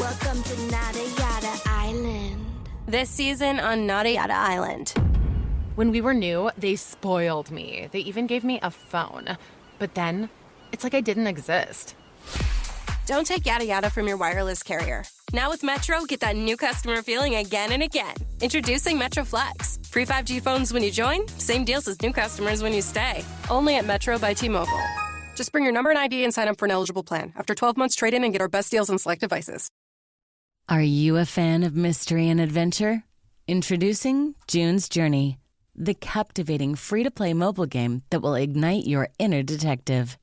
Welcome to Nada Yada Island. This season on Nada Yada Island. When we were new, they spoiled me. They even gave me a phone. But then, it's like I didn't exist. Don't take yada yada from your wireless carrier. Now with Metro, get that new customer feeling again and again. Introducing Metro Flex. Free 5G phones when you join, same deals as new customers when you stay. Only at Metro by T-Mobile. Just bring your number and ID and sign up for an eligible plan. After 12 months, trade in and get our best deals on select devices. Are you a fan of mystery and adventure? Introducing June's Journey, the captivating free-to-play mobile game that will ignite your inner detective.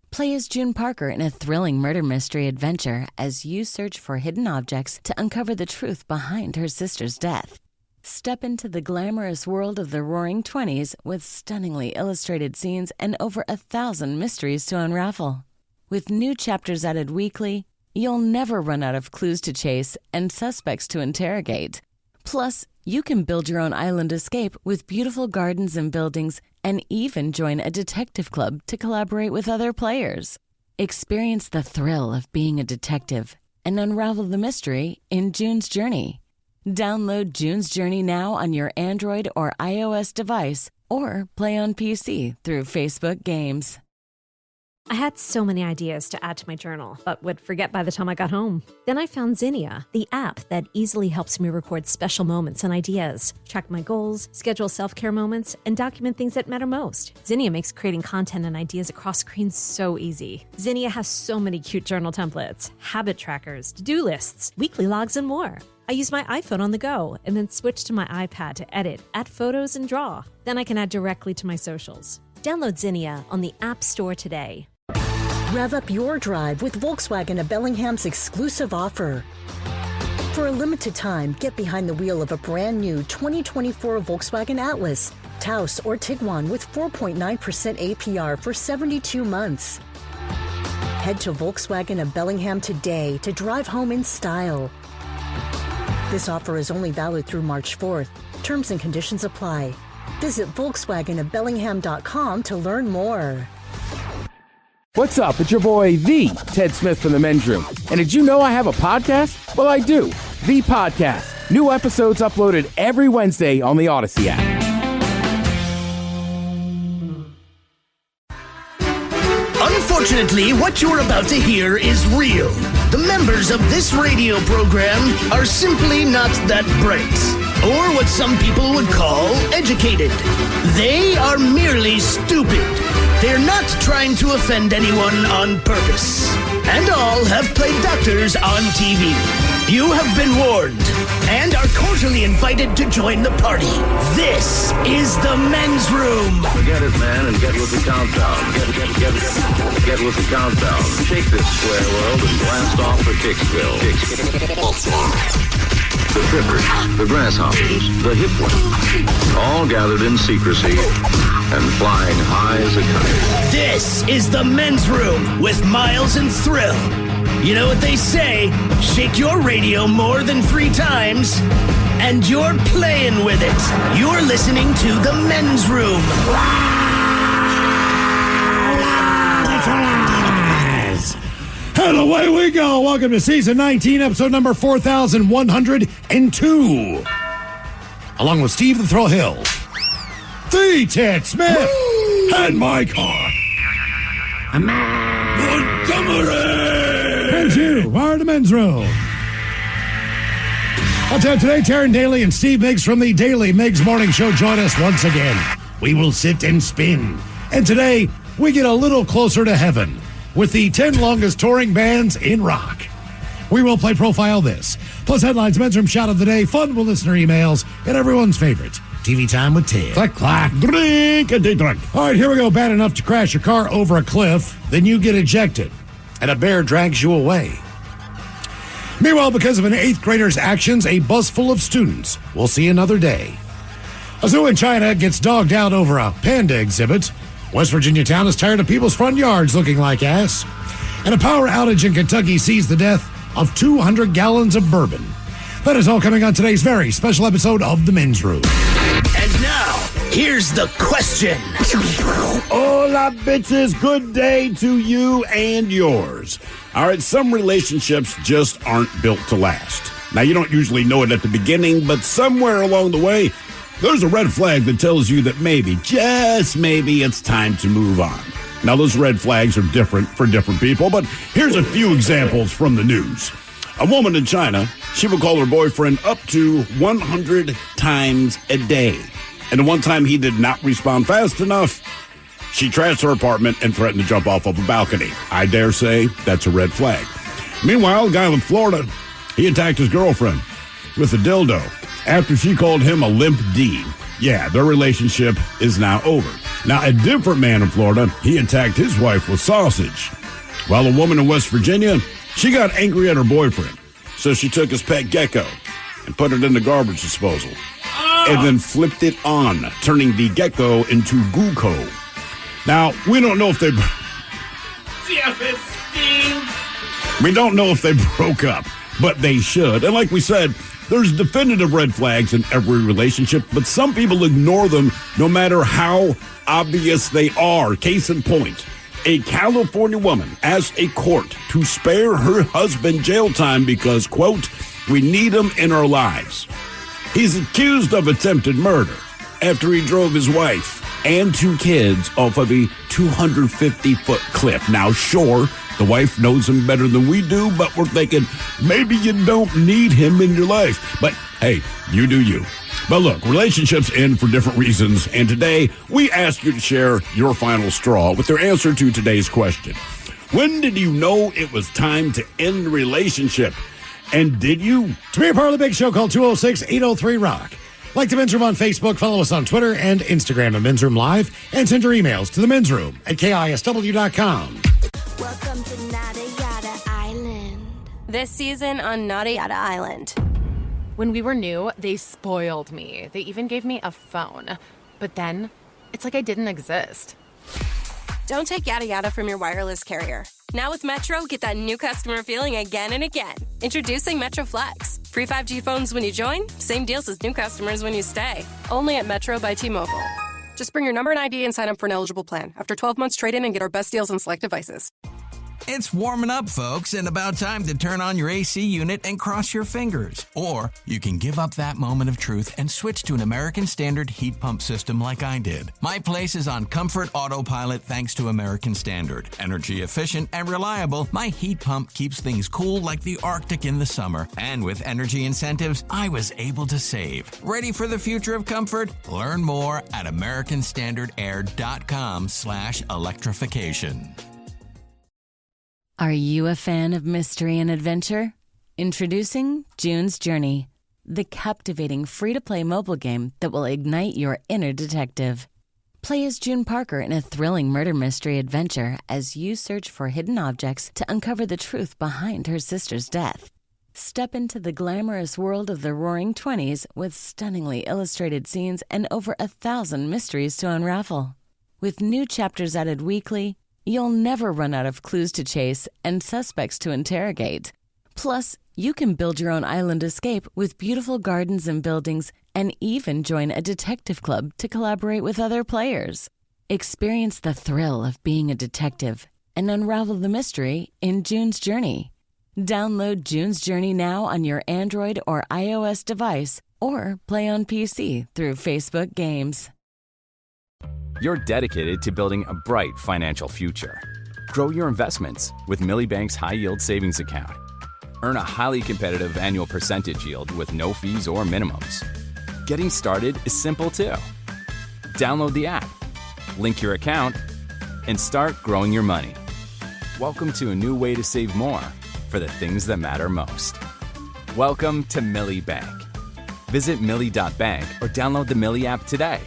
Play as June Parker in a thrilling murder mystery adventure as you search for hidden objects to uncover the truth behind her sister's death. Step into the glamorous world of the Roaring '20s with stunningly illustrated scenes and over 1,000 mysteries to unravel. With new chapters added weekly, you'll never run out of clues to chase and suspects to interrogate. Plus, you can build your own island escape with beautiful gardens and buildings, and even join a detective club to collaborate with other players. Experience the thrill of being a detective and unravel the mystery in June's Journey. Download June's Journey now on your Android or iOS device, or play on PC through Facebook Games. I had so many ideas to add to my journal, but would forget by the time I got home. Then I found Zinnia, the app that easily helps me record special moments and ideas, track my goals, schedule self-care moments, and document things that matter most. Zinnia makes creating content and ideas across screens so easy. Zinnia has so many cute journal templates, habit trackers, to-do lists, weekly logs, and more. I use my iPhone on the go and then switch to my iPad to edit, add photos, and draw. Then I can add directly to my socials. Download Zinnia on the App Store today. Rev up your drive with Volkswagen of Bellingham's exclusive offer. For a limited time, get behind the wheel of a brand new 2024 Volkswagen Atlas, Taos, or Tiguan with 4.9% APR for 72 months. Head to Volkswagen of Bellingham today to drive home in style. This offer is only valid through March 4th. Terms and conditions apply. Visit VolkswagenofBellingham.com to learn more. What's up? It's your boy, the Ted Smith from the Men's Room. And did you know I have a podcast? Well, I do. The Podcast. New episodes uploaded every Wednesday on the Odyssey app. Unfortunately, what you're about to hear is real. The members of this radio program are simply not that bright, or what some people would call educated. They are merely stupid. They're not trying to offend anyone on purpose. And all have played doctors on TV. You have been warned and are cordially invited to join the party. This is the Men's Room. Forget it, man, and get with the countdown. Get with the countdown. Shake this square world and blast off for Kicksville. The trippers, the grasshoppers, the hip ones, all gathered in secrecy and flying high as a kite. This is the Men's Room with Miles and Thrill. You know what they say, shake your radio more than 3 times, and you're playing with it. You're listening to the Men's Room. And away we go. Welcome to Season 19, Episode number 4102. Along with Steve the Thrill Hill, the Ted Smith, and Mike Hart. Montgomery! And you are the Men's Room. I'll tell you today, Taryn Daly and Steve Miggs from the Daily Miggs Morning Show join us once again. We will sit and spin. And today, we get a little closer to heaven with the 10 longest touring bands in rock. We will play Profile This, plus headlines, Men's Room Shot of the Day, fun with listener emails, and everyone's favorite, TV Time with Ted. Clack, clack, drink, and drink. All right, here we go. Bad enough to crash your car over a cliff, then you get ejected, and a bear drags you away. Meanwhile, because of an 8th grader's actions, a bus full of students will see another day. A zoo in China gets dogged out over a panda exhibit. West Virginia town is tired of people's front yards looking like ass. And a power outage in Kentucky sees the death of 200 gallons of bourbon. That is all coming on today's very special episode of The Men's Room. And now, Here's the question. Hola, bitches. Good day to you and yours. All right, some relationships just aren't built to last. Now, you don't usually know it at the beginning, but somewhere along the way, there's a red flag that tells you that maybe, just maybe, it's time to move on. Now, those red flags are different for different people, but here's a few examples from the news. A woman in China, she would call her boyfriend up to 100 times a day. And the one time he did not respond fast enough, she trashed her apartment and threatened to jump off of a balcony. I dare say that's a red flag. Meanwhile, a guy in Florida, he attacked his girlfriend with a dildo after she called him a limp D. Yeah, their relationship is now over. Now, a different man in Florida, he attacked his wife with sausage. While a woman in West Virginia, she got angry at her boyfriend. So she took his pet gecko and put it in the garbage disposal. And then flipped it on, turning the gecko into Guko. Now, we don't know if they... We don't know if they broke up, but they should. And like we said, there's definitive red flags in every relationship, but some people ignore them no matter how obvious they are. Case in point, a California woman asked a court to spare her husband jail time because, quote, we need him in our lives. He's accused of attempted murder after he drove his wife and 2 kids off of a 250-foot cliff. Now, sure, the wife knows him better than we do, but we're thinking maybe you don't need him in your life. But hey, you do you. But look, relationships end for different reasons, and today we ask you to share your final straw with your answer to today's question. When did you know it was time to end the relationship? And did you? To be a part of the big show, call 206-803-ROCK. Like the Men's Room on Facebook, follow us on Twitter and Instagram at Men's Room Live, and send your emails to the Men's Room at KISW.com. Welcome to Nada Yada Island. This season on Nada Yada Island. When we were new, they spoiled me. They even gave me a phone. But then, it's like I didn't exist. Don't take yada yada from your wireless carrier. Now with Metro, get that new customer feeling again and again. Introducing Metro Flex. Free 5G phones when you join, same deals as new customers when you stay. Only at Metro by T-Mobile. Just bring your number and ID and sign up for an eligible plan. After 12 months, trade in and get our best deals on select devices. It's warming up, folks, and about time to turn on your AC unit and cross your fingers. Or you can give up that moment of truth and switch to an American Standard heat pump system like I did. My place is on Comfort Autopilot thanks to American Standard. Energy efficient and reliable, my heat pump keeps things cool like the Arctic in the summer. And with energy incentives, I was able to save. Ready for the future of comfort? Learn more at americanstandardair.com/electrification. Are you a fan of mystery and adventure? Introducing June's Journey, the captivating free-to-play mobile game that will ignite your inner detective. Play as June Parker in a thrilling murder mystery adventure as you search for hidden objects to uncover the truth behind her sister's death. Step into the glamorous world of the Roaring '20s with stunningly illustrated scenes and over 1,000 mysteries to unravel. With new chapters added weekly, you'll never run out of clues to chase and suspects to interrogate. Plus, you can build your own island escape with beautiful gardens and buildings and even join a detective club to collaborate with other players. Experience the thrill of being a detective and unravel the mystery in June's Journey. Download June's Journey now on your Android or iOS device or play on PC through Facebook Games. You're dedicated to building a bright financial future. Grow your investments with Millie Bank's high-yield savings account. Earn a highly competitive annual percentage yield with no fees or minimums. Getting started is simple too. Download the app, link your account, and start growing your money. Welcome to a new way to save more for the things that matter most. Welcome to Millie Bank. Visit Millie.bank or download the Millie app today.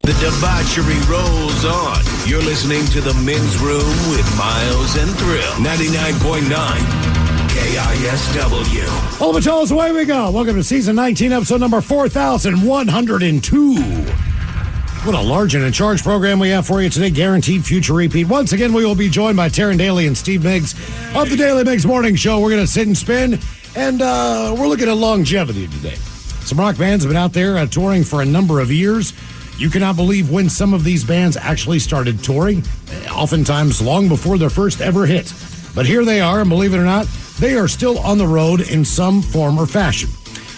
The debauchery rolls on. You're listening to The Men's Room with Miles and Thrill. 99.9 KISW. All the Jones, away we go. Welcome to Season 19, Episode number 4102. What a large and in charge program we have for you today. Guaranteed future repeat. Once again, we will be joined by Taryn Daly and Steve Miggs of the Daily Miggs Morning Show. We're going to sit and spin, and we're looking at longevity today. Some rock bands have been out there touring for a number of years. You cannot believe when some of these bands actually started touring, oftentimes long before their first ever hit. But here they are, and believe it or not, they are still on the road in some form or fashion.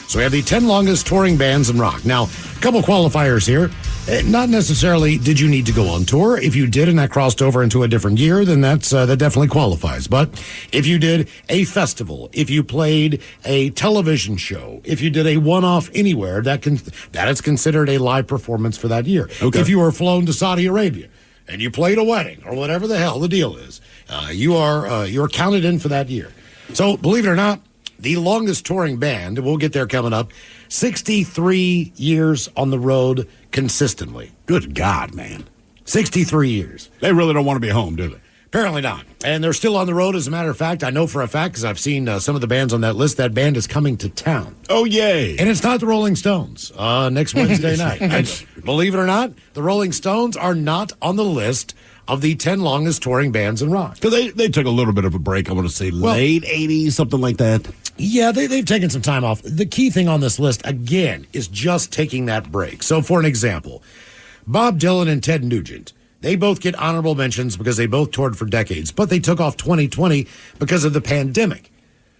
So we have the 10 longest touring bands in rock. Now, a couple qualifiers here. Not necessarily did you need to go on tour. If you did and that crossed over into a different year, then that definitely qualifies. But if you did a festival, if you played a television show, if you did a one-off anywhere, that is considered a live performance for that year. Okay. If you were flown to Saudi Arabia and you played a wedding or whatever the hell the deal is, you're counted in for that year. So believe it or not, the longest touring band, we'll get there coming up, 63 years on the road consistently. Good God, man. 63 years. They really don't want to be home, do they? Apparently not. And they're still on the road, as a matter of fact. I know for a fact, because I've seen some of the bands on that list, that band is coming to town. Oh, yay. And it's not the Rolling Stones next Wednesday night. Believe it or not, the Rolling Stones are not on the list of the 10 longest touring bands in rock. Because they took a little bit of a break, I want to say late 80s, something like that. Yeah, they've taken some time off. The key thing on this list, again, is just taking that break. So, for an example, Bob Dylan and Ted Nugent, they both get honorable mentions because they both toured for decades, but they took off 2020 because of the pandemic.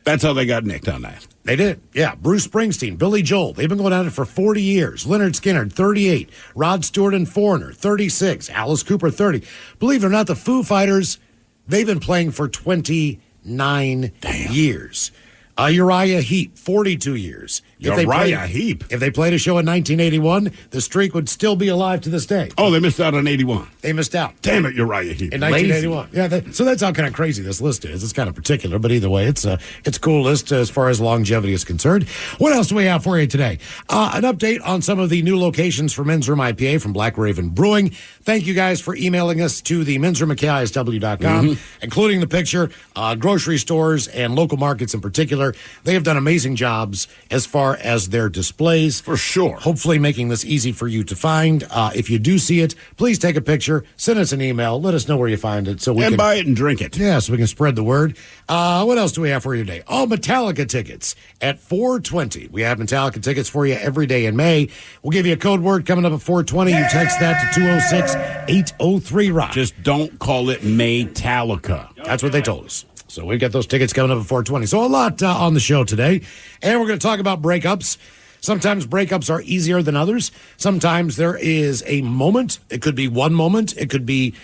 That's how they got nicked on that. They did, yeah. Bruce Springsteen, Billy Joel, they've been going at it for 40 years. Leonard Skinner, 38. Rod Stewart and Foreigner, 36. Alice Cooper, 30. Believe it or not, the Foo Fighters, they've been playing for 29 years. Uriah Heep, 42 years. Uriah Heep? If they played a show in 1981, the streak would still be alive to this day. Oh, they missed out on 81. They missed out. Damn it, Uriah Heep. In 1981. Yeah, so that's how kind of crazy this list is. It's kind of particular, but either way, it's a cool list as far as longevity is concerned. What else do we have for you today? An update on some of the new locations for Men's Room IPA from Black Raven Brewing. Thank you guys for emailing us to the Men's Room at KISW.com, including the picture, grocery stores and local markets in particular. They have done amazing jobs as far as their displays. For sure. Hopefully making this easy for you to find. If you do see it, please take a picture, send us an email, let us know where you find it. So we can buy it and drink it. Yeah, so we can spread the word. What else do we have for you today? Oh, Metallica tickets at 4:20. We have Metallica tickets for you every day in May. We'll give you a code word coming up at 4:20. You text that to 206-803-ROCK. Just don't call it Metallica. That's what they told us. So we've got those tickets coming up at 4:20. So a lot on the show today. And we're going to talk about breakups. Sometimes breakups are easier than others. Sometimes there is a moment. It could be one moment. It could be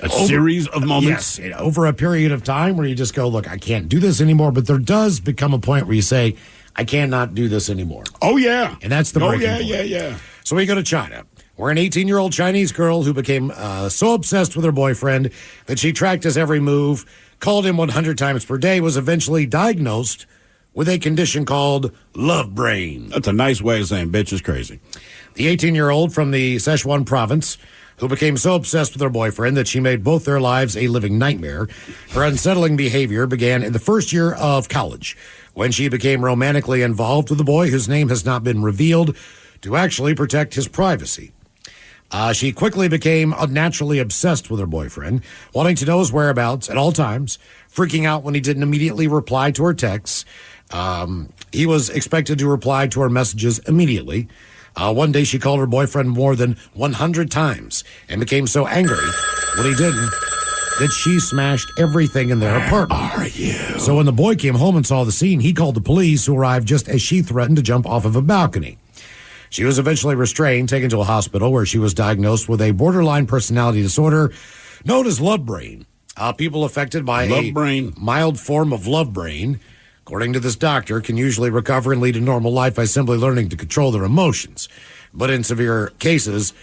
a series of moments. Yes, over a period of time where you just go, look, I can't do this anymore. But there does become a point where you say, I cannot do this anymore. Oh, yeah. And that's the breaking point. Yeah. So we go to China, where an 18-year-old Chinese girl who became so obsessed with her boyfriend that she tracked his every move, called him 100 times per day, was eventually diagnosed with a condition called love brain. That's a nice way of saying bitch is crazy. The 18-year-old from the Sichuan province, who became so obsessed with her boyfriend that she made both their lives a living nightmare. Her unsettling behavior began in the first year of college, when she became romantically involved with a boy whose name has not been revealed to actually protect his privacy. She quickly became unnaturally obsessed with her boyfriend, wanting to know his whereabouts at all times, freaking out when he didn't immediately reply to her texts. He was expected to reply to her messages immediately. One day she called her boyfriend more than 100 times and became so angry when he didn't that she smashed everything in their apartment. Are you? So when the boy came home and saw the scene, he called the police, who arrived just as she threatened to jump off of a balcony. She was eventually restrained, taken to a hospital where she was diagnosed with a borderline personality disorder known as love brain. People affected by mild form of love brain, according to this doctor, can usually recover and lead a normal life by simply learning to control their emotions. But in severe cases,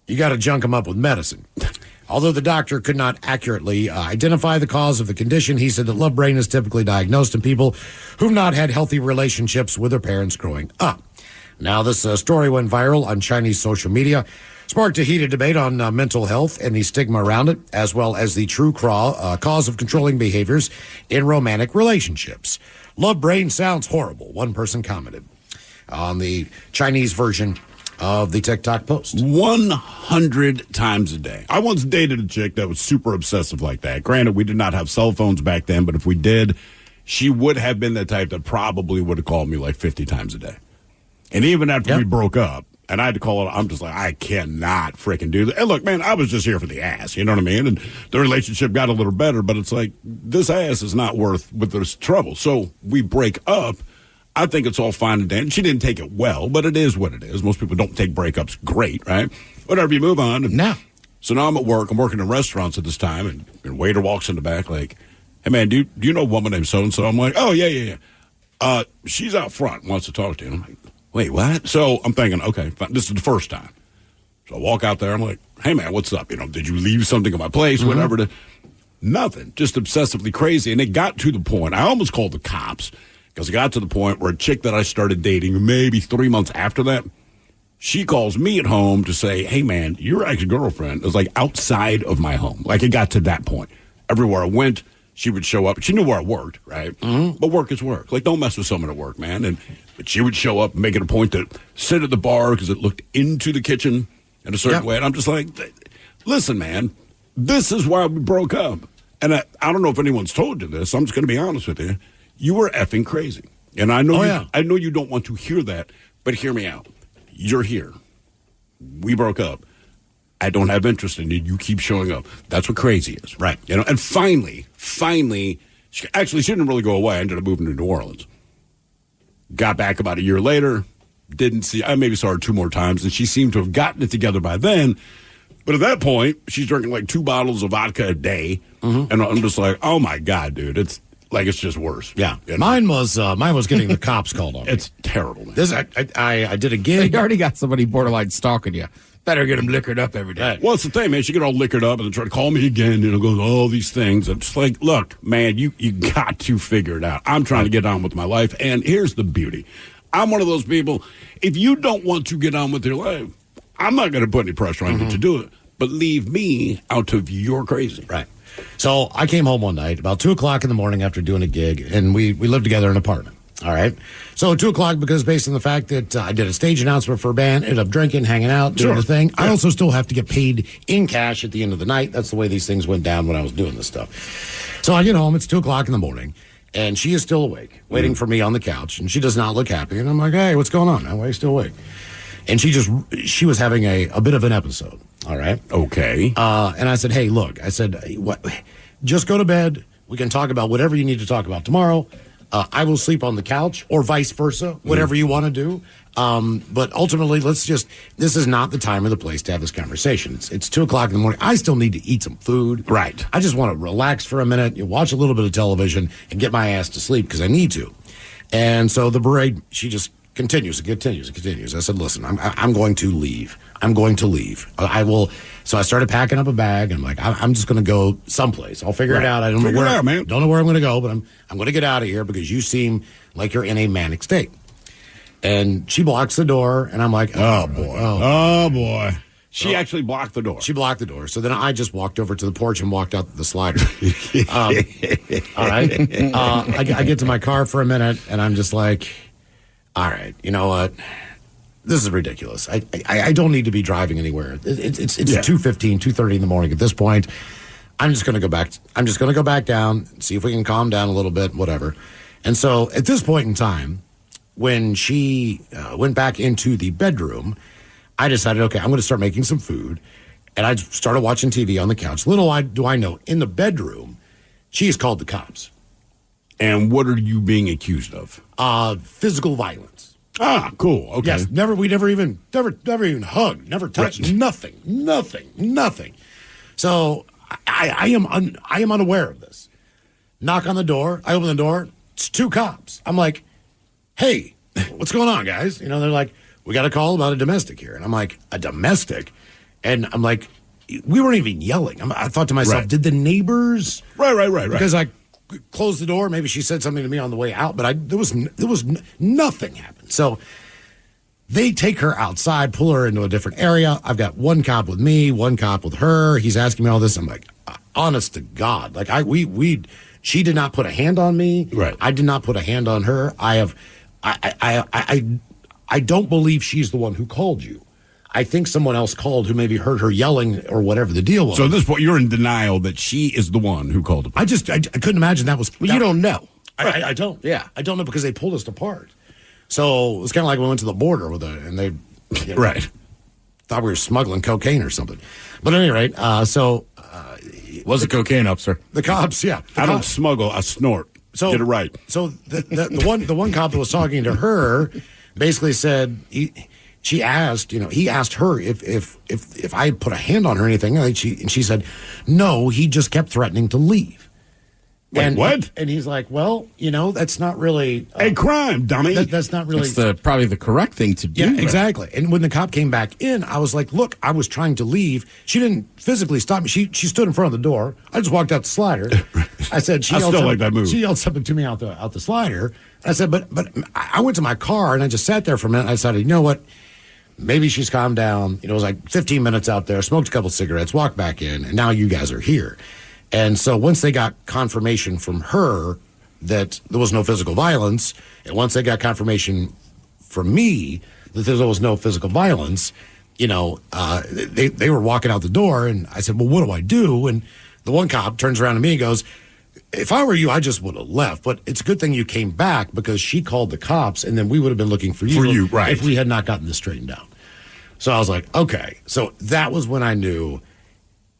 you got to junk them up with medicine. Although the doctor could not accurately identify the cause of the condition, he said that love brain is typically diagnosed in people who've not had healthy relationships with their parents growing up. Now, this story went viral on Chinese social media, sparked a heated debate on mental health and the stigma around it, as well as the true cause of controlling behaviors in romantic relationships. Love brain sounds horrible, one person commented on the Chinese version of the TikTok post. 100 times a day. I once dated a chick that was super obsessive like that. Granted, we did not have cell phones back then, but if we did, she would have been the type that probably would have called me like 50 times a day. And even after we broke up, and I had to call it, I'm just like, I cannot freaking do that. And look, man, I was just here for the ass, you know what I mean? And the relationship got a little better, but it's like, this ass is not worth with this trouble. So we break up. I think it's all fine and dandy. She didn't take it well, but it is what it is. Most people don't take breakups great, right? Whatever, you move on. No. So now I'm at work. I'm working in restaurants at this time, and a waiter walks in the back like, hey, man, do you know a woman named so-and-so? I'm like, oh, yeah. She's out front, wants to talk to you. And I'm like, wait, what? So I'm thinking, okay, fine. This is the first time. So I walk out there. I'm like, hey, man, what's up? Did you leave something at my place? Mm-hmm. Whatever. Nothing. Just obsessively crazy. And it got to the point. I almost called the cops because it got to the point where a chick that I started dating maybe 3 months after that, she calls me at home to say, hey, man, your ex-girlfriend is like outside of my home. Like it got to that point. Everywhere I went, she would show up. She knew where I worked, right? Mm-hmm. But work is work. Like, don't mess with someone at work, man. But she would show up, make it a point to sit at the bar because it looked into the kitchen in a certain way. And I'm just like, listen, man, this is why we broke up. And I don't know if anyone's told you this. I'm just going to be honest with you. You were effing crazy. And I know, I know you don't want to hear that, but hear me out. You're here. We broke up. I don't have interest in you. You keep showing up. That's what crazy is. Right. And finally, she didn't really go away. I ended up moving to New Orleans. Got back about a year later. I maybe saw her 2 more times, and she seemed to have gotten it together by then. But at that point, she's drinking like 2 bottles of vodka a day. Mm-hmm. And I'm just like, oh my God, dude. It's just worse. Yeah. Mine was getting the cops called on me. It's terrible, man. I did a gig. You already got somebody borderline stalking you. Better get them liquored up every day. Well, it's the thing, man. She get all liquored up and then try to call me again. Goes all these things. I'm just like, look, man, you got to figure it out. I'm trying to get on with my life. And here's the beauty. I'm one of those people, if you don't want to get on with your life, I'm not going to put any pressure on you to do it. But leave me out of your crazy. Right. So I came home one night about 2 o'clock in the morning after doing a gig, and we lived together in an apartment. All right. So 2 o'clock, because based on the fact that I did a stage announcement for a band, ended up drinking, hanging out, doing the thing. Yeah. I also still have to get paid in cash at the end of the night. That's the way these things went down when I was doing this stuff. So I get home. It's 2 o'clock in the morning, and she is still awake, waiting for me on the couch, and she does not look happy. And I'm like, hey, what's going on? Why are you still awake? And she was having a bit of an episode. All right. Okay. And I said, hey, look, what? Just go to bed. We can talk about whatever you need to talk about tomorrow. I will sleep on the couch or vice versa, whatever you want to do. But ultimately, this is not the time or the place to have this conversation. It's 2 o'clock in the morning. I still need to eat some food. Right. I just want to relax for a minute, watch a little bit of television, and get my ass to sleep because I need to. And so the parade, she just continues. I said, listen, I'm going to leave. I will. So I started packing up a bag. And I'm like, I'm just going to go someplace. I'll figure it out. I don't know where. Don't know where I'm going to go, but I'm going to get out of here because you seem like you're in a manic state. And she blocks the door, and I'm like, oh boy. She actually blocked the door. She blocked the door. So then I just walked over to the porch and walked out the slider. All right. I get to my car for a minute, and I'm just like, all right, you know what? This is ridiculous. I don't need to be driving anywhere. It's 2:15, 2:30 in the morning at this point. I'm just going to go back. I'm just going to go back down, see if we can calm down a little bit, whatever. And so at this point in time, when she went back into the bedroom, I decided, okay, I'm going to start making some food. And I started watching TV on the couch. Little do I know, in the bedroom, she has called the cops. And what are you being accused of? Physical violence. Ah, cool. Okay. Yes, we never even hugged, never touched, right. Nothing. So I am unaware of this. Knock on the door. I open the door. It's 2 cops. I'm like, hey, what's going on, guys? They're like, we got a call about a domestic here. And I'm like, a domestic? And I'm like, we weren't even yelling. I thought to myself, did the neighbors? Right. Because I closed the door. Maybe she said something to me on the way out, but there was nothing happened. So they take her outside, pull her into a different area. I've got 1 cop with me, 1 cop with her. He's asking me all this. I'm like, honest to God, like she did not put a hand on me. Right. I did not put a hand on her. I don't believe she's the one who called you. I think someone else called who maybe heard her yelling or whatever the deal was. So at this point, you're in denial that she is the one who called the police. I couldn't imagine that was... Well, you don't know. I don't. Yeah. I don't know because they pulled us apart. So it was kind of like we went to the border and they right. thought we were smuggling cocaine or something. But at any rate, was it cocaine, officer? The cops, yeah. I don't smuggle, I snort. So get it right. So the one cop that was talking to her basically said he asked her if I had put a hand on her or anything, and she said no. He just kept threatening to leave. Wait, what? And he's like, well, that's not really a crime, dummy. That's not really. It's probably the correct thing to do. Yeah, exactly. And when the cop came back in, I was like, look, I was trying to leave. She didn't physically stop me. She stood in front of the door. I just walked out the slider. I said, I still like that move. She yelled something to me out the slider. I said, but I went to my car and I just sat there for a minute. I decided, you know what? Maybe she's calmed down. It was like 15 minutes out there, smoked a couple cigarettes, walked back in, and now you guys are here. And so once they got confirmation from her that there was no physical violence, and once they got confirmation from me that there was no physical violence, they were walking out the door, and I said, well, what do I do? And the one cop turns around to me and goes, if I were you, I just would have left. But it's a good thing you came back because she called the cops, and then we would have been looking for you right. if we had not gotten this straightened out. So I was like, okay. So that was when I knew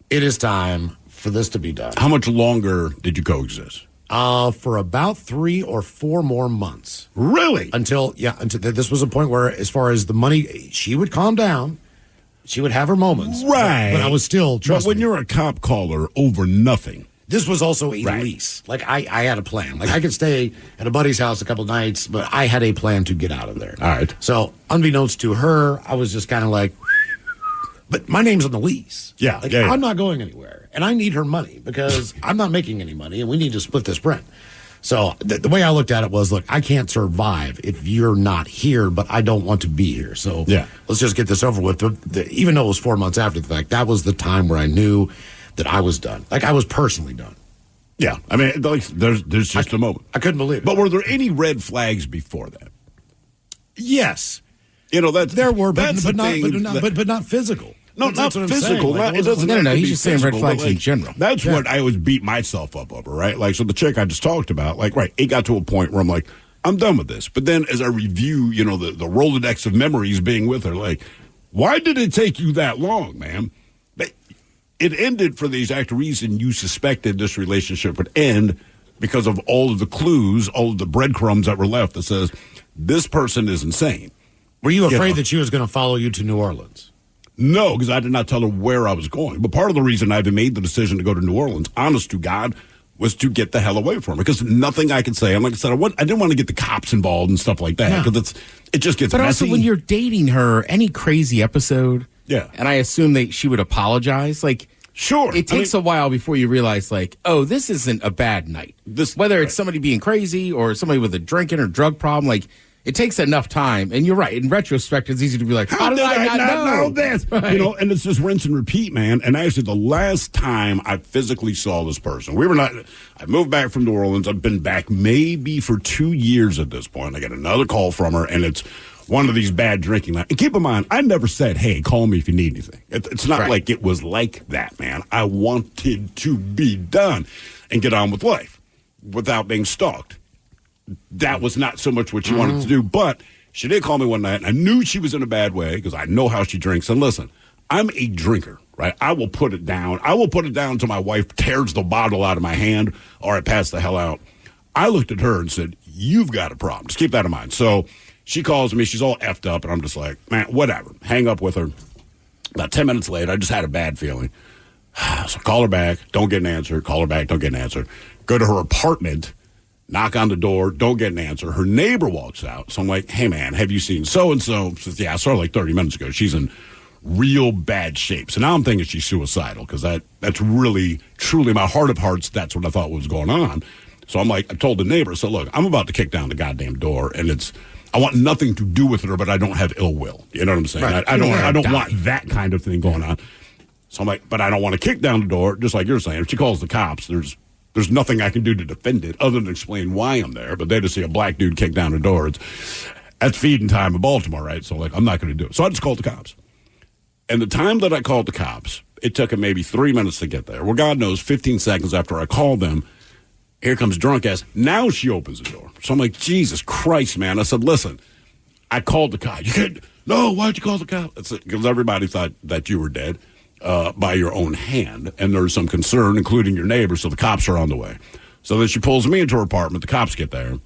it is time for this to be done. How much longer did you coexist? For about 3 or 4 more months. Really? Until this was a point where, as far as the money, she would calm down. She would have her moments. Right. But I was still trusting. But when you're a cop caller over nothing. This was also a lease. Like, I had a plan. Like, I could stay at a buddy's house a couple of nights, but I had a plan to get out of there. All right. So, unbeknownst to her, I was just kind of like, but my name's on the lease. Yeah, like, yeah. I'm not going anywhere. And I need her money because I'm not making any money, and we need to split this rent. So the way I looked at it was, look, I can't survive if you're not here, but I don't want to be here. So let's just get this over with. Even though it was 4 months after the fact, that was the time where I knew that I was done. Like, I was personally done. Yeah. I mean, there's just a moment. I couldn't believe it. But were there any red flags before that? Yes. There were, but not physical. No, not physical. It doesn't he's just saying red flags in general. That's what I always beat myself up over, right? Like, so the chick I just talked about, it got to a point where I'm like, I'm done with this. But then as I review, the Rolodex of memories being with her, like, why did it take you that long, man? But it ended for the exact reason you suspected this relationship would end, because of all of the clues, all of the breadcrumbs that were left that says, this person is insane. Were you afraid that she was going to follow you to New Orleans? No, because I did not tell her where I was going. But part of the reason I even made the decision to go to New Orleans, honest to God, was to get the hell away from her. Because nothing I could say. And like I said, I didn't want to get the cops involved and stuff like that. Because it just gets messy. But also, when you're dating her, any crazy episode, yeah, and I assume that she would apologize, sure. It takes a while before you realize, this isn't a bad night. Whether it's somebody being crazy or somebody with a drinking or drug problem, it takes enough time. And you're right. In retrospect, it's easy to be like, how did I not know this? Right. And it's just rinse and repeat, man. And actually, the last time I physically saw this person, I moved back from New Orleans. I've been back maybe for 2 years at this point. I get another call from her, and it's one of these bad drinking nights. And keep in mind, I never said, hey, call me if you need anything. It's not like it was like that, man. I wanted to be done and get on with life without being stalked. That was not so much what she wanted to do, but she did call me one night, and I knew she was in a bad way because I know how she drinks. And listen, I'm a drinker, right? I will put it down. I will put it down until my wife tears the bottle out of my hand or I pass the hell out. I looked at her and said, you've got a problem. Just keep that in mind. So she calls me. She's all effed up, and I'm just like, man, whatever. Hang up with her. About 10 minutes later, I just had a bad feeling. So call her back. Don't get an answer. Call her back. Don't get an answer. Go to her apartment. Knock on the door, don't get an answer. Her neighbor walks out. So I'm like, hey, man, have you seen so-and-so? Says, yeah, I saw her 30 minutes ago. She's in real bad shape. So now I'm thinking she's suicidal because that's really, truly my heart of hearts. That's what I thought was going on. So I'm like, I told the neighbor, so look, I'm about to kick down the goddamn door, and I want nothing to do with her, but I don't have ill will. You know what I'm saying? Right. I don't want that kind of thing going on. So I'm like, but I don't want to kick down the door, just like you're saying. If she calls the cops, there's nothing I can do to defend it other than explain why I'm there. But they just see a black dude kick down the door. That's feeding time in Baltimore, right? So, I'm not going to do it. So I just called the cops. And the time that I called the cops, it took them maybe 3 minutes to get there. Well, God knows, 15 seconds after I called them, here comes drunk ass. Now she opens the door. So I'm like, Jesus Christ, man. I said, listen, I called the cop. You can't. No, why'd you call the cop? Because everybody thought that you were dead by your own hand, and there's some concern, including your neighbors, so the cops are on the way. So then she pulls me into her apartment. The cops get there.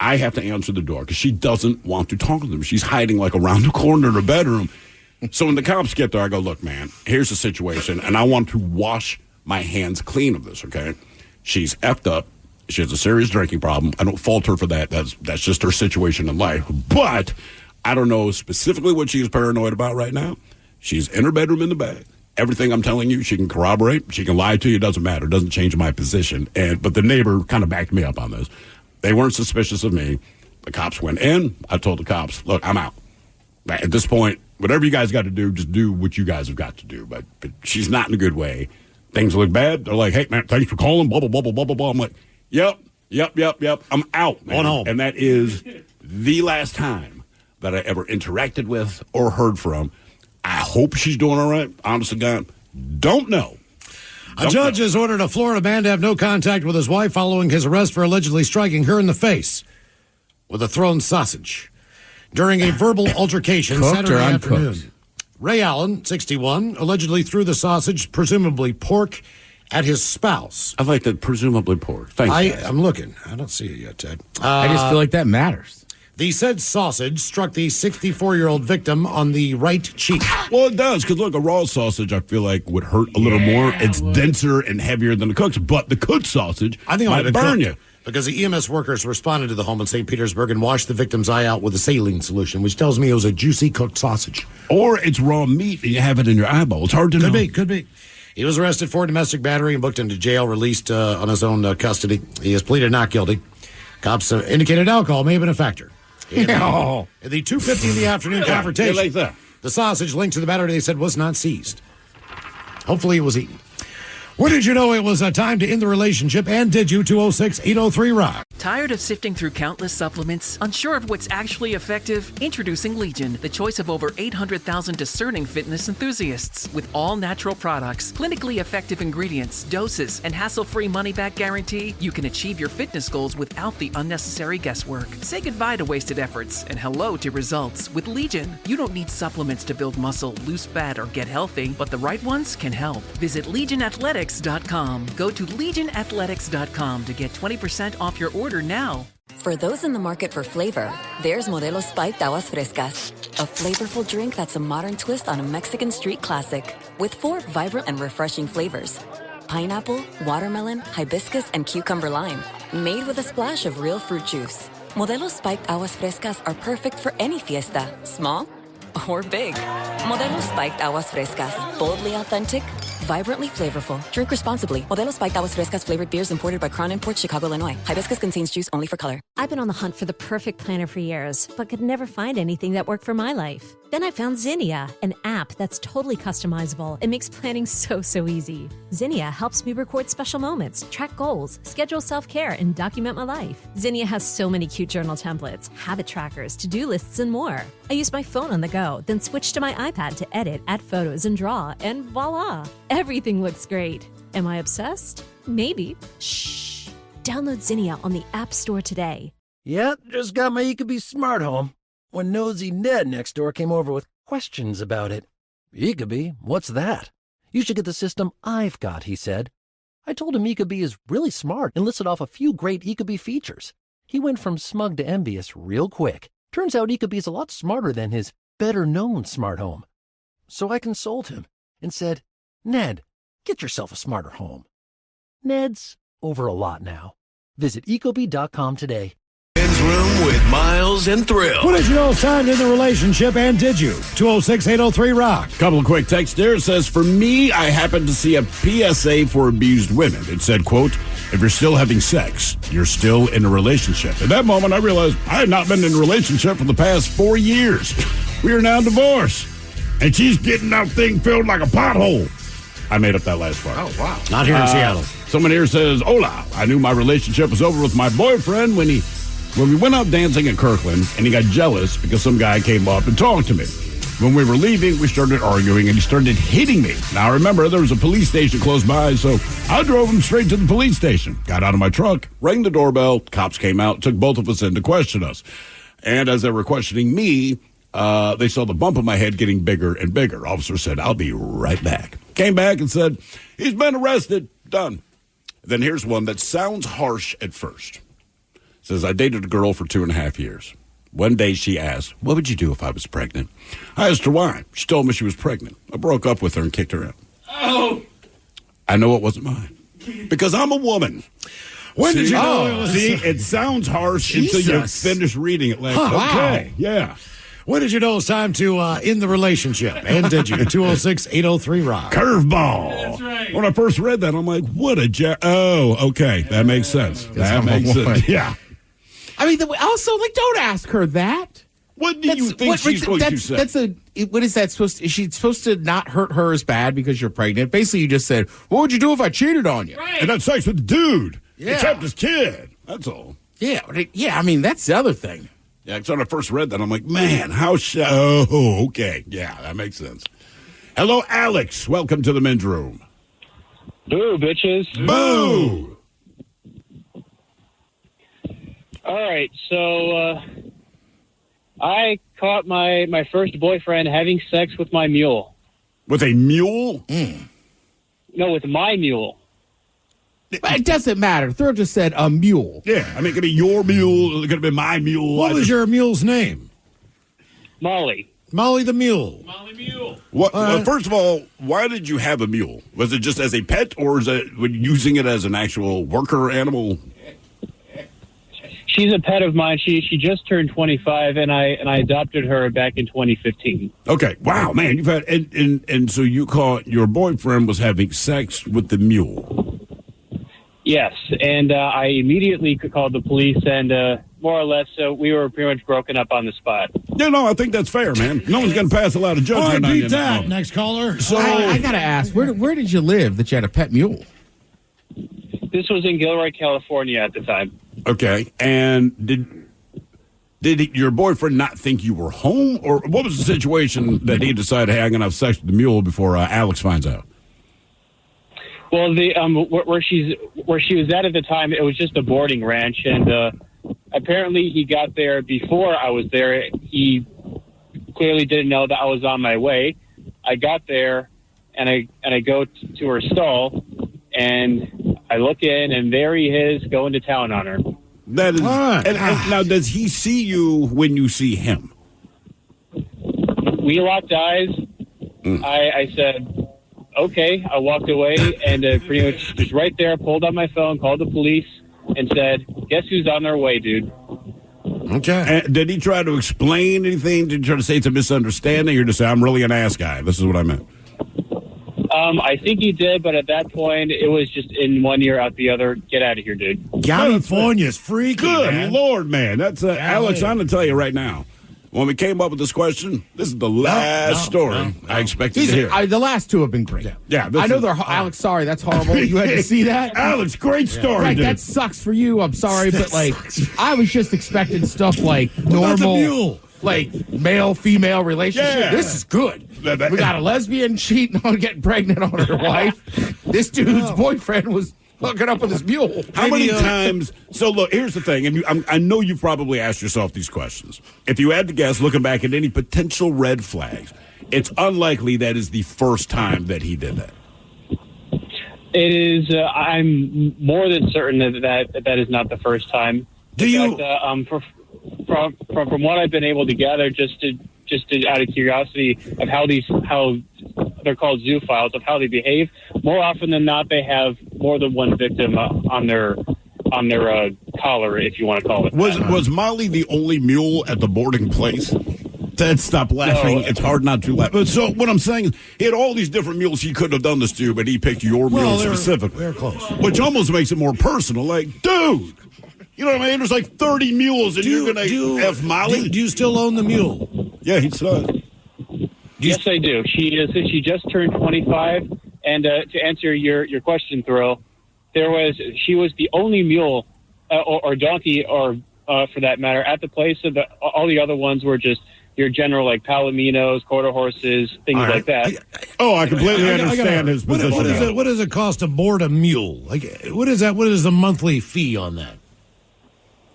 I have to answer the door because she doesn't want to talk to them. She's hiding like around the corner in her bedroom. So when the cops get there, I go, look, man, here's the situation, and I want to wash my hands clean of this, okay? She's effed up. She has a serious drinking problem. I don't fault her for that. That's just her situation in life. But I don't know specifically what she's paranoid about right now. She's in her bedroom in the bed. Everything I'm telling you, she can corroborate. She can lie to you. It doesn't matter. It doesn't change my position. But the neighbor kind of backed me up on this. They weren't suspicious of me. The cops went in. I told the cops, look, I'm out. At this point, whatever you guys got to do, just do what you guys have got to do. But she's not in a good way. Things look bad. They're like, hey, man, thanks for calling, blah, blah, blah, blah, blah, blah, blah. I'm like, yep. I'm out, man. Going home. And that is the last time that I ever interacted with or heard from. I hope she's doing all right. Honest to God, don't know. A judge has ordered a Florida man to have no contact with his wife following his arrest for allegedly striking her in the face with a thrown sausage during a verbal altercation Saturday afternoon. Ray Allen, 61, allegedly threw the sausage, presumably pork, at his spouse. I like that, presumably pork. Thanks. I'm looking. I don't see it yet, Ted. I just feel like that matters. The said sausage struck the 64-year-old victim on the right cheek. Well, it does, because look, a raw sausage I feel like would hurt a little more. It's denser and heavier than the cooked, but the cooked sausage might burn you. Because the EMS workers responded to the home in St. Petersburg and washed the victim's eye out with a saline solution, which tells me it was a juicy cooked sausage. Or it's raw meat and you have it in your eyeball. It's hard to know. Could be. He was arrested for domestic battery and booked into jail, released on his own custody. He has pleaded not guilty. Cops indicated alcohol may have been a factor. In the 2:50 in the afternoon confrontation, like that. The sausage linked to the battery, they said, was not seized. Hopefully it was eaten. When did you know it was time to end the relationship? And did you? 206-803-ROCK. Tired of sifting through countless supplements? Unsure of what's actually effective? Introducing Legion, the choice of over 800,000 discerning fitness enthusiasts. With all natural products, clinically effective ingredients, doses, and hassle-free money-back guarantee, you can achieve your fitness goals without the unnecessary guesswork. Say goodbye to wasted efforts and hello to results with Legion. You don't need supplements to build muscle, lose fat, or get healthy, but the right ones can help. Visit LegionAthletics.com. Go to LegionAthletics.com to get 20% off your order now. For those in the market for flavor, there's Modelo Spiked Aguas Frescas, a flavorful drink that's a modern twist on a Mexican street classic. With 4 vibrant and refreshing flavors: pineapple, watermelon, hibiscus, and cucumber lime. Made with a splash of real fruit juice. Modelo Spiked Aguas Frescas are perfect for any fiesta, small or big. Modelo Spiked Aguas Frescas, boldly authentic, vibrantly flavorful. Drink responsibly. Modelo Spiked Aguas Frescas flavored beers imported by Crown Imports, Chicago, Illinois. Hibiscus contains juice only for color. I've been on the hunt for the perfect planner for years, but could never find anything that worked for my life. Then I found Zinnia, an app that's totally customizable. It makes planning so easy. Zinnia helps me record special moments, track goals, schedule self-care, and document my life. Zinnia has so many cute journal templates, habit trackers, to-do lists, and more. I use my phone on the go, then switch to my iPad to edit, add photos, and draw, and voila! Everything looks great. Am I obsessed? Maybe. Shh. Download Zinnia on the App Store today. Yep, just got my Ecobee smart home when nosy Ned next door came over with questions about it. Ecobee? What's that? You should get the system I've got, he said. I told him Ecobee is really smart and listed off a few great Ecobee features. He went from smug to envious real quick. Turns out Ecobee is a lot smarter than his better-known smart home. So I consoled him and said, Ned, get yourself a smarter home. Ned's over a lot now. Visit Ecobee.com today. Men's Room with Miles and Thrill. When did you know it's time to end the relationship, and did you? 206-803-ROCK. Couple of quick texts there. It says, for me, I happened to see a PSA for abused women. It said, quote, if you're still having sex, you're still in a relationship. At that moment, I realized I had not been in a relationship for the past 4 years. We are now divorced. And she's getting that thing filled like a pothole. I made up that last part. Oh, wow. Not here in Seattle. Someone here says, hola, I knew my relationship was over with my boyfriend when we went out dancing in Kirkland, and he got jealous because some guy came up and talked to me. When we were leaving, we started arguing, and he started hitting me. Now, remember, there was a police station close by, so I drove him straight to the police station. Got out of my truck, rang the doorbell, cops came out, took both of us in to question us. And as they were questioning me, they saw the bump on my head getting bigger and bigger. Officer said, I'll be right back. Came back and said, he's been arrested. Done. Then here's one that sounds harsh at first. Says, I dated a girl for 2.5 years. One day she asked, what would you do if I was pregnant? I asked her why. She told me she was pregnant. I broke up with her and kicked her out. Oh. I know it wasn't mine. Because I'm a woman. When did you know it was? See, it sounds harsh until you finish reading it. Like, okay, yeah. When did you know it was time to end the relationship? And did you? 206-803-ROCK. Curveball. That's right. When I first read that, I'm like, what a Oh, okay. That makes sense. That makes sense. Yeah. I mean, also, like, don't ask her that. What do you think she's going to say? What is that supposed to, is she supposed to not hurt her as bad because you're pregnant? Basically, you just said, what would you do if I cheated on you? Right. And had sex with the dude. Yeah. He kept his kid. That's all. Yeah, I mean, that's the other thing. Yeah, because when I first read that, I'm like, man, oh, okay. Yeah, that makes sense. Hello, Alex. Welcome to the men's room. Boo, bitches. Boo! All right, so I caught my first boyfriend having sex with my mule. With a mule? No, with my mule. It doesn't matter. Thurl just said a mule. Yeah, I mean, it could be your mule. It could have been my mule. What was your mule's name? Molly. Molly the mule. Molly Mule. Well, first of all, why did you have a mule? Was it just as a pet, or is it using it as an actual worker animal? She's a pet of mine. She just turned 25, and I adopted her back in 2015. Okay. Wow, man, you've had and so you caught your boyfriend was having sex with the mule. Yes, and I immediately called the police, and more or less, we were pretty much broken up on the spot. Yeah, no, I think that's fair, man. No one's going to pass a lot of judgment on you. Beat that. Next caller. So I got to ask, where did you live that you had a pet mule? This was in Gilroy, California at the time. Okay, and did your boyfriend not think you were home, or what was the situation that he decided, hey, I'm going to have sex with the mule before Alex finds out? Well, the where she was at the time, it was just a boarding ranch, and apparently he got there before I was there. He clearly didn't know that I was on my way. I got there, and I go to her stall, and I look in, and there he is going to town on her. That is. And now, does he see you when you see him? We locked eyes. I said, okay. I walked away, and pretty much just right there, pulled out my phone, called the police, and said, guess who's on their way, dude? Okay. And did he try to explain anything? Did he try to say it's a misunderstanding, or just say, I'm really an ass guy? This is what I meant. I think he did, but at that point, it was just in one ear, out the other. Get out of here, dude. California's freaky, Good man. Lord, man. That's Alex, I'm going to tell you right now. When we came up with this question, this is the last story I expected to hear. The last two have been great. Yeah, I know they're Alex, sorry, that's horrible. You had to see that? Alex, great story, Right, dude. that sucks for you. I'm sorry, but I was just expecting stuff like normal, like male-female relationship. Yeah. This is good. We got a lesbian cheating on getting pregnant on her wife. This dude's boyfriend was hooking up with his mule. How many times? So, look, here's the thing, and I know you've probably asked yourself these questions. If you had to guess, looking back at any potential red flags, it's unlikely that is the first time that he did that. It is. I'm more than certain that is not the first time. From what I've been able to gather, just out of curiosity of how they're called zoophiles, of how they behave, more often than not, they have more than one victim on their collar, if you want to call it. Was Molly the only mule at the boarding place? Ted, stop laughing. No. It's hard not to laugh. But so what I'm saying is, he had all these different mules he could have done this to, but he picked your mule specifically. They're close. Which almost makes it more personal. Like, dude, you know what I mean? There's like 30 mules, and you're going to F Molly? Do you still own the mule? Yeah, he does. Yes, I do. She just turned 25, and to answer your question, Thrill, she was the only mule or donkey, or for that matter, at the place. So all the other ones were just your general, like palominos, quarter horses, things like that. I completely understand his position. What does it cost to board a mule? Like, what is that? What is the monthly fee on that?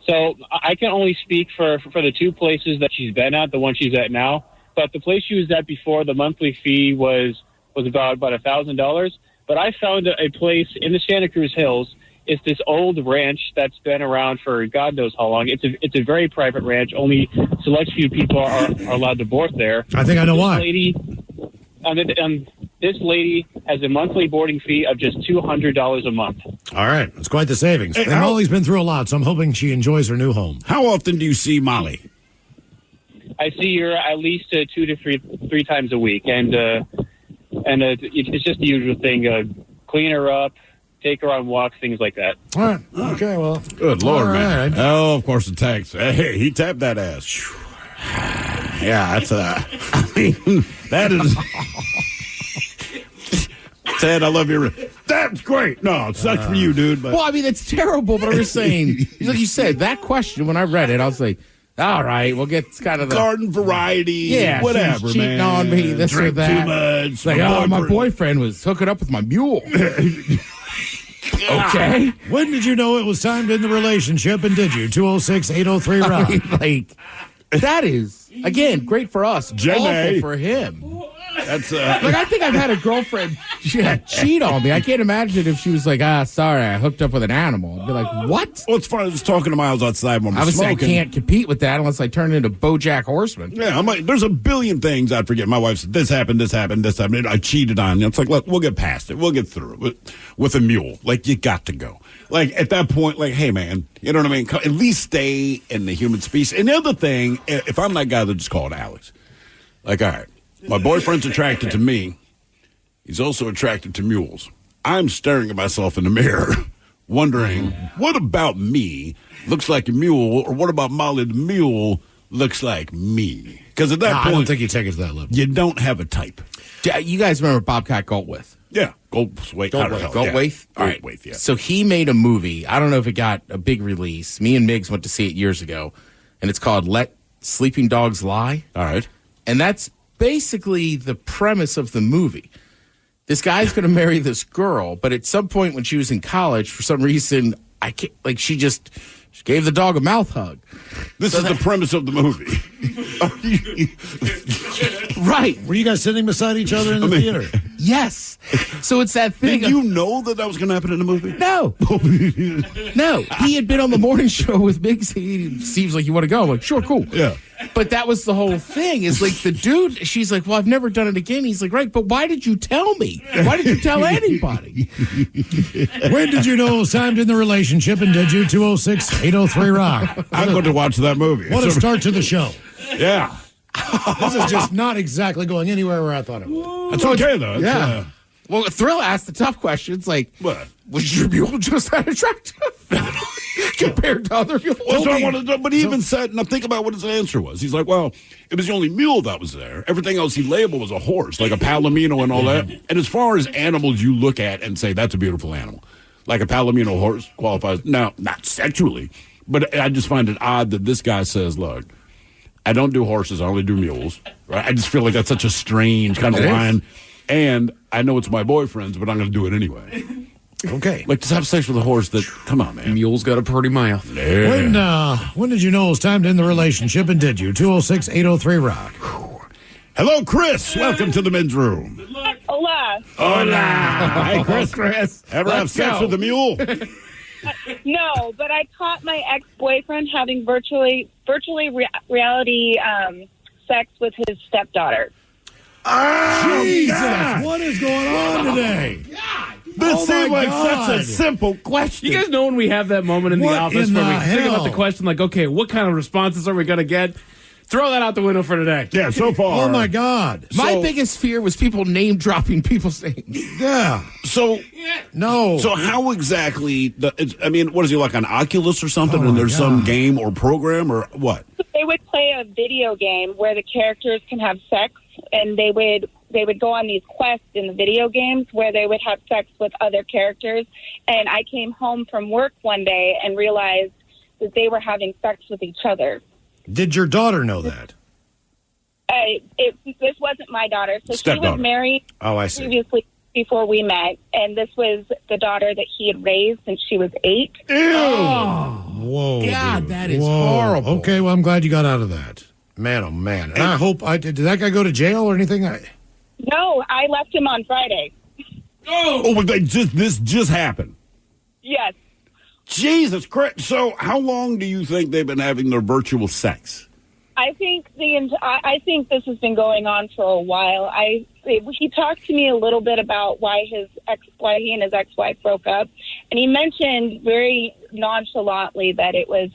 So I can only speak for the two places that she's been at, the one she's at now. But the place she was at before, the monthly fee was about $1,000. But I found a place in the Santa Cruz Hills. It's this old ranch that's been around for God knows how long. It's a very private ranch. Only select few people are allowed to board there. I think I know why. This lady has a monthly boarding fee of just $200 a month. All right. It's quite the savings. Hey, and Molly's been through a lot, so I'm hoping she enjoys her new home. How often do you see Molly? I see her at least 2 to 3 times a week, and it's just the usual thing: clean her up, take her on walks, things like that. All right. Okay. Well. Good Lord, all man. right. Oh, of course, the tax. Hey, he tapped that ass. Yeah, that's I mean, that is. Ted, I love your. That's great. No, it sucks for you, dude. But Well, I mean, it's terrible, but I was saying, like you said, that question, when I read it, I was like, all right, we'll get kind of the garden variety, yeah, whatever, she's cheating man. on me, this Drink or that. too much. It's like, my boyfriend was hooking up with my mule. Okay. When did you know it was time to end the relationship, and did you? 206-803-ROCK. I mean, like, that is, again, great for us. Awful for him. That's like, I think I've had a girlfriend cheat on me. I can't imagine if she was like, sorry, I hooked up with an animal. I'd be like, what? Well, it's funny. I was talking to Miles outside when we're I smoking. I can't compete with that unless I turn into BoJack Horseman. Yeah, I'm like, there's a billion things I'd forget. My wife said, this happened. I cheated on you. It's like, look, we'll get past it. We'll get through it with a mule. Like, you got to go. Like, at that point, like, hey, man, you know what I mean? At least stay in the human species. And the other thing, if I'm that guy that just called Alex, like, all right, my boyfriend's attracted to me. He's also attracted to mules. I'm staring at myself in the mirror, wondering, what about me looks like a mule, or what about Molly the mule looks like me? Because at that point, I don't think you take it to that level. You don't have a type. You guys remember Bobcat Goldthwait? Yeah, Goldthwait. Goldthwait? All right, yeah. So he made a movie. I don't know if it got a big release. Me and Miggs went to see it years ago, and it's called Let Sleeping Dogs Lie. All right. And that's basically the premise of the movie. This guy's going to marry this girl, but at some point when she was in college, for some reason, she gave the dog a mouth hug. This is the premise of the movie. Right. Were you guys sitting beside each other in the theater? Yes. So it's that thing. Did you know that was going to happen in the movie? No. No. He had been on the morning show with Biggs. He seems like you want to go. I'm like, sure, cool. Yeah. But that was the whole thing. Is like the dude, she's like, well, I've never done it again. He's like, right, but why did you tell me? Why did you tell anybody? When did you know it was time to end the relationship, and did you? 206-803-ROCK. I'm going to watch that movie. What a start to the show. Yeah. This is just not exactly going anywhere where I thought it would. It's okay, though. Yeah. Well, Thrill asked the tough questions like, what? Was your mule just that attractive compared to other mules? Well, so I wanted to, but he even said, now think about what his answer was. He's like, well, it was the only mule that was there. Everything else he labeled was a horse, like a palomino and all that. And as far as animals you look at and say, that's a beautiful animal, like a palomino horse qualifies. Now, not sexually, but I just find it odd that this guy says, look, I don't do horses, I only do mules. Right? I just feel like that's such a strange kind of line. And I know it's my boyfriend's, but I'm going to do it anyway. Okay. Like, to have sex with a horse that, come on, man. Mule's got a pretty mouth. Yeah. When did you know it was time to end the relationship, and did you? 206-803-ROCK. Hello, Chris. Welcome to the men's room. Hola. Hola. Hi, Chris. Ever have sex with a mule? No, but I caught my ex-boyfriend having virtually reality sex with his stepdaughter. Oh, Jesus. God. What is going on today? This seemed like such a simple question. You guys know when we have that moment in the office where we think about the question, like, okay, what kind of responses are we going to get? Throw that out the window for today. Yeah, so far. Oh, my God. My biggest fear was people name-dropping people's names. Yeah. So, no. So how exactly, what is he, like an Oculus or something, and there's some game or program, or what? They would play a video game where the characters can have sex, and they would go on these quests in the video games where they would have sex with other characters. And I came home from work one day and realized that they were having sex with each other. Did your daughter know that? This wasn't my daughter. So she was married previously before we met, and this was the daughter that he had raised since she was 8. Ew! Oh, Whoa. God, dude. that is Whoa. horrible. Okay, well, I'm glad you got out of that. Man, oh, man. And I hope, did that guy go to jail or anything? No, I left him on Friday. Oh, but this just happened. Yes. Jesus Christ. So how long do you think they've been having their virtual sex? I think this has been going on for a while. He talked to me a little bit about why he and his ex-wife broke up, and he mentioned very nonchalantly that it was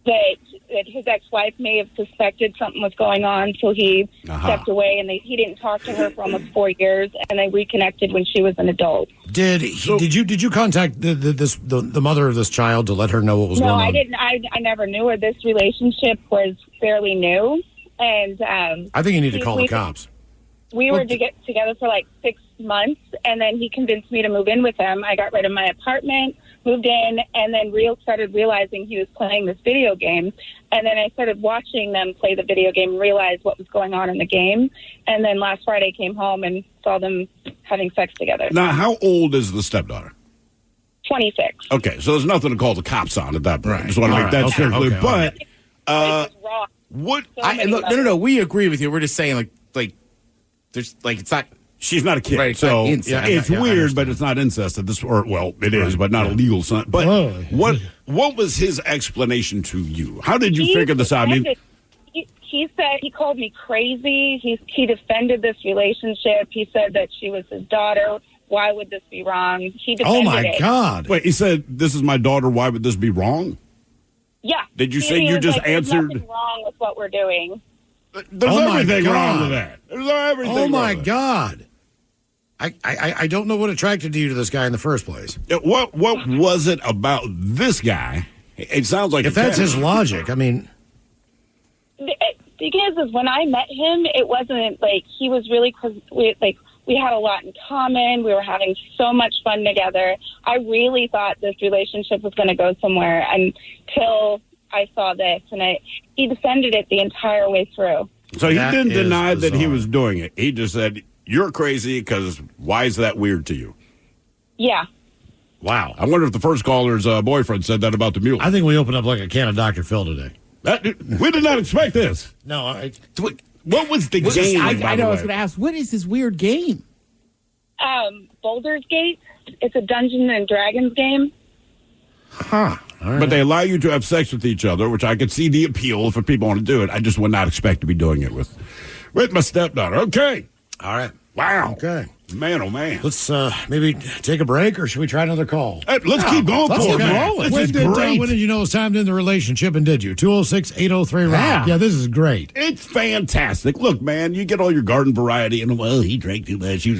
that his ex-wife may have suspected something was going on, so he stepped away, and he didn't talk to her for almost 4 years, and they reconnected when she was an adult. Did you contact the mother of this child to let her know what was going on? No, I didn't. I never knew her. This relationship was fairly new, and I think you need to call the cops. We were together for like 6 months, and then he convinced me to move in with him. I got rid of my apartment, moved in, and then started realizing he was playing this video game. And then I started watching them play the video game and realized what was going on in the game. And then last Friday came home and saw them having sex together. Now, how old is the stepdaughter? 26. Okay, so there's nothing to call the cops on at that point. Right. Just want to make that clear. Okay, but what? No. We agree with you. We're just saying, like, there's it's not. She's not a kid, right, so it's weird, but it's not incest. It is, but not illegal. But what was his explanation to you? How did you figure this out? I mean, he said he called me crazy. He defended this relationship. He said that she was his daughter. Why would this be wrong? He defended it. God! Wait, he said this is my daughter. Why would this be wrong? Yeah. Did you say you just answered? There's nothing wrong with what we're doing. There's everything wrong with that. There's everything. Oh my wrong with God! I don't know what attracted you to this guy in the first place. What was it about this guy? It sounds like if that's his logic. I mean, the thing is when I met him, it wasn't like he was really we had a lot in common. We were having so much fun together. I really thought this relationship was going to go somewhere until I saw this, and he defended it the entire way through. So he didn't deny that he was doing it. He just said, you're crazy because why is that weird to you? Yeah. Wow. I wonder if the first caller's boyfriend said that about the mule. I think we opened up like a can of Dr. Phil today. We did not expect this. No. What was the game? I know. I was going to ask, what is this weird game? Baldur's Gate. It's a Dungeons and Dragons game. Huh. Right. But they allow you to have sex with each other, which I could see the appeal if people want to do it. I just would not expect to be doing it with my stepdaughter. Okay. All right. Wow. Okay. Man, oh, man. Let's maybe take a break, or should we try another call? Hey, let's keep going for it, man. When did you know it was time to end the relationship, and did you? 206-803-ROCK. Yeah, this is great. It's fantastic. Look, man, you get all your garden variety, and, well, he drank too much. She was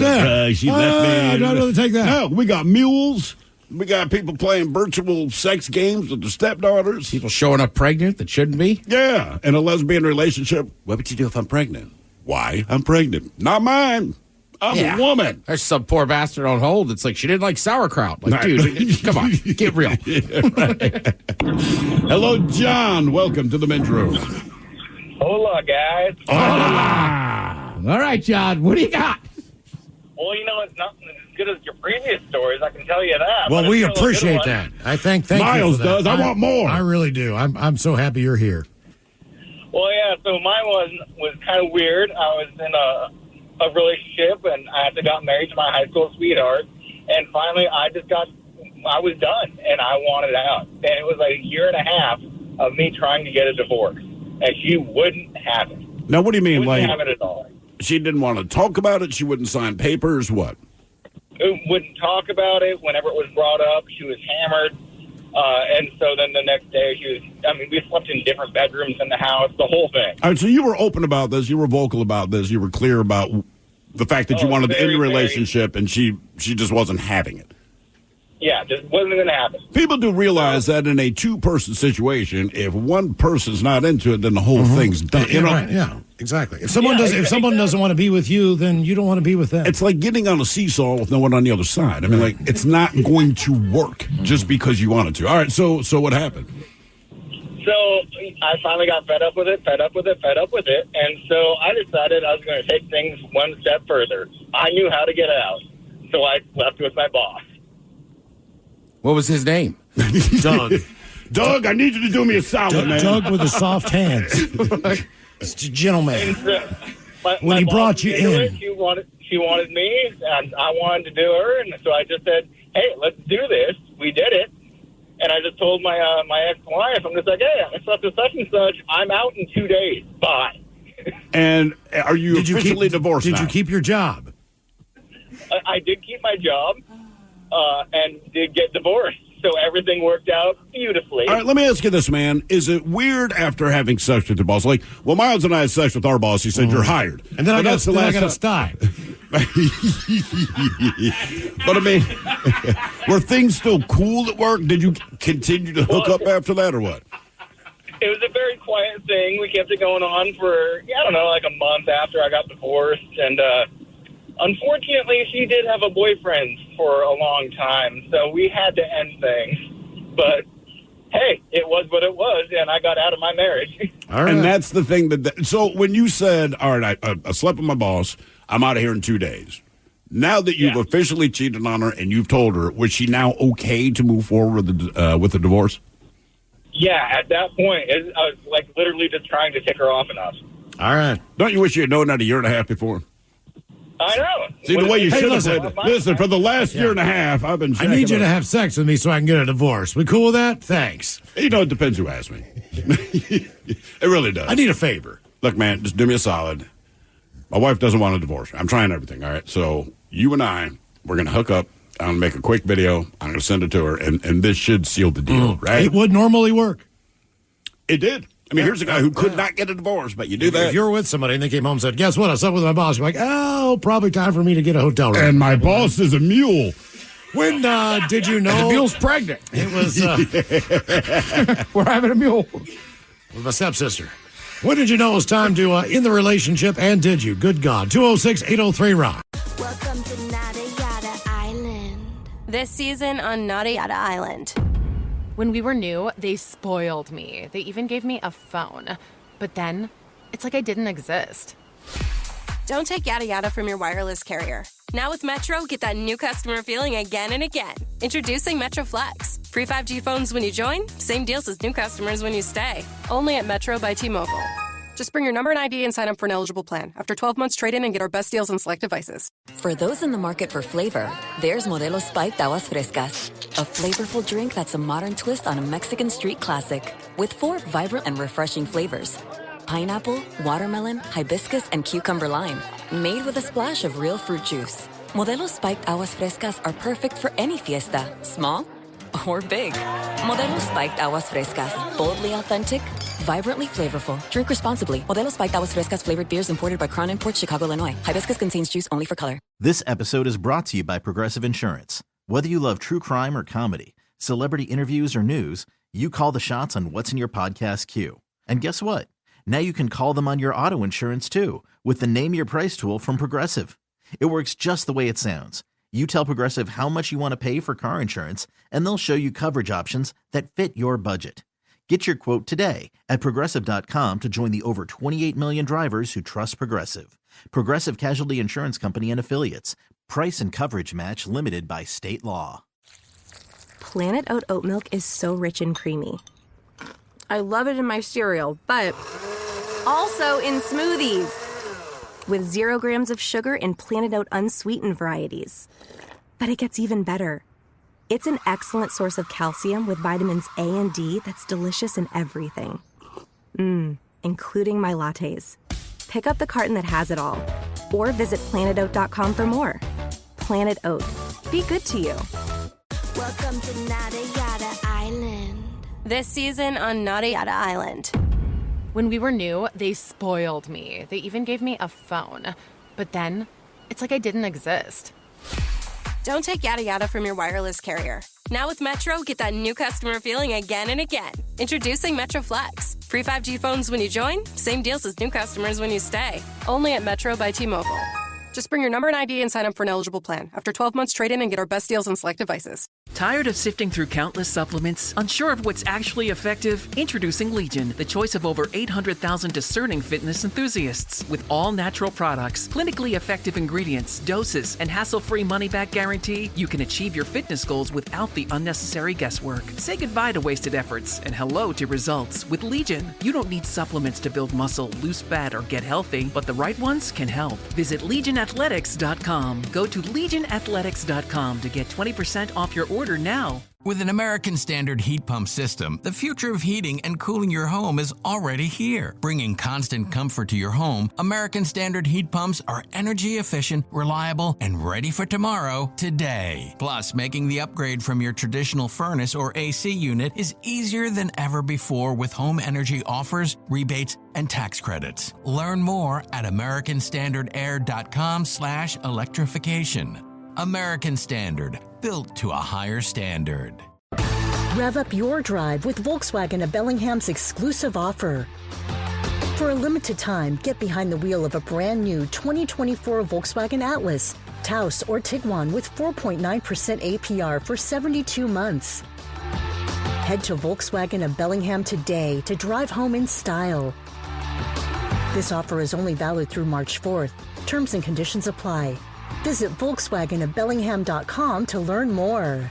she left me. I'd rather take that. No, we got mules. We got people playing virtual sex games with their stepdaughters. People showing up pregnant that shouldn't be. Yeah, in a lesbian relationship. What would you do if I'm pregnant? Why? I'm pregnant. Not mine. I'm a woman. There's some poor bastard on hold. It's like she didn't like sauerkraut. Like, dude, come on, get real. Hello, John. Welcome to the men's room. Hola, guys. Hola. All right, John. What do you got? Well, it's nothing as good as your previous stories. I can tell you that. Well, we appreciate that. I thank Miles you for that. does. I want more. I really do. I'm so happy you're here. Well, yeah. So mine was kind of weird. I was in a relationship, and I actually got married to my high school sweetheart. And finally, I was done, and I wanted out. And it was like a year and a half of me trying to get a divorce, and she wouldn't have it. Now, what do you mean? Wouldn't have it at all. She didn't want to talk about it. She wouldn't sign papers. What? Wouldn't talk about it. Whenever it was brought up, she was hammered. And so then the next day we slept in different bedrooms in the house, the whole thing. All right, so you were open about this. You were vocal about this. You were clear about the fact that you wanted to end the relationship, and she just wasn't having it. Yeah, just wasn't going to happen. People do realize that in a two-person situation, if one person's not into it, then the whole thing's done. Yeah, exactly. If someone doesn't want to be with you, then you don't want to be with them. It's like getting on a seesaw with no one on the other side. I mean, it's not going to work just because you wanted to. All right, so what happened? So I finally got fed up with it, and so I decided I was going to take things one step further. I knew how to get out, so I left with my boss. What was his name? Doug. Doug, I need you to do me a solid, man. Doug with the soft hands. It's a gentleman. When he brought you in. She wanted me, and I wanted to do her, and so I just said, hey, let's do this. We did it. And I just told my ex-wife, I'm just like, hey, I slept with such and such. I'm out in 2 days. Bye. And are you officially divorced now? Did you keep your job? I did keep my job and did get divorced. So everything worked out beautifully. All right, let me ask you this, man. Is it weird after having sex with your boss? Like, well, Miles and I had sex with our boss. He said, you're hired. And then I got to stop. But, I mean, were things still cool at work? Did you continue to hook up after that or what? It was a very quiet thing. We kept it going on for, I don't know, like a month after I got divorced. And unfortunately, she did have a boyfriend for a long time, so we had to end things. But, hey, it was what it was, and I got out of my marriage. All right. And that's the thing. So when you said, all right, I slept with my boss, I'm out of here in 2 days. Now that you've officially cheated on her and you've told her, was she now okay to move forward with the divorce? Yeah, at that point, I was like literally just trying to tick her off enough. All right. Don't you wish you had known that a year and a half before? I know. See, the way you should have said, listen, for the last year and a half, I've been I need you to have sex with me so I can get a divorce. We cool with that? Thanks. You know, it depends who asks me. It really does. I need a favor. Look, man, just do me a solid. My wife doesn't want a divorce. I'm trying everything, all right? So you and I, we're going to hook up. I'm going to make a quick video. I'm going to send it to her, and this should seal the deal, right? It would normally work. It did. I mean, here's a guy who could not get a divorce, but you do that. If you're with somebody and they came home and said, guess what? I slept with my boss. You're like, oh, probably time for me to get a hotel room. And my boss is a mule. When did you know? The mule's pregnant. It was... We're having a mule. With my stepsister. When did you know it was time to end the relationship, and did you? Good God. 206-803-ROCK. Welcome to Nada Yada Island. This season on Nada Yada Island. When we were new, they spoiled me. They even gave me a phone. But then, it's like I didn't exist. Don't take yada yada from your wireless carrier. Now with Metro, get that new customer feeling again and again. Introducing Metro Flex. Free 5G phones when you join, same deals as new customers when you stay. Only at Metro by T-Mobile. Just bring your number and ID and sign up for an eligible plan. After 12 months, trade in and get our best deals on select devices. For those in the market for flavor, there's Modelo Spiked Aguas Frescas, a flavorful drink that's a modern twist on a Mexican street classic. With 4 vibrant and refreshing flavors: pineapple, watermelon, hibiscus, and cucumber lime. Made with a splash of real fruit juice. Modelo Spiked Aguas Frescas are perfect for any fiesta, small or big. Modelo Spiked Aguas Frescas, boldly authentic, vibrantly flavorful. Drink responsibly. Modelo Spiked Aguas Frescas flavored beers imported by Crown Imports, Chicago, Illinois. Hibiscus contains juice only for color. This episode is brought to you by Progressive Insurance. Whether you love true crime or comedy, celebrity interviews or news, you call the shots on what's in your podcast queue. And guess what? Now you can call them on your auto insurance too with the Name Your Price tool from Progressive. It works just the way it sounds. You tell Progressive how much you want to pay for car insurance, and they'll show you coverage options that fit your budget. Get your quote today at Progressive.com to join the over 28 million drivers who trust Progressive. Progressive Casualty Insurance Company and Affiliates. Price and coverage match limited by state law. Planet Oat oat milk is so rich and creamy. I love it in my cereal, but also in smoothies. With 0 grams of sugar in Planet Oat unsweetened varieties. But it gets even better. It's an excellent source of calcium with vitamins A and D that's delicious in everything. Including my lattes. Pick up the carton that has it all. Or visit planetoat.com for more. Planet Oat. Be good to you. Welcome to Nada Yada Island. This season on Nada Yada Island. When we were new, they spoiled me. They even gave me a phone. But then, it's like I didn't exist. Don't take yada yada from your wireless carrier. Now with Metro, get that new customer feeling again and again. Introducing Metro Flex. Free 5G phones when you join, same deals as new customers when you stay. Only at Metro by T-Mobile. Just bring your number and ID and sign up for an eligible plan. After 12 months, trade in and get our best deals on select devices. Tired of sifting through countless supplements? Unsure of what's actually effective? Introducing Legion, the choice of over 800,000 discerning fitness enthusiasts. With all natural products, clinically effective ingredients, doses, and hassle-free money-back guarantee, you can achieve your fitness goals without the unnecessary guesswork. Say goodbye to wasted efforts and hello to results. With Legion, you don't need supplements to build muscle, lose fat, or get healthy, but the right ones can help. Visit LegionAthletics.com. Go to LegionAthletics.com to get 20% off your order now. With an American Standard heat pump system, the future of heating and cooling your home is already here. Bringing constant comfort to your home, American Standard heat pumps are energy efficient, reliable, and ready for tomorrow, today. Plus, making the upgrade from your traditional furnace or AC unit is easier than ever before with home energy offers, rebates, and tax credits. Learn more at americanstandardair.com/electrification. American Standard, built to a higher standard. Rev up your drive with Volkswagen of Bellingham's exclusive offer. For a limited time, get behind the wheel of a brand new 2024 Volkswagen Atlas, Taos, or Tiguan with 4.9% APR for 72 months. Head to Volkswagen of Bellingham today to drive home in style. This offer is only valid through March 4th. Terms and conditions apply. Visit VolkswagenofBellingham.com to learn more.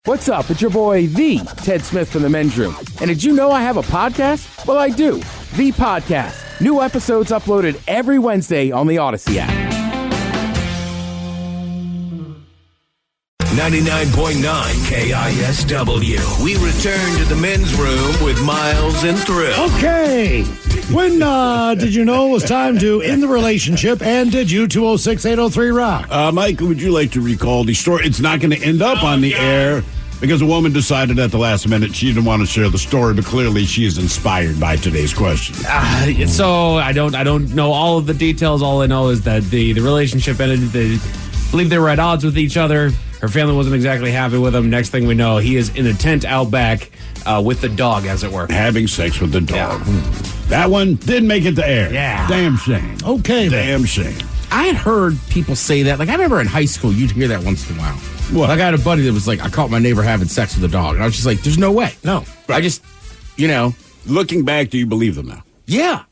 What's up? It's your boy, the Ted Smith from the Men's Room. And did you know I have a podcast? Well, I do. The Podcast. New episodes uploaded every Wednesday on the Odyssey app. 99.9 KISW. We return to the Men's Room with Miles and Thrill. Okay. When did you know it was time to end the relationship? And did you? 206-803-ROCK. Mike, would you like to recall the story? It's not going to end up on the air because a woman decided at the last minute she didn't want to share the story, but clearly she is inspired by today's question. So I don't know all of the details. All I know is that the relationship ended. They believe they were at odds with each other. Her family wasn't exactly happy with him. Next thing we know, he is in a tent out back with the dog, as it were. Having sex with the dog. Yeah. That one didn't make it to air. Yeah. Damn shame. Okay. Damn shame. I had heard people say that. Like, I remember in high school, you'd hear that once in a while. What? Like, I had a buddy that was like, I caught my neighbor having sex with a dog. And I was just like, there's no way. No. Right. I just, you know. Looking back, do you believe them now? Yeah.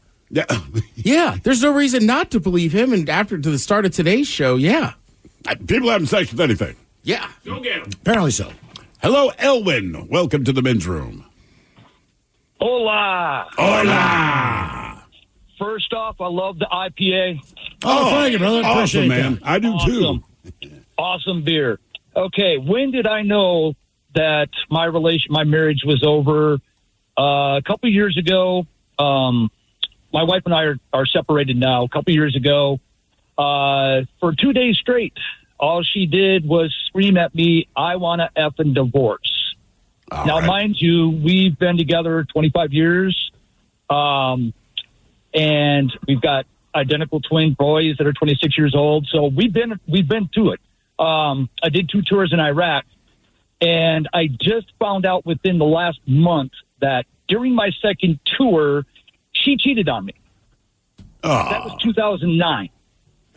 Yeah. There's no reason not to believe him. And after to the start of today's show, yeah. People having sex with anything. Yeah. Go get him. Apparently so. Hello, Elwin. Welcome to the Men's Room. Hola. Hola. First off, I love the IPA. Oh, thank you, brother. Awesome, man. That. I do too. Awesome beer. Okay, when did I know that my marriage was over? A couple years ago. My wife and I are separated now. A couple years ago, for 2 days straight, all she did was scream at me, "I want to effing divorce." Now, mind you, we've been together 25 years, and we've got identical twin boys that are 26 years old. So we've been through it. I did 2 tours in Iraq, and I just found out within the last month that during my second tour, she cheated on me. Oh. That was 2009,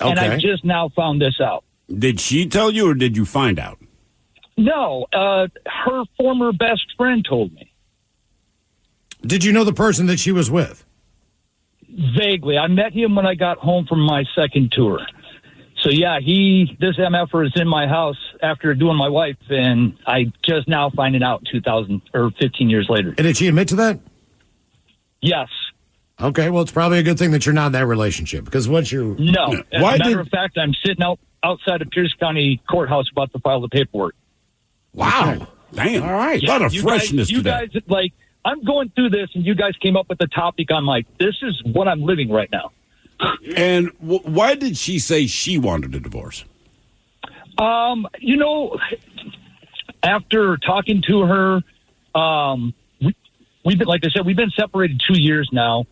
and I just now found this out. Did she tell you, or did you find out? No, her former best friend told me. Did you know the person that she was with? Vaguely. I met him when I got home from my second tour. So, yeah, this MFer is in my house after doing my wife, and I just now finding out 15 years later. And did she admit to that? Yes. Okay, well, it's probably a good thing that you're not in that relationship, because once you... No. As a matter of fact, I'm sitting outside of Pierce County Courthouse about to file the paperwork. Wow. Okay. Damn. All right. A lot of freshness you guys, I'm going through this, and you guys came up with the topic. I'm like, this is what I'm living right now. And why did she say she wanted a divorce? After talking to her, we've been, like I said, we've been separated 2 years now.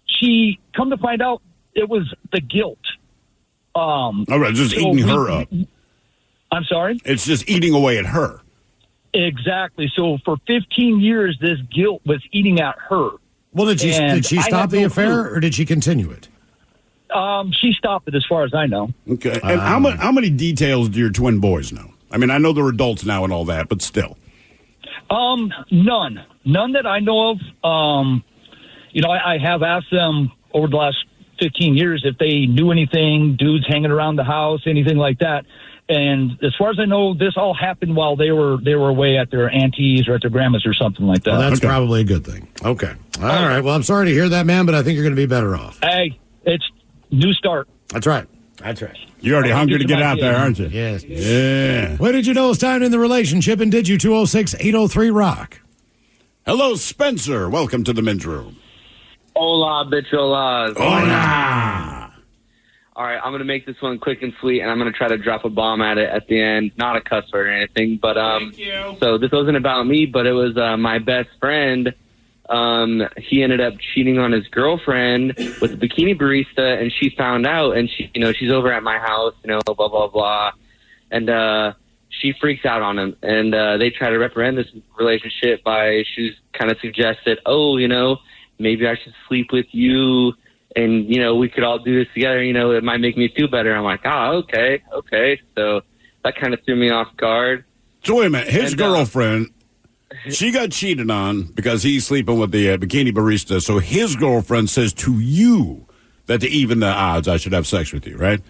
She come to find out it was the guilt. All right, just eating her up. I'm sorry? It's just eating away at her. Exactly. So for 15 years, this guilt was eating at her. Well, did she stop the affair, or did she continue it? She stopped it as far as I know. Okay. And how many details do your twin boys know? I mean, I know they're adults now and all that, but still. None that I know of. I have asked them over the last 15 years if they knew anything, dudes hanging around the house, anything like that. And as far as I know, this all happened while they were away at their aunties or at their grandmas or something like that. Well, that's probably a good thing. Okay. All right. Well, I'm sorry to hear that, man, but I think you're going to be better off. Hey, it's new start. That's right. That's right. You're already hungry to get out there, aren't you? Yes. Yeah. When did you know it was time in the relationship, and did you? 206-803-ROCK. Hello, Spencer. Welcome to the men's room. Hola, bicholas. Hola. All right, I'm going to make this one quick and sweet, and I'm going to try to drop a bomb at it at the end. Not a cuss word or anything, but Thank you. So this wasn't about me, but it was my best friend. He ended up cheating on his girlfriend with a bikini barista, and she found out, and she's over at my house, blah, blah, blah. And she freaks out on him, and they try to reprehend this relationship by, she kind of suggested, maybe I should sleep with you, and, we could all do this together, it might make me feel better. I'm like, okay. So that kind of threw me off guard. So wait a minute, his girlfriend, she got cheated on because he's sleeping with the bikini barista, so his girlfriend says to you that to even the odds, I should have sex with you, right?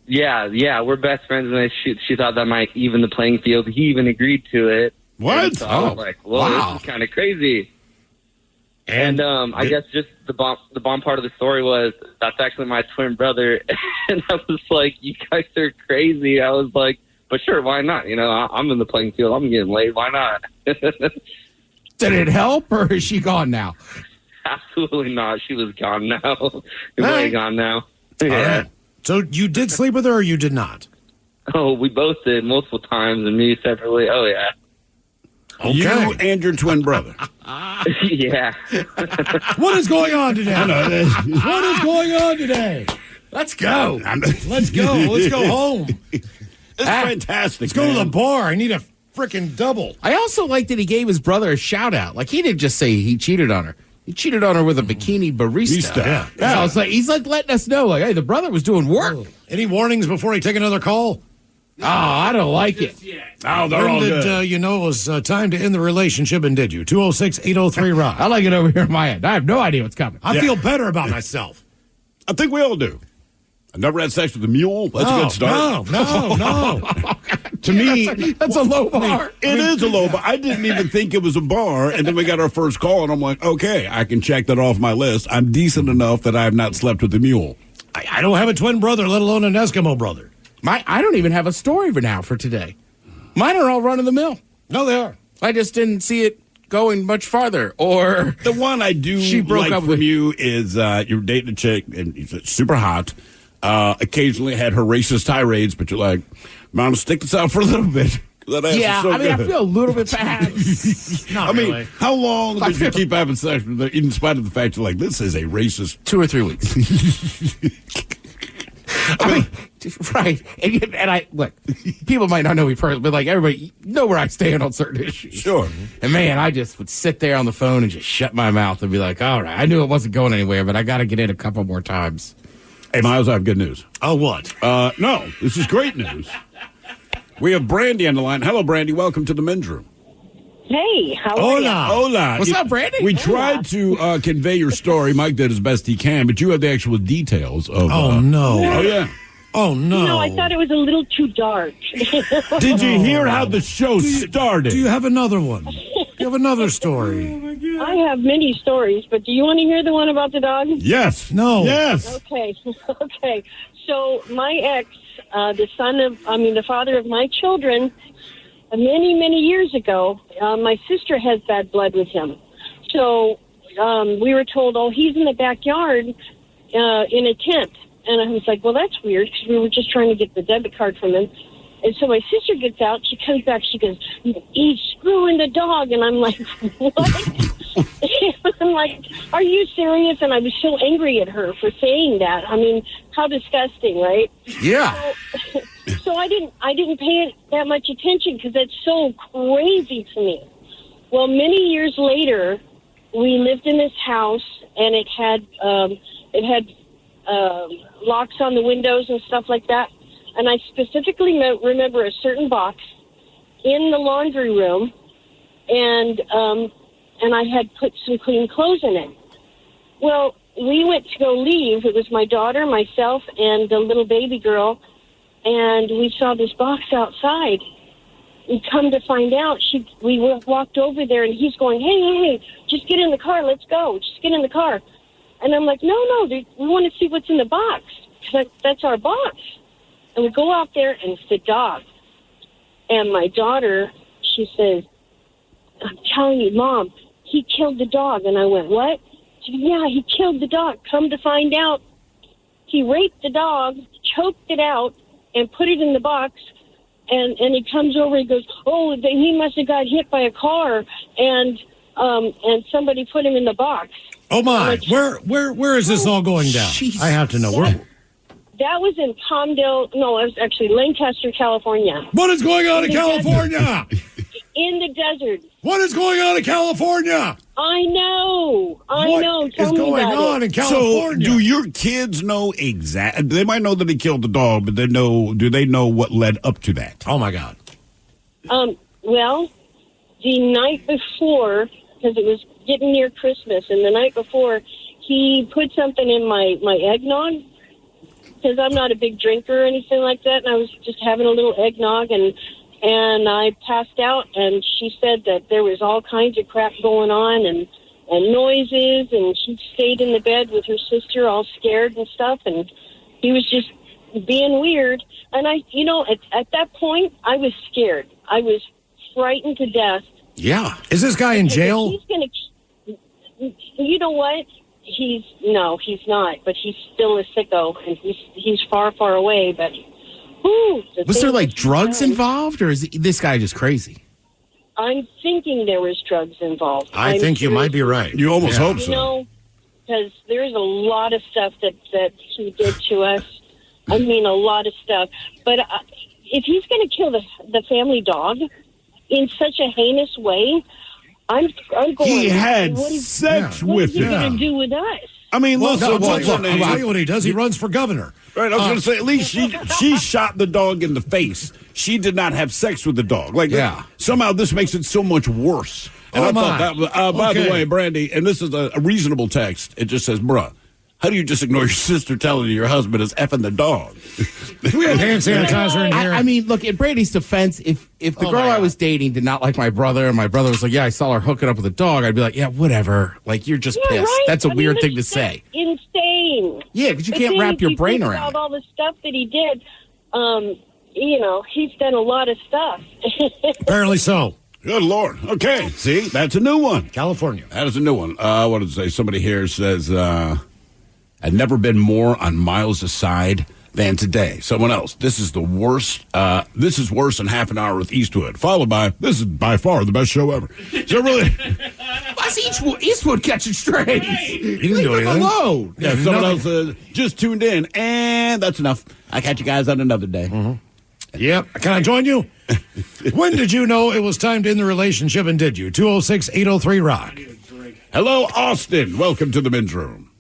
Yeah, we're best friends, and she thought that might even the playing field. He even agreed to it. What? So I was like, wow. This is kind of crazy. And I guess just the bomb part of the story was that's actually my twin brother, and I was like, you guys are crazy. I was like, but sure, why not? I'm in the playing field. I'm getting laid. Why not? Did it help, or is she gone now? Absolutely not. She was gone now. Way gone now. Yeah. All right. So you did sleep with her, or you did not? Oh, we both did multiple times, and me separately. Oh, yeah. Okay. You and your twin brother. Yeah. What is going on today? What is going on today? Let's go. Let's go. Let's go home. It's fantastic. Let's go to the bar. I need a freaking double. I also like that he gave his brother a shout out. Like, he didn't just say he cheated on her. He cheated on her with a bikini barista. Yeah. So it's like, he's like letting us know, like, hey, the brother was doing work. Any warnings before he take another call? Oh, I don't like it. Oh, they're all good. When did you know it was time to end the relationship, and did you? 206-803-ROCK. I like it over here on my end. I have no idea what's coming. I feel better about myself. I think we all do. I never had sex with a mule. That's a good start. No. To me, that's a low bar. It is a low bar. I didn't even think it was a bar, and then we got our first call, and I'm like, okay, I can check that off my list. I'm decent enough that I have not slept with a mule. I don't have a twin brother, let alone an Eskimo brother. I don't even have a story for now for today. Mine are all run of the mill. No, they are. I just didn't see it going much farther. Or the one I do she broke like up from with you is you're dating a chick and she's super hot. Occasionally had her racist tirades, but you're like, man, I'll stick this out for a little bit. Yeah, so I mean, good. I feel a little bit bad. I mean, how long did you keep having sex with her, in spite of the fact you're like, this is a racist? 2 or 3 weeks. I mean, right. And I, look, people might not know me personally, but like everybody know where I stand on certain issues. Sure. And man, I just would sit there on the phone and just shut my mouth and be like, all right, I knew it wasn't going anywhere, but I got to get in a couple more times. Hey, Miles, I have good news. Oh, what? No, this is great news. We have Brandy on the line. Hello, Brandy. Welcome to the men's room. Hey, how are you? Hola. What's up, Brandy? We tried to convey your story. Mike did as best he can, but you have the actual details of... Oh, no. Oh, yeah. Oh, no. No, I thought it was a little too dark. Did you hear how the show started? Do you have another one? Do you have another story? I have many stories, but do you want to hear the one about the dog? Yes. No. Yes. Okay. Okay. So my ex, the father of my children, many, many years ago, my sister has bad blood with him. So we were told, oh, he's in the backyard in a tent. And I was like, well, that's weird, because we were just trying to get the debit card from him. And so my sister gets out. She comes back. She goes, he's screwing the dog. And I'm like, what? I'm like, are you serious? And I was so angry at her for saying that. I mean, how disgusting, right? Yeah. So I didn't pay it that much attention because that's so crazy to me. Well, many years later, we lived in this house, and it had locks on the windows and stuff like that. And I specifically remember a certain box in the laundry room, and I had put some clean clothes in it. Well, we went to go leave. It was my daughter, myself, and the little baby girl, and we saw this box outside. And come to find out, we walked over there, and he's going, hey, just get in the car. Let's go. Just get in the car. And I'm like, no, we want to see what's in the box. That's our box. And we go out there, and it's the dog. And my daughter, she says, I'm telling you, Mom, he killed the dog. And I went, what? She said, yeah, he killed the dog. Come to find out, he raped the dog, choked it out, and put it in the box. And he comes over, he goes, oh, he must have got hit by a car, and somebody put him in the box. Oh, my. Like, where is this all going down? Jesus. I have to know. That was in Palmdale. No, it was actually Lancaster, California. What is going on in California? In the desert. What is going on in California? I know. What Tell me going about on it. in California? So, do your kids know exactly? They might know that he killed the dog, but do they know what led up to that? Oh, my God. Well, the night before, because it was getting near Christmas, and the night before, he put something in my eggnog, because I'm not a big drinker or anything like that, and I was just having a little eggnog, and I passed out, and she said that there was all kinds of crap going on, and noises, and she stayed in the bed with her sister all scared and stuff, and he was just being weird. And at that point, I was scared. I was frightened to death. Yeah. Is this guy in jail? He's gonna, you know what? He's not, but he's still a sicko, and he's far, far away, but... Was there like drugs involved, or is this guy just crazy? I'm thinking there was drugs involved. I think you might be right. You almost hope so. Because there's a lot of stuff that he did to us. I mean, a lot of stuff. But if he's going to kill the family dog in such a heinous way, I'm going. He had sex with What is he going to do with us? I mean, listen, I'll tell you what he does. He runs for governor. Right, I was going to say, at least she shot the dog in the face. She did not have sex with the dog. Somehow this makes it so much worse. And I thought that, by the way, Brandy, and this is a reasonable text. It just says, bruh, how do you just ignore your sister telling you your husband is effing the dog? We have hand sanitizer in here. I mean, look, in Brady's defense, if the girl I was dating did not like my brother, and my brother was like, yeah, I saw her hooking up with a dog, I'd be like, yeah, whatever. Like, you're just pissed. Right? That's a weird thing to say. Insane. Yeah, because you can't wrap your brain around it. All the stuff that he did, he's done a lot of stuff. Apparently so. Good Lord. Okay, see, that's a new one. California. That is a new one. What did it say? Somebody here says, I've never been more on Miles' side than today. Someone else. This is the worst. This is worse than Half an Hour with Eastwood. Followed by, this is by far the best show ever. So really... Why's Eastwood catching straight? He didn't do anything. Alone. Yeah, someone else just tuned in, and that's enough. I'll catch you guys on another day. Mm-hmm. Yep. Can I join you? When did you know it was time to end the relationship, and did you? 206-803-ROCK. Hello, Austin. Welcome to the men's room.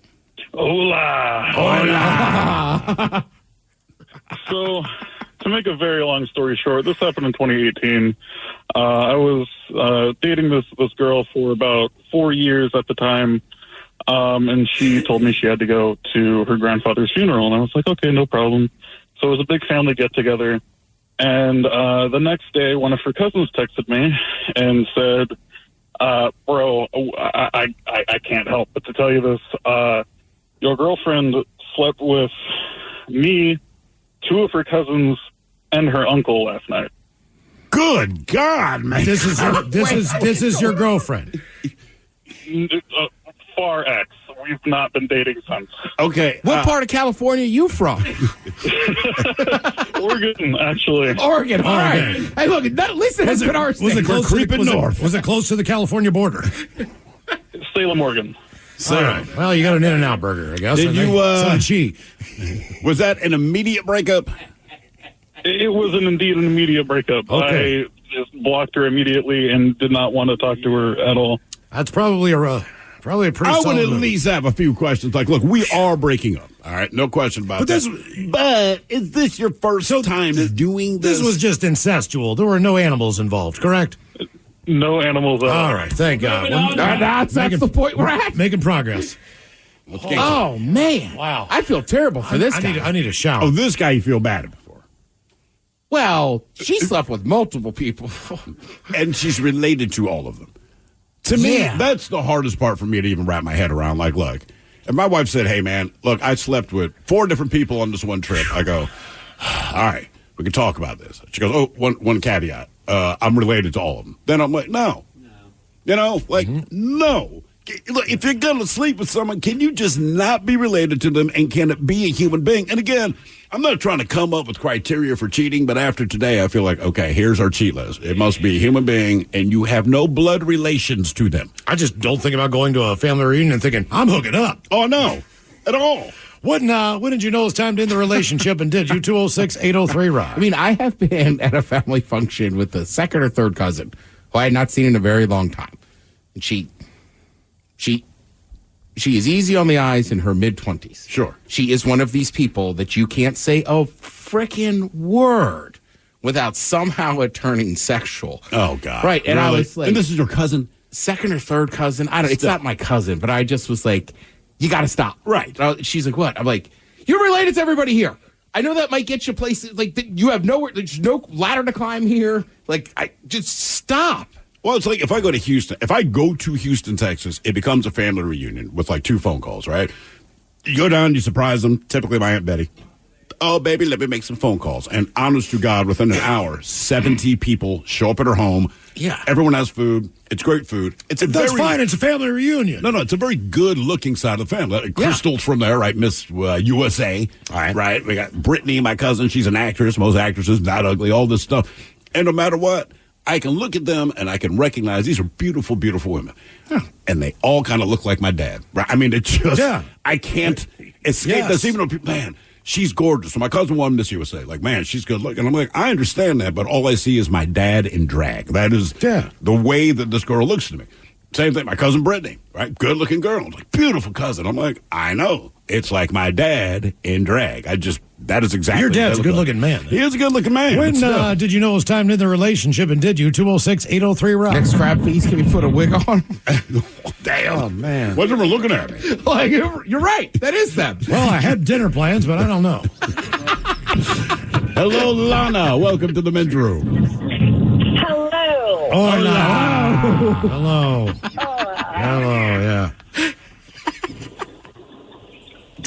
Hola. Hola. So, to make a very long story short, this happened in 2018. I was dating this girl for about 4 years at the time, and she told me she had to go to her grandfather's funeral, and I was like, okay, no problem. So it was a big family get-together, and the next day, one of her cousins texted me and said, bro, I can't help but to tell you this. Your girlfriend slept with me, two of her cousins, and her uncle last night. Good God, man! This is your girlfriend. Far ex. We've not been dating since. Okay. What part of California are you from? Oregon, actually. Oregon. All right. Hey, look, at least it has been our Was it close creeping north? Was it close to the California border? Salem, Oregon. All right. Well, you got an In-N-Out burger, I guess. Did you? Was that an immediate breakup? It was indeed an immediate breakup. Okay. I just blocked her immediately and did not want to talk to her at all. That's probably a Probably a pretty I would solid at move. least have a few questions. Like, look, we are breaking up. All right, no question about that. But is this your first time doing this? This was just incestual. There were no animals involved, correct? No animals. All right, thank God. That's the point we're at. Making progress. Oh, man. Wow. I feel terrible for this guy. I need a shower. Oh, this guy you feel bad for. Well, she slept with multiple people. And she's related to all of them. To me, Yeah. that's the hardest part for me to even wrap my head around. Like, look, if my wife said, hey, man, look, I slept with 4 different people on this one trip, I go, all right, we can talk about this. She goes, oh, one caveat. I'm related to all of them. Then I'm like, no. You know, like, no. Look, if you're going to sleep with someone, can you just not be related to them, and can it be a human being? And again, I'm not trying to come up with criteria for cheating, but after today, I feel like, okay, here's our cheat list. It must be a human being, and you have no blood relations to them. I just don't think about going to a family reunion and thinking, I'm hooking up. Oh, no, at all. When did you know it was time to end the relationship, and did you? 206-803-ROCK. I mean, I have been at a family function with the second or third cousin who I had not seen in a very long time. And she is easy on the eyes in her mid-20s. Sure. She is one of these people that you can't say a frickin' word without somehow it turning sexual. Oh, God. Right. And really? I was like, and this is your cousin? Second or third cousin. It's not my cousin, but I just was like, you got to stop. Right. She's like, what? I'm like, you're related to everybody here. I know that might get you places. Like, you have nowhere, there's no ladder to climb here. Like, just stop. Well, it's like if I go to Houston, Texas, it becomes a family reunion with like 2 phone calls, right? You go down, you surprise them, typically my Aunt Betty. Oh, baby, let me make some phone calls. And honest to God, within an hour, 70 people show up at her home. Yeah. Everyone has food. It's great food. That's fine. It's a family reunion. No, it's a very good-looking side of the family. Crystal's from there, right? Miss USA, right? We got Brittany, my cousin. She's an actress. Most actresses, not ugly, all this stuff. And no matter what, I can look at them and I can recognize these are beautiful, beautiful women. Yeah. And they all kind of look like my dad. Right? I mean, it just, I can't escape this. Even though, man, she's gorgeous. So my cousin won Miss USA. Like, man, she's good looking. I'm like, I understand that, but all I see is my dad in drag. That is the way that this girl looks to me. Same thing, my cousin Brittany, right? Good looking girl. I'm like, beautiful cousin. I'm like, I know. It's like my dad in drag. That is exactly your dad's a good looking man. He is a good looking man. When did you know it was time to end the relationship, and did you? 206-803-ROCK. Next crab feast, can we put a wig on? Damn. Oh, man. What's everyone looking at me? Like, you're right. That is them. Well, I had dinner plans, but I don't know. Hello, Lana. Welcome to the men's room. Hello. Hola. Hello. Hello, yeah.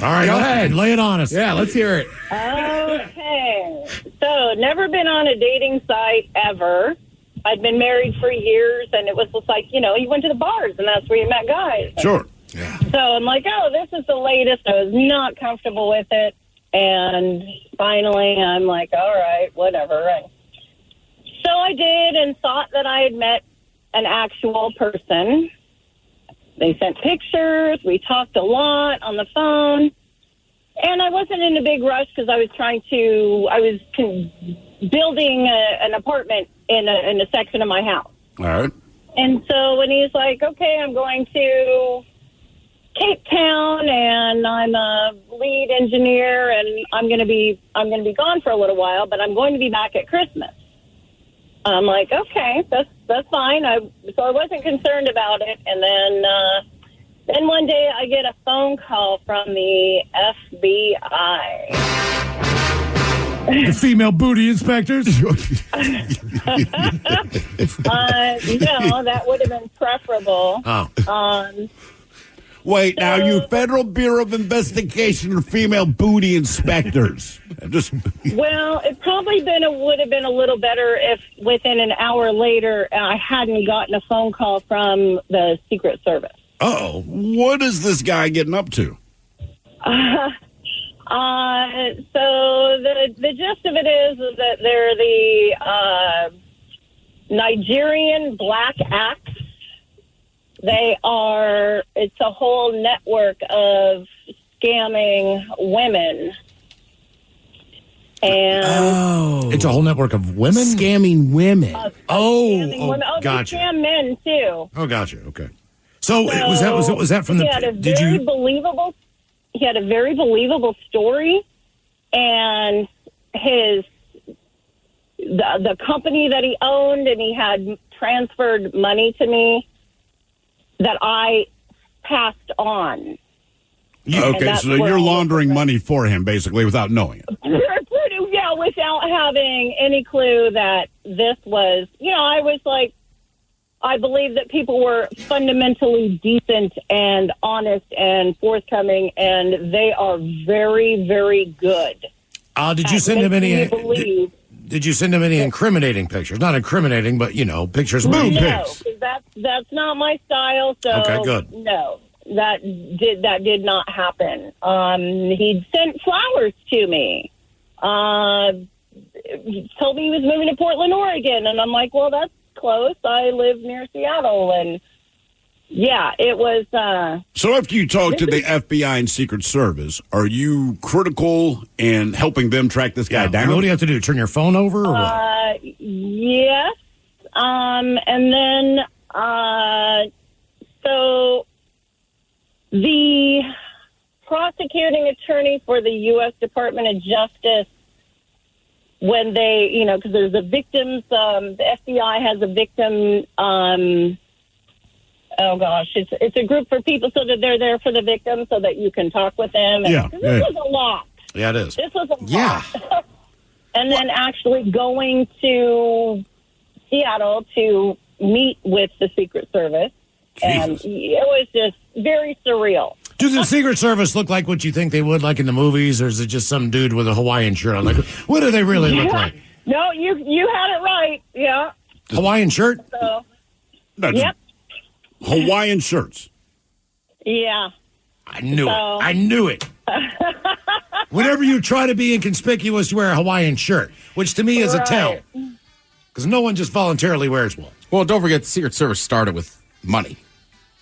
All right, go ahead. Lay it on us. Yeah, let's hear it. Okay. So, never been on a dating site ever. I'd been married for years, and it was just like, you went to the bars, and that's where you met guys. Sure. Yeah. So I'm like, oh, this is the latest. I was not comfortable with it. And finally, I'm like, all right, whatever. And so I did and thought that I had met an actual person. They sent pictures. We talked a lot on the phone. And I wasn't in a big rush because I was building an apartment in a section of my house. All right. And so when he's like, okay, I'm going to Cape Town and I'm a lead engineer and I'm going to be gone for a little while, but I'm going to be back at Christmas. I'm like, okay, that's fine. So I wasn't concerned about it. And then one day I get a phone call from the FBI. The female booty inspectors? No, that would have been preferable. Oh. Wait, now you Federal Bureau of Investigation or female booty inspectors? Well, it probably would have been a little better if within an hour later I hadn't gotten a phone call from the Secret Service. Uh-oh. What is this guy getting up to? So the gist of it is that they're the Nigerian Black Acts. It's a whole network of scamming women. And it's a whole network of women? Scamming women. Scamming women. Oh, gotcha. they scam men, too. Oh, gotcha. Okay. So was that from the? He had a very believable. He had a very believable story, and the company that he owned, and he had transferred money to me that I passed on. Okay, so you're laundering money for him, basically, without knowing it. Yeah, without having any clue that this was, I was like, I believe that people were fundamentally decent and honest and forthcoming, and they are very, very good. Did you send him any? Did you send him any incriminating pictures? Not incriminating, but pictures. No, because that's not my style. So okay, good. No, that did not happen. He sent flowers to me. He told me he was moving to Portland, Oregon, and I'm like, well, that's close. I live near Seattle, and yeah, it was. So after you talk to the FBI and Secret Service, are you critical in helping them track this guy down? What do you have to do? Turn your phone over, or what? Yes, and then so the prosecuting attorney for the U.S. Department of Justice, when they, because there's a victims, the FBI has a victim. Oh gosh, it's a group for people so that they're there for the victim, so that you can talk with them. And this was a lot. Yeah, it is. This was a lot. And then actually going to Seattle to meet with the Secret Service, and it was just very surreal. Do the Secret Service look like what you think they would, like in the movies, or is it just some dude with a Hawaiian shirt on? Like, what do they really look like? No, you had it right. Yeah. Hawaiian shirt? So, yep. Hawaiian shirts. Yeah. I knew it. Whenever you try to be inconspicuous, you wear a Hawaiian shirt, which to me is a tell. Because no one just voluntarily wears one. Well, don't forget the Secret Service started with money.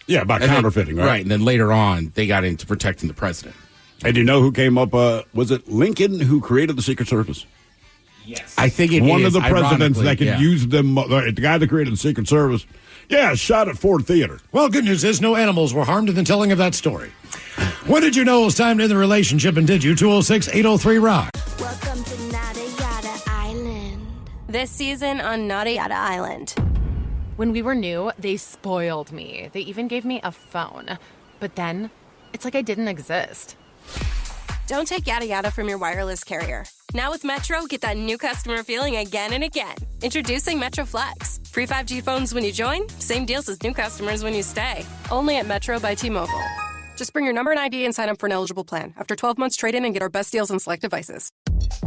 Yeah, about counterfeiting, right? Right, and then later on, they got into protecting the president. And do you know who came up? Was it Lincoln who created the Secret Service? Yes. I think it one is, of the presidents that could yeah. use them. The guy that created the Secret Service. Yeah, shot at Ford Theater. Well, good news is no animals were harmed in the telling of that story. When did you know it was time to end the relationship, and did you? 206-803-ROCK. Welcome to Nada Yada Island. This season on Nada Yada Island. When we were new, they spoiled me. They even gave me a phone. But then, it's like I didn't exist. Don't take yada yada from your wireless carrier. Now with Metro, get that new customer feeling again and again. Introducing Metro Flex. Free 5G phones when you join, same deals as new customers when you stay. Only at Metro by T-Mobile. Just bring your number and ID and sign up for an eligible plan. After 12 months, trade in and get our best deals on select devices.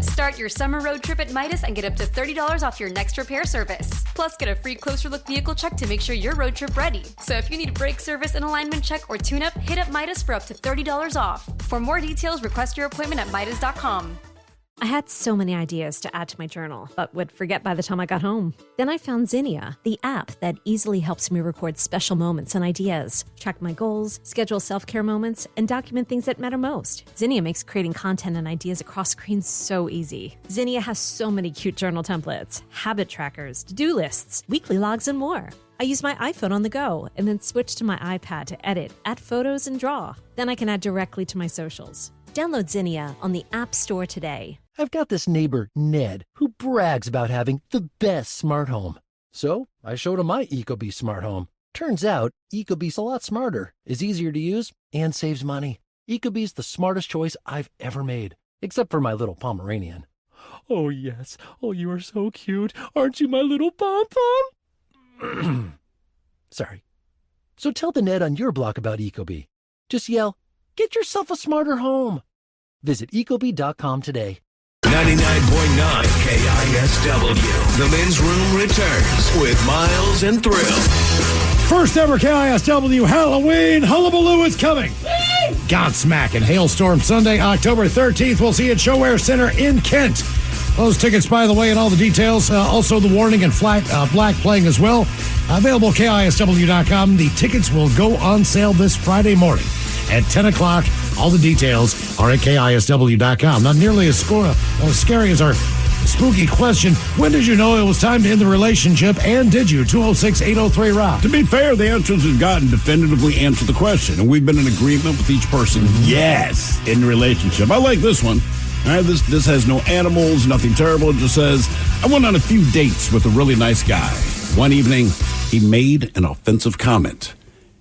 Start your summer road trip at Midas and get up to $30 off your next repair service. Plus, get a free closer look vehicle check to make sure your road trip ready. So if you need a brake service, an alignment check, or tune-up, hit up Midas for up to $30 off. For more details, request your appointment at Midas.com. I had so many ideas to add to my journal, but would forget by the time I got home. Then I found Zinnia, the app that easily helps me record special moments and ideas, track my goals, schedule self-care moments, and document things that matter most. Zinnia makes creating content and ideas across screens so easy. Zinnia has so many cute journal templates, habit trackers, to-do lists, weekly logs, and more. I use my iPhone on the go and then switch to my iPad to edit, add photos, and draw. Then I can add directly to my socials. Download Zinnia on the App Store today. I've got this neighbor, Ned, who brags about having the best smart home. So I showed him my Ecobee smart home. Turns out Ecobee's a lot smarter, is easier to use, and saves money. Ecobee's the smartest choice I've ever made, except for my little Pomeranian. Oh, yes. Oh, you are so cute. Aren't you my little pom-pom? Sorry. So tell the Ned on your block about Ecobee. Just yell, get yourself a smarter home. Visit ecobee.com today. 99.9 KISW. The men's room returns with Miles and Thrill. First ever KISW Halloween Hullabaloo is coming. Godsmack and Hailstorm Sunday, October 13th. We'll see you at Showwear Center in Kent. Those tickets, by the way, and all the details. Also, the Warning and Black playing as well. Available at KISW.com. The tickets will go on sale this Friday morning at 10 o'clock. All the details are at KISW.com. Not nearly as scary as our spooky question. When did you know it was time to end the relationship, and did you? 206-803-ROCK. To be fair, the answers have gotten definitively answered the question, and we've been in agreement with each person. Yes, in the relationship. I like this one. All right, this has no animals, nothing terrible. It just says, I went on a few dates with a really nice guy. One evening, he made an offensive comment.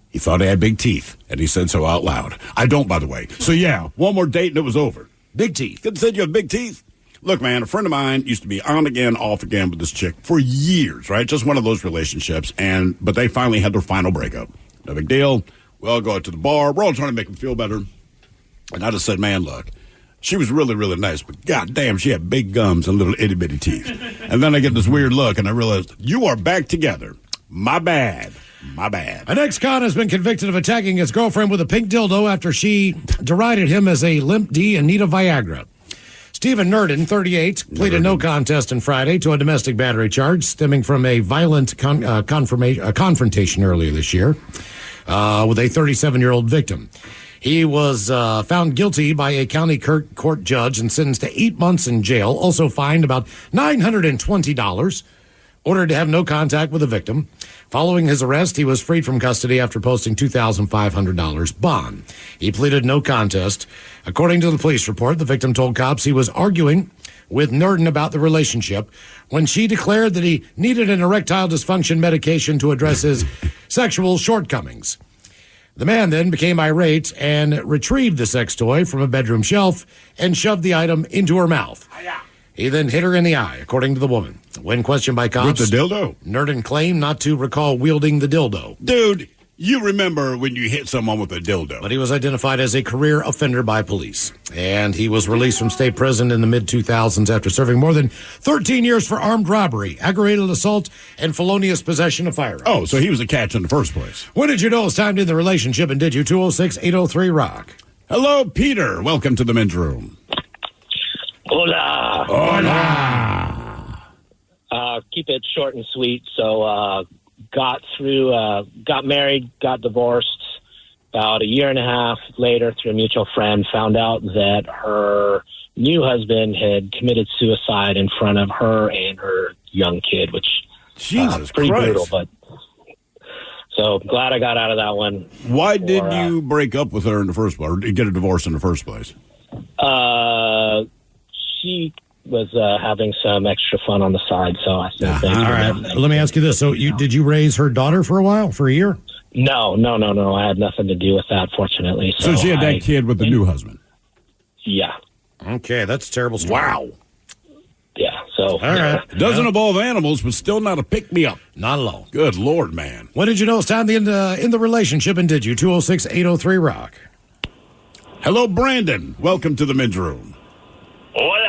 He thought he had big teeth, and he said so out loud. I don't, by the way. So, yeah, one more date, and it was over. Big teeth. Couldn't say you have big teeth. Look, man, a friend of mine used to be on again, off again with this chick for years, right? Just one of those relationships, but they finally had their final breakup. No big deal. We all go out to the bar. We're all trying to make them feel better. And I just said, man, look. She was really, really nice, but goddamn, she had big gums and little itty-bitty teeth. And then I get this weird look, and I realized, you are back together. My bad. My bad. An ex-con has been convicted of attacking his girlfriend with a pink dildo after she derided him as a limp D in need of Viagra. Stephen Nurdin, 38, pleaded no contest on Friday to a domestic battery charge stemming from a violent confrontation earlier this year with a 37-year-old victim. He was found guilty by a county court judge and sentenced to 8 months in jail, also fined about $920, ordered to have no contact with the victim. Following his arrest, he was freed from custody after posting $2,500 bond. He pleaded no contest. According to the police report, the victim told cops he was arguing with Nurdin about the relationship when she declared that he needed an erectile dysfunction medication to address his sexual shortcomings. The man then became irate and retrieved the sex toy from a bedroom shelf and shoved the item into her mouth. He then hit her in the eye, according to the woman. When questioned by cops, with the dildo? Nurdin claimed not to recall wielding the dildo. Dude, you remember when you hit someone with a dildo. But he was identified as a career offender by police. And he was released from state prison in the mid-2000s after serving more than 13 years for armed robbery, aggravated assault, and felonious possession of firearms. Oh, so he was a catch in the first place. When did you know it was time to end the relationship, and did you? 206-803-ROCK. Hello, Peter. Welcome to the men's room. Hola. Hola. Keep it short and sweet. So, got married, got divorced. About a year and a half later, through a mutual friend, found out that her new husband had committed suicide in front of her and her young kid, which Jesus pretty Christ. brutal. But so glad I got out of that one. Why did you break up with her in the first place, or get a divorce in the first place? She was having some extra fun on the side, so I said, all right. Let me ask you this. So did you raise her daughter for a while, for a year? No. I had nothing to do with that, fortunately. So she had that kid with the new husband? Yeah. Okay, that's a terrible story. Wow. Yeah, so. All right. It doesn't involve animals, but still not a pick-me-up. Not at all. Good Lord, man. When did you know it's time to end the relationship, and did you? 206-803-ROCK. Hello, Brandon. Welcome to the men's room. Hola.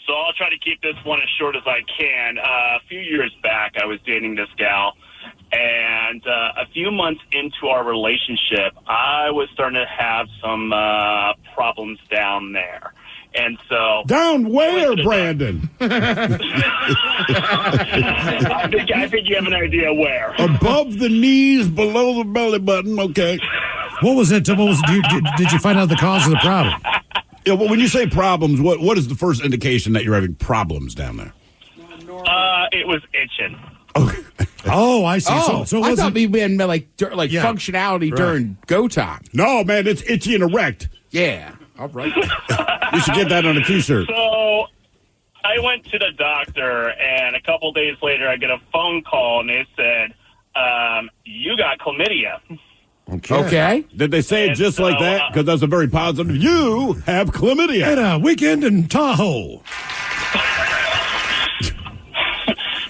So I'll try to keep this one as short as I can. A few years back, I was dating this gal, and a few months into our relationship, I was starting to have some problems down there. And so... Down where, Brandon? I think you have an idea where. Above the knees, below the belly button, okay. What was it? Did you find out the cause of the problem? Yeah, well, when you say problems, what is the first indication that you're having problems down there? It was itching. Oh, I see. So I thought we had functionality during go time. No, man, it's itchy and erect. Yeah. All right. You should get that on a T-shirt. So I went to the doctor, and a couple days later, I get a phone call, and they said, you got chlamydia. Okay. Did they say it just like that? Because that's a very positive. You have chlamydia. And a weekend in Tahoe.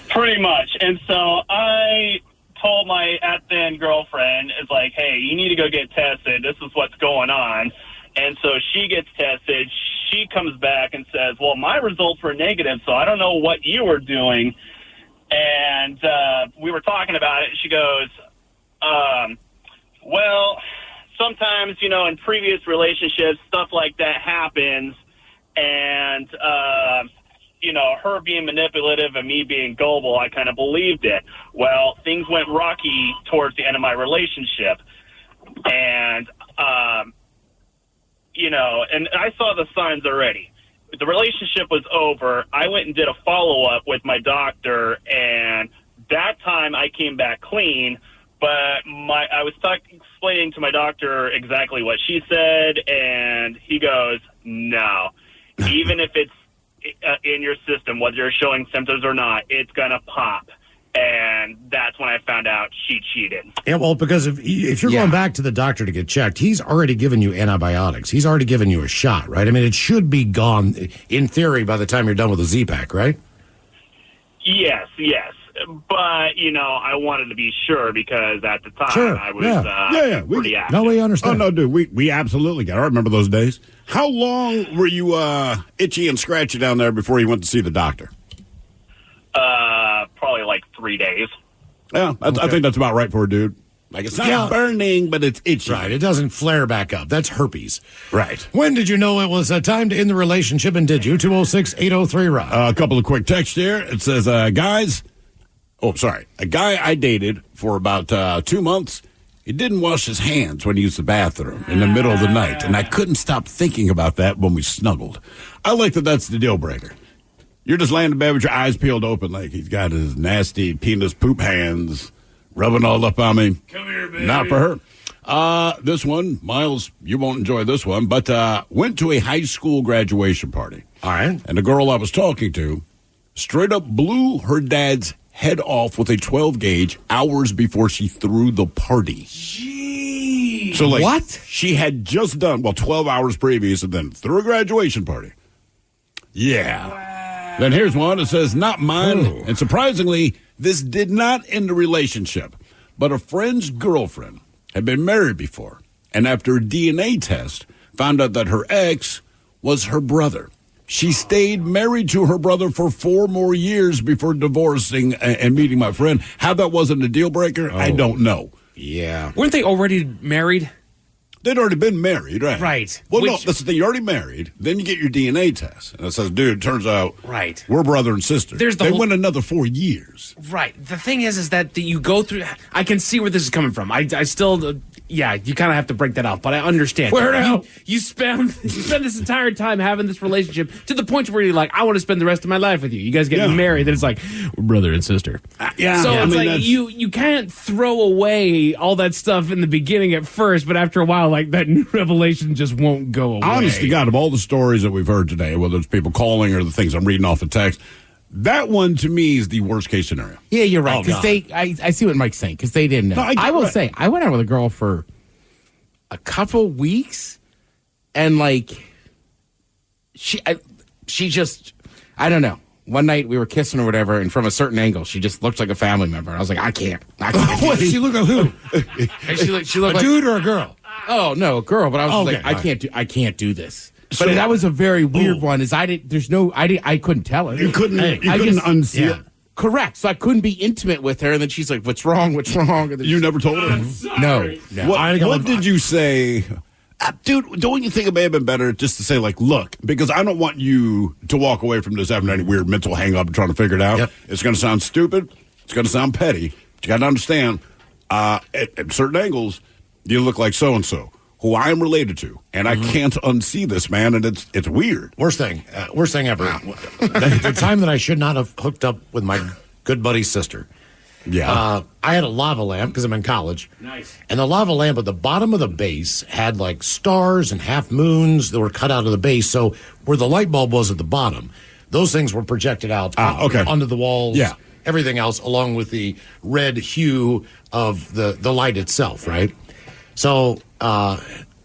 Pretty much. And so I told my at-then girlfriend, it's like, hey, you need to go get tested. This is what's going on. And so she gets tested. She comes back and says, well, my results were negative, so I don't know what you were doing. And we were talking about it, and she goes, well, sometimes, in previous relationships, stuff like that happens, and, her being manipulative and me being gullible, I kind of believed it. Well, things went rocky towards the end of my relationship, and, and I saw the signs already. The relationship was over. I went and did a follow-up with my doctor, and that time I came back clean, but I was explaining to my doctor exactly what she said, and he goes, no. Even if it's in your system, whether you're showing symptoms or not, it's going to pop. And that's when I found out she cheated. Yeah, well, because if you're going back to the doctor to get checked, he's already given you antibiotics. He's already given you a shot, right? I mean, it should be gone, in theory, by the time you're done with the Z-Pack, right? Yes. But, I wanted to be sure because at the time I was pretty active. No, we understand. Oh, no, dude, we absolutely got it. I remember those days. How long were you itchy and scratchy down there before you went to see the doctor? Probably like 3 days. Yeah, I think that's about right for a dude. Like, it's not burning, but it's itchy. Right, it doesn't flare back up. That's herpes. Right. When did you know it was time to end the relationship, and did you? 206-803-ROB. A couple of quick texts here. It says, a guy I dated for about 2 months, he didn't wash his hands when he used the bathroom in the middle of the night, and I couldn't stop thinking about that when we snuggled. I like that that's the deal breaker. You're just laying in bed with your eyes peeled open like he's got his nasty penis poop hands rubbing all up on me. Come here, baby. Not for her. This one, Miles, you won't enjoy this one, but went to a high school graduation party. All right. And the girl I was talking to straight up blew her dad's head off with a 12 gauge hours before she threw the party. Jeez. So, like, what? She had just done, 12 hours previous and then threw a graduation party. Yeah. Wow. Then here's one that says, not mine. Ooh. And surprisingly, this did not end a relationship, but a friend's girlfriend had been married before. And after a DNA test, found out that her ex was her brother. She stayed married to her brother for 4 more years before divorcing and meeting my friend. How that wasn't a deal breaker, I don't know. Yeah. Weren't they already married? They'd already been married, right? Right. Well, no, that's the thing. You're already married. Then you get your DNA test. And it says, dude, it turns out we're brother and sister. They went another 4 years. Right. The thing is that you go through. I can see where this is coming from. I still, you kind of have to break that out. But I understand. Where now? You spend this entire time having this relationship to the point where you're like, I want to spend the rest of my life with you. You guys get married. Then it's like, we're brother and sister. So it's like you can't throw away all that stuff in the beginning at first, but after a while, like that new revelation just won't go away. Honest to God, of all the stories that we've heard today, whether it's people calling or the things I'm reading off the text, that one to me is the worst case scenario. Yeah, you're right. Because I see what Mike's saying. Because they didn't know. No, I will say, I went out with a girl for a couple weeks, and she just, I don't know. One night we were kissing or whatever, and from a certain angle, she just looked like a family member. I was like, I can't. What? She looked like who? she looked a dude or a girl? Oh no, a girl. But I was like, I can't do this. But that was a very weird one. I couldn't tell her. You couldn't unsee it. Correct. So I couldn't be intimate with her, and then she's like, "What's wrong? What's wrong?" And You never told her? No. What did you say? Dude, don't you think it may have been better just to say, look, because I don't want you to walk away from this having any weird mental hang-up and trying to figure it out. Yep. It's going to sound stupid. It's going to sound petty. But you got to understand, at certain angles, you look like so-and-so, who I am related to, and I can't unsee this, man, and it's weird. Worst thing ever. The time that I should not have hooked up with my good buddy's sister. Yeah. I had a lava lamp because I'm in college. Nice. And the lava lamp at the bottom of the base had stars and half moons that were cut out of the base. So where the light bulb was at the bottom, those things were projected out onto the walls. Yeah. Everything else, along with the red hue of the light itself, right? So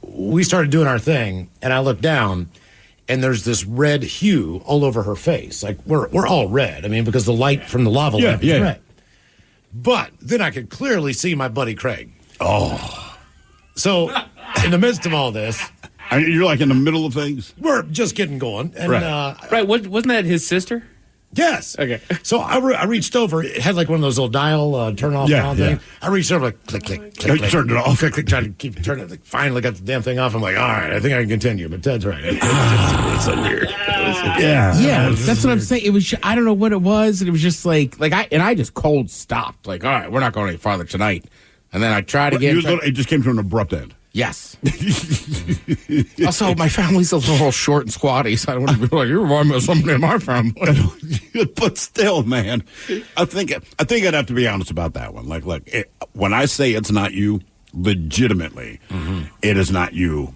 we started doing our thing, and I looked down, and there's this red hue all over her face. We're all red. I mean, because the light from the lava lamp is red. But then I could clearly see my buddy Craig. Oh. So in the midst of all this, you're in the middle of things? We're just getting going. And, right. Wasn't that his sister? Yes. Okay. So I reached over. It had one of those little dial turn off thing. I reached over click, click, click, click. Turned it off. Click, click, trying to keep turning it. Finally got the damn thing off. I'm like, all right, I think I can continue. But Ted's right. It's so weird. Yeah, that's what I'm saying. It was, I don't know what it was. And it was just I just cold stopped. All right, we're not going any farther tonight. And then I tried again. It just came to an abrupt end. Yes. Also, my family's a little short and squatty, so I don't want to be like, you remind me of somebody in my family. But still, man, I think I'd have to be honest about that one. Like, look, when I say it's not you, legitimately, it is not you.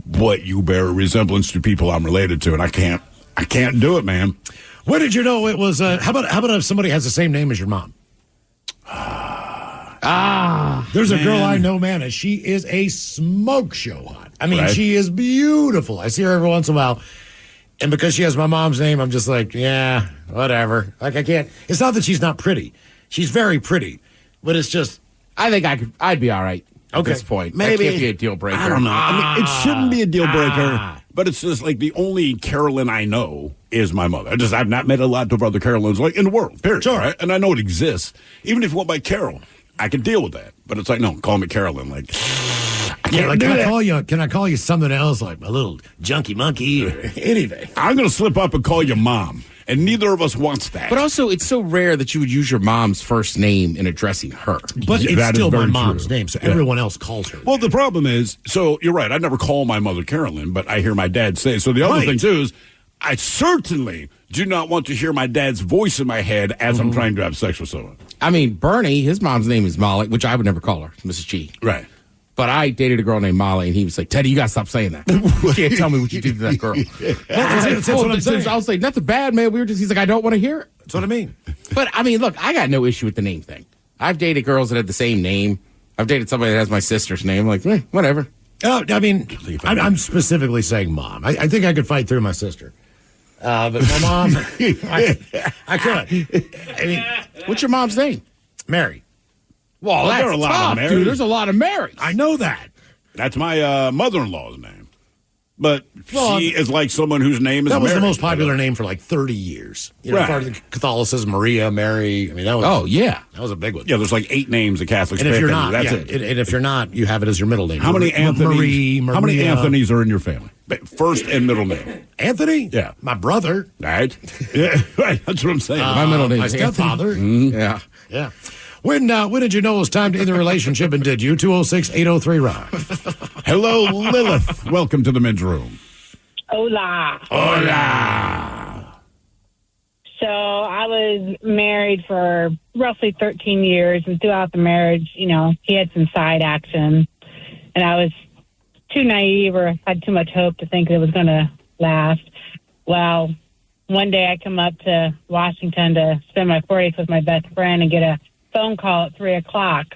What you bear a resemblance to people I'm related to, and I can't do it, man. When did you know it was? How about if somebody has the same name as your mom? There's a girl I know, man, and she is a smoke show hot. I mean, Right. she is beautiful. I see her every once in a while. And because she has my mom's name, I'm just like, yeah, whatever. Like, I can't. It's not that she's not pretty. She's very pretty. But it's just. I think I'd be all right at Okay. this point. Maybe. That can't be a deal breaker. I don't know. I mean, it shouldn't be a deal breaker, but it's just like the only Carolyn I know is my mother. I've not met a lot of other Carolyns like in the world, period. Sure. Right? And I know it exists. Even if you went by Carol, I can deal with that. But it's like, no, call me Carolyn. Like, I can't Like, do can that. I call you something else, like my little junkie monkey or anything? I'm going to slip up and call you mom. And neither of us wants that. But also, it's so rare that you would use your mom's first name in addressing her. But it's That is still my very mom's true. name, so Yeah. everyone else calls her. Well, the problem is, so you're right. I never call my mother Carolyn, but I hear my dad say. So the other Right. thing, too, is I certainly do not want to hear my dad's voice in my head as I'm trying to have sex with someone. I mean, Bernie, his mom's name is Molly, which I would never call her, Mrs. G. Right. But I dated a girl named Molly, and he was like, Teddy, you got to stop saying that. You can't tell me what you did to that girl. That's what I'm saying. I was like, nothing bad, man. He's like, I don't want to hear it. That's what I mean. But, I mean, look, I got no issue with the name thing. I've dated girls that had the same name. I've dated somebody that has my sister's name. Like, whatever. I mean, I'm specifically saying mom. I think I could fight through my sister. But my mom, I could. I mean, what's your mom's name? Mary. Well, there that's are a lot of tough, Marys. dude. There's a lot of Marys. I know that. That's my mother-in-law's name. But Well, she is like someone whose name is That was Mary. the most popular name for like 30 years. You know, Right. part of the Catholicism, Maria, Mary. I mean, that was. Oh, yeah. That was a big one. Yeah, there's like 8 names of Catholics. And if you're pick, not, that's yeah, it. and if you're not, you have it as your middle name. How many Anthonys? Maria. How many Anthonys are in your family? First and middle name. Anthony? Yeah. My brother. Right? Yeah, right. That's what I'm saying. My middle name My is Anthony. stepfather. Yeah. Yeah. When did you know it was time to end the relationship, and did you? 206-803-ROCK. Hello, Lilith. Welcome to the men's room. Hola. Hola. So I was married for roughly 13 years, and throughout the marriage, you know, he had some side action, and I was too naive or had too much hope to think it was going to last. Well, one day I come up to Washington to spend my 40th with my best friend and get a phone call at 3 o'clock.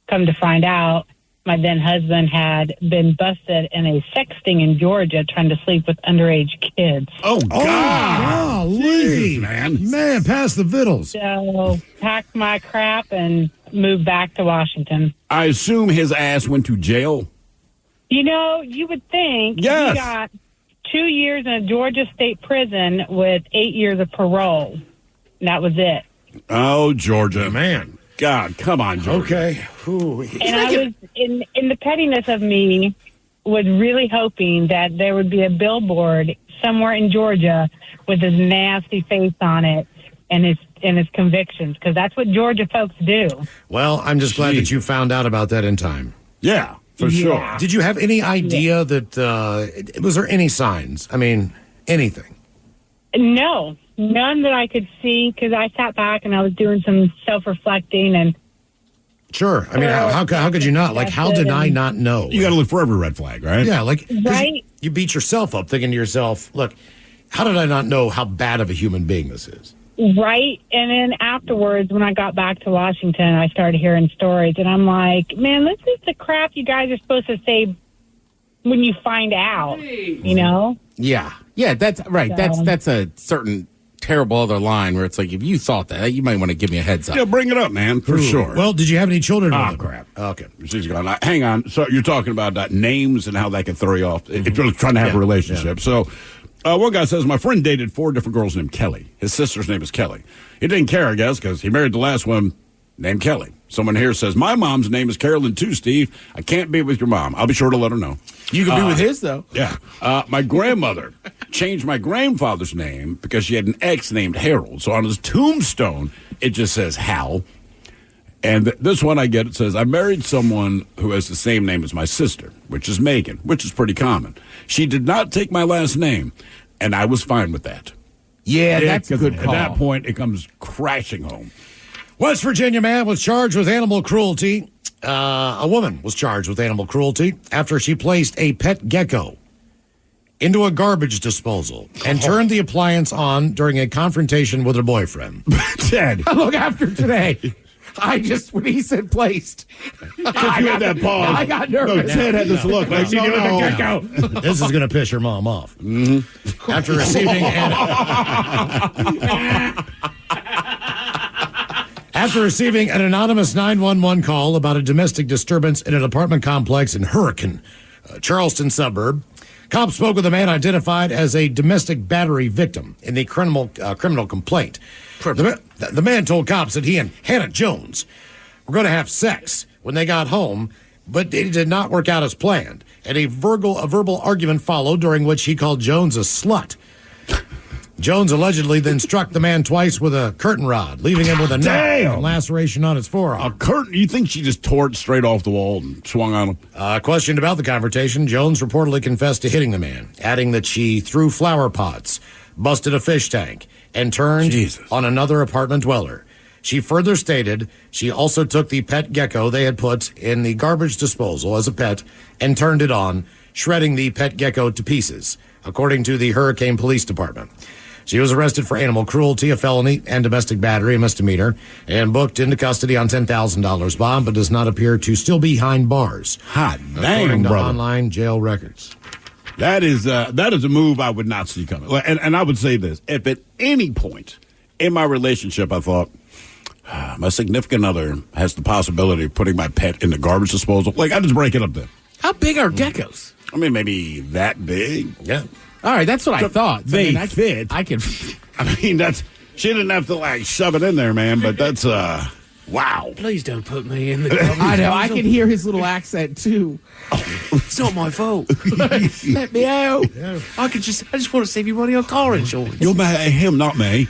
Come to find out, my then husband had been busted in a sexting in Georgia trying to sleep with underage kids. Oh, God. Golly. man. Man, pass the vittles. So packed my crap and moved back to Washington. I assume his ass went to jail. You know, you would think Yes. he got 2 years in a Georgia state prison with 8 years of parole. And that was it. Oh, Georgia. Man. God, come on, Georgia. Okay. Ooh. And I was, in the pettiness of me, was really hoping that there would be a billboard somewhere in Georgia with his nasty face on it and his convictions, because that's what Georgia folks do. Well, I'm just glad that you found out about that in time. Yeah, for sure. Did you have any idea that, was there any signs? I mean, anything? No, none that I could see, because I sat back and I was doing some self-reflecting and Sure. I mean, how could you not? Like, how did I not know? You got to look for every red flag, right? Yeah, like, 'cause Right. You beat yourself up thinking to yourself, look, how did I not know how bad of a human being this is? right. And then afterwards, when I got back to Washington, I started hearing stories, and I'm like, man, this is the crap you guys are supposed to say when you find out, you know? Yeah. Yeah, that's right. So- That's a certain terrible other line where it's like, if you thought that, you might want to give me a heads up. Yeah, bring it up, man, for Ooh. sure. Well, did you have any children? Ah, with him? crap. Okay. She's gone. Hang on. So you're talking about names and how that can throw you off if you're trying to have a relationship. So one guy says, my friend dated 4 different girls named Kelly. His sister's name is Kelly. He didn't care, I guess, because he married the last one named Kelly. Someone here says, my mom's name is Carolyn too, Steve. I can't be with your mom. I'll be sure to let her know. You can be with his, though. Yeah. My grandmother changed my grandfather's name because she had an ex named Harold. So on his tombstone, it just says Hal. And this one I get, it says, I married someone who has the same name as my sister, which is Megan, which is pretty common. She did not take my last name, and I was fine with that. Yeah, that's a good call. At that point, it comes crashing home. West Virginia man was charged with animal cruelty. A woman was charged with animal cruelty after she placed a pet gecko into a garbage disposal and turned the appliance on during a confrontation with her boyfriend. Ted. Look, after today, when he said placed, I got that pause. I got nervous. No, Ted had this look like, no. This is going to piss your mom off. Mm-hmm. After receiving an anonymous 911 call about a domestic disturbance in an apartment complex in Hurricane, Charleston suburb, cops spoke with a man identified as a domestic battery victim in the criminal complaint. The man told cops that he and Hannah Jones were going to have sex when they got home, but it did not work out as planned. And a verbal argument followed, during which he called Jones a slut. Jones allegedly then struck the man twice with a curtain rod, leaving him with a knife and laceration on his forearm. A curtain? You think she just tore it straight off the wall and swung on him? Questioned about the confrontation, Jones reportedly confessed to hitting the man, adding that she threw flower pots, busted a fish tank, and turned on another apartment dweller. She further stated she also took the pet gecko they had put in the garbage disposal as a pet and turned it on, shredding the pet gecko to pieces, according to the Hurricane Police Department. She was arrested for animal cruelty, a felony, and domestic battery, a misdemeanor, and booked into custody on $10,000 bond, but does not appear to still be behind bars. Hot damn, according to brother. online jail records. That is a move I would not see coming. And I would say this. If at any point in my relationship I thought, my significant other has the possibility of putting my pet in the garbage disposal, I just break it up there. How big are geckos? I mean, maybe that big. Yeah. All right, that's what I thought. They fit. I can. I mean, she didn't have to shove it in there, man. But that's wow. Please don't put me in the garbage. I know. I can hear his little accent too. It's not my fault. Let me out. Yeah. I just want to save you money on car insurance. You're mad at him, not me.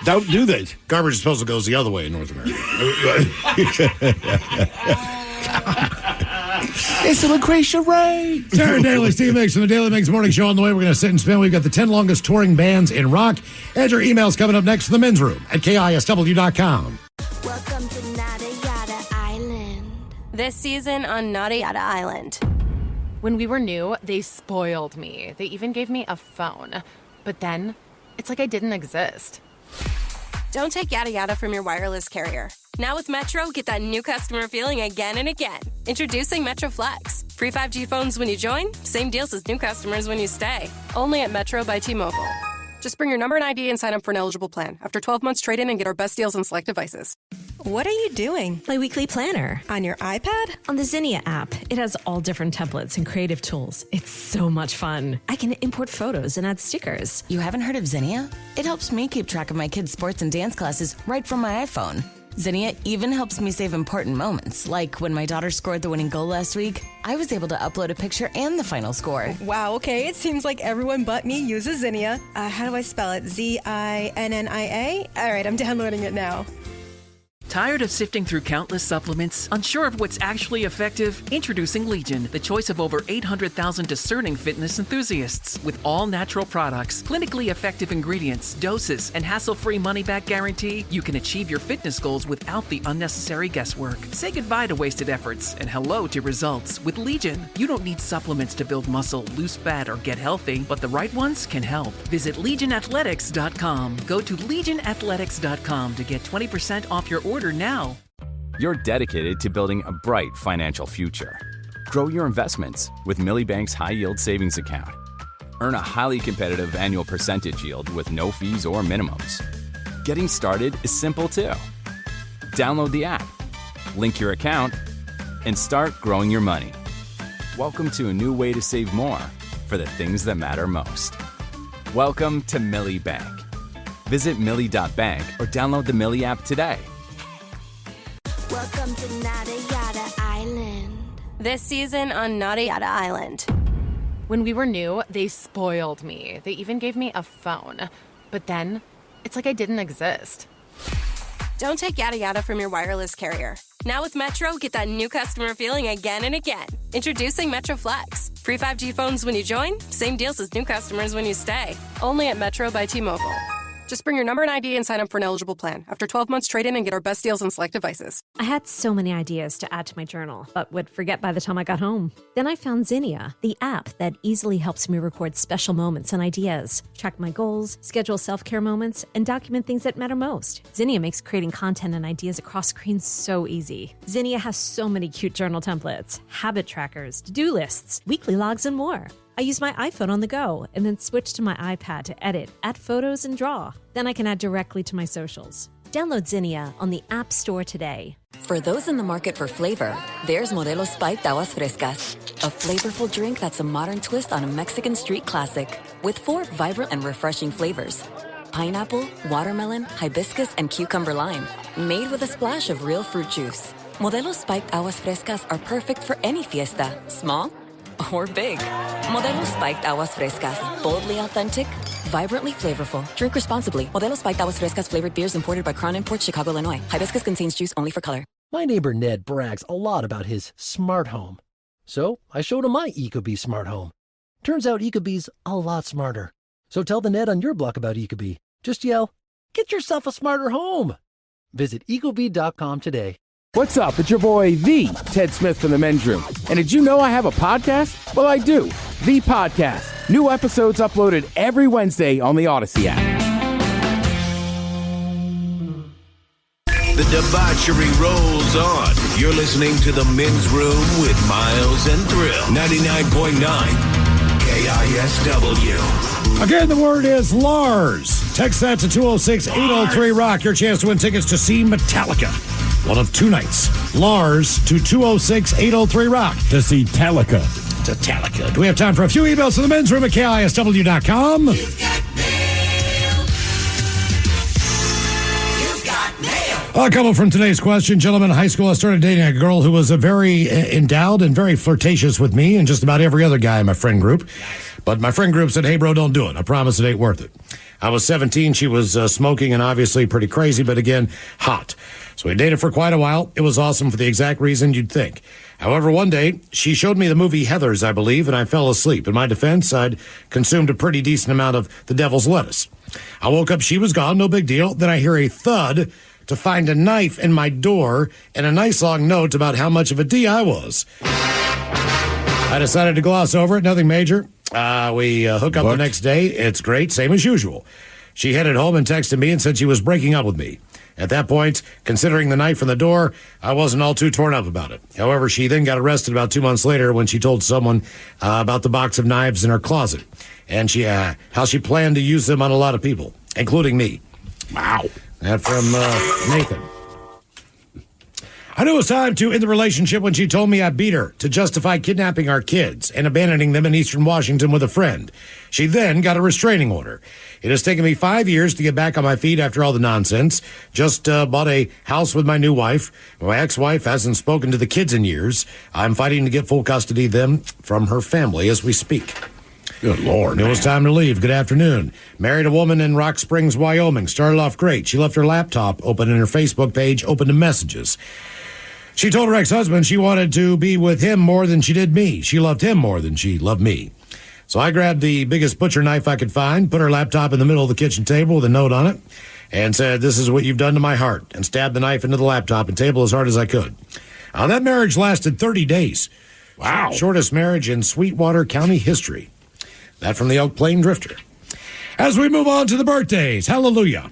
Don't do that. Garbage disposal goes the other way in North America. It's a Lucretia Ray. Sarah Daly, Steve Mix from the Daily Mix Morning Show on the way. We're going to sit and spin. We've got the 10 longest touring bands in rock. And your emails coming up next from the men's room at KISW.com. Welcome to Nada Yada Island. This season on Nada Yada Island. When we were new, they spoiled me. They even gave me a phone. But then, it's like I didn't exist. Don't take yada yada from your wireless carrier. Now with Metro, get that new customer feeling again and again. Introducing Metro Flex. Free 5G phones when you join, same deals as new customers when you stay. Only at Metro by T-Mobile. Just bring your number and ID and sign up for an eligible plan. After 12 months, trade in and get our best deals on select devices. What are you doing? My weekly planner. On your iPad? On the Zinnia app. It has all different templates and creative tools. It's so much fun. I can import photos and add stickers. You haven't heard of Zinnia? It helps me keep track of my kids' sports and dance classes right from my iPhone. Zinnia even helps me save important moments, like when my daughter scored the winning goal last week. I was able to upload a picture and the final score. Wow, okay. It seems like everyone but me uses Zinnia. How do I spell it? Zinnia? All right, I'm downloading it now. Tired of sifting through countless supplements? Unsure of what's actually effective? Introducing Legion, the choice of over 800,000 discerning fitness enthusiasts. With all natural products, clinically effective ingredients, doses, and hassle-free money-back guarantee, you can achieve your fitness goals without the unnecessary guesswork. Say goodbye to wasted efforts and hello to results. With Legion, you don't need supplements to build muscle, lose fat, or get healthy, but the right ones can help. Visit LegionAthletics.com. Go to LegionAthletics.com to get 20% off your order now. You're dedicated to building a bright financial future. Grow your investments with Millie Bank's High Yield Savings Account. Earn a highly competitive annual percentage yield with no fees or minimums. Getting started is simple too. Download the app, link your account, and start growing your money. Welcome to a new way to save more for the things that matter most. Welcome to Millie Bank. Visit Millie.bank or download the Millie app today. Welcome to Nada Yada Island. This season on Nada Yada Island. When we were new, they spoiled me. They even gave me a phone. But then, it's like I didn't exist. Don't take yada yada from your wireless carrier. Now with Metro, get that new customer feeling again and again. Introducing Metro Flex. Free 5G phones when you join, same deals as new customers when you stay. Only at Metro by T-Mobile. Just bring your number and ID and sign up for an eligible plan. After 12 months, trade in and get our best deals on select devices. I had so many ideas to add to my journal, but would forget by the time I got home. Then I found Zinnia, the app that easily helps me record special moments and ideas, track my goals, schedule self-care moments, and document things that matter most. Zinnia makes creating content and ideas across screens so easy. Zinnia has so many cute journal templates, habit trackers, to-do lists, weekly logs, and more. I use my iPhone on the go and then switch to my iPad to edit, add photos, and draw. Then I can add directly to my socials. Download Zinnia on the App Store today. For those in the market for flavor, there's Modelo Spiked Aguas Frescas, a flavorful drink that's a modern twist on a Mexican street classic with 4 vibrant and refreshing flavors. Pineapple, watermelon, hibiscus, and cucumber lime, made with a splash of real fruit juice. Modelo Spiked Aguas Frescas are perfect for any fiesta, small or big. Modelo Spiked Aguas Frescas. Boldly authentic, vibrantly flavorful. Drink responsibly. Modelo Spiked Aguas Frescas flavored beers imported by Crown Imports, Chicago, Illinois. Hibiscus contains juice only for color. My neighbor Ned brags a lot about his smart home. So I showed him my ecobee smart home. Turns out ecobee's a lot smarter. So tell the Ned on your block about ecobee. Just yell, get yourself a smarter home. Visit ecobee.com today. What's up? It's your boy, the Ted Smith from the Men's Room. And did you know I have a podcast? Well, I do. The Podcast. New episodes uploaded every Wednesday on the Odyssey app. The debauchery rolls on. You're listening to the Men's Room with Miles and Thrill. 99.9 KISW. Again, the word is Lars. Text that to 206-803-ROCK. Your chance to win tickets to see Metallica. One of 2 nights. Lars to 206-803-ROCK. To see Metallica. To Metallica. Do we have time for a few emails to the men's room at KISW.com? A couple from today's question. Gentlemen, in high school, I started dating a girl who was very endowed and very flirtatious with me and just about every other guy in my friend group. But my friend group said, hey, bro, don't do it. I promise it ain't worth it. I was 17. She was smoking and obviously pretty crazy, but again, hot. So we dated for quite a while. It was awesome for the exact reason you'd think. However, one day, she showed me the movie Heathers, I believe, and I fell asleep. In my defense, I'd consumed a pretty decent amount of the devil's lettuce. I woke up, she was gone, no big deal. Then I hear a thud to find a knife in my door and a nice long note about how much of a D I was. I decided to gloss over it, nothing major. We hook up the next day. It's great, same as usual. She headed home and texted me and said she was breaking up with me. At that point, considering the knife in the door, I wasn't all too torn up about it. However, she then got arrested about 2 months later when she told someone about the box of knives in her closet and how she planned to use them on a lot of people, including me. Wow. That from Nathan. I knew it was time to end the relationship when she told me I beat her to justify kidnapping our kids and abandoning them in Eastern Washington with a friend. She then got a restraining order. It has taken me 5 years to get back on my feet after all the nonsense. Just bought a house with my new wife. My ex-wife hasn't spoken to the kids in years. I'm fighting to get full custody of them from her family as we speak. Good Lord. It was time to leave. Good afternoon. Married a woman in Rock Springs, Wyoming. Started off great. She left her laptop open and her Facebook page open to messages. She told her ex-husband she wanted to be with him more than she did me. She loved him more than she loved me. So I grabbed the biggest butcher knife I could find, put her laptop in the middle of the kitchen table with a note on it, and said, this is what you've done to my heart, and stabbed the knife into the laptop and table as hard as I could. That marriage lasted 30 days. Wow. Shortest marriage in Sweetwater County history. That from the Oak Plain Drifter. As we move on to the birthdays, hallelujah.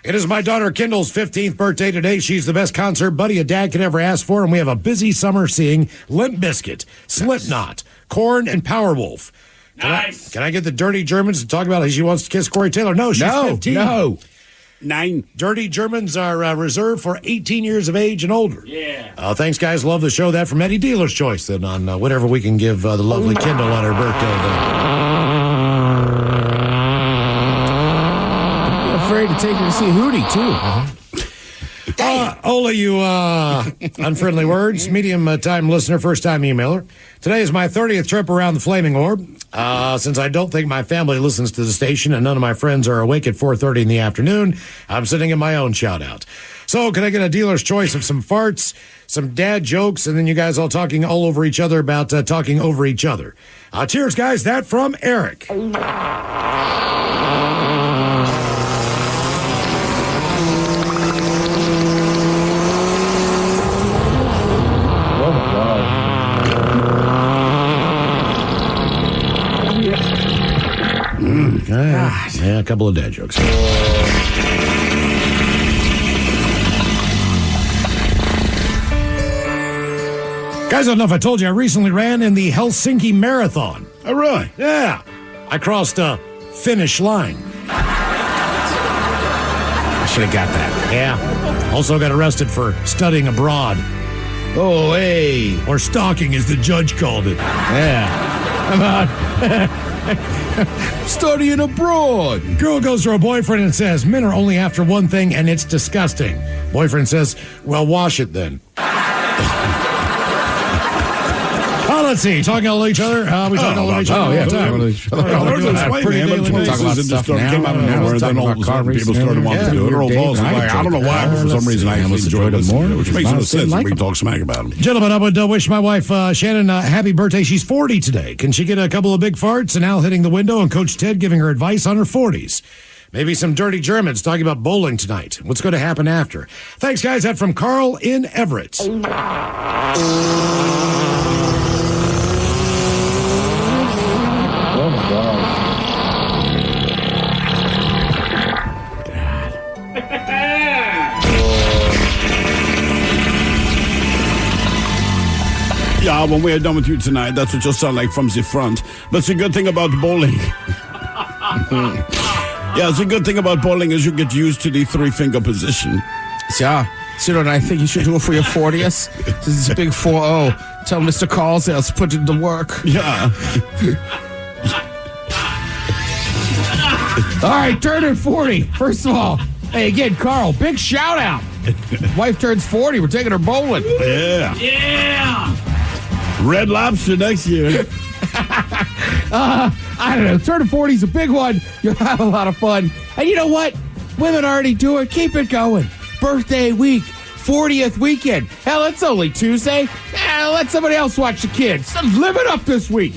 It is my daughter Kendall's 15th birthday today. She's the best concert buddy a dad could ever ask for, and we have a busy summer seeing Limp Bizkit, Slipknot, Korn, and Powerwolf. Nice. Can I get the Dirty Germans to talk about how she wants to kiss Corey Taylor? No, she's 15. No. 9. Dirty Germans are reserved for 18 years of age and older. Yeah. Thanks, guys. Love the show. That from Eddie Dealer's Choice then on whatever we can give the lovely Kendall on her birthday. Afraid to take her to see Hootie, too. Ola, you unfriendly words, medium-time listener, first-time emailer. Today is my 30th trip around the Flaming Orb. Since I don't think my family listens to the station and none of my friends are awake at 4:30 in the afternoon, I'm sitting in my own shout-out. So can I get a dealer's choice of some farts, some dad jokes, and then you guys all talking all over each other about talking over each other? Cheers, guys. That from Eric. Yeah, a couple of dad jokes. Guys, I don't know if I told you, I recently ran in the Helsinki Marathon. Oh, really? Yeah. I crossed a finish line. I should have got that. Yeah. Also got arrested for studying abroad. Oh, hey. Or stalking, as the judge called it. Yeah. Come on. Studying abroad. Girl goes to her boyfriend and says, men are only after one thing, and it's disgusting. Boyfriend says, well, wash it then. Let's see. Talking all each other? We talking all each other all the time. Talk about stuff now. Came out of nowhere, and then all of a sudden people started wanting to do it. Earl Dawes is like, I don't know why, but for some reason I actually enjoyed listening to it, which makes no sense. We can talk smack about him. Gentlemen, I would wish my wife, Shannon, happy birthday. She's 40 today. Can she get a couple of big farts and Al hitting the window and Coach Ted giving her advice on her 40s? Maybe some dirty Germans talking about bowling tonight. What's going to happen after? Thanks, guys. That from Carl in Everett. Yeah, when we are done with you tonight, that's what you'll sound like from the front. That's a good thing about bowling. Yeah, it's a good thing about bowling is you get used to the three-finger position. Yeah. So, you know what I think you should do it for your 40th? This is a big 4-0. Tell Mr. Callsdale to put it to work. Yeah. All right, turning 40. First of all, hey, again, Carl, big shout out. Wife turns 40. We're taking her bowling. Yeah. Yeah. Red Lobster next year. I don't know. Turning 40 is a big one. You'll have a lot of fun. And you know what? Women already do it. Keep it going. Birthday week. 40th weekend. Hell, it's only Tuesday. Let somebody else watch the kids. Live it up this week.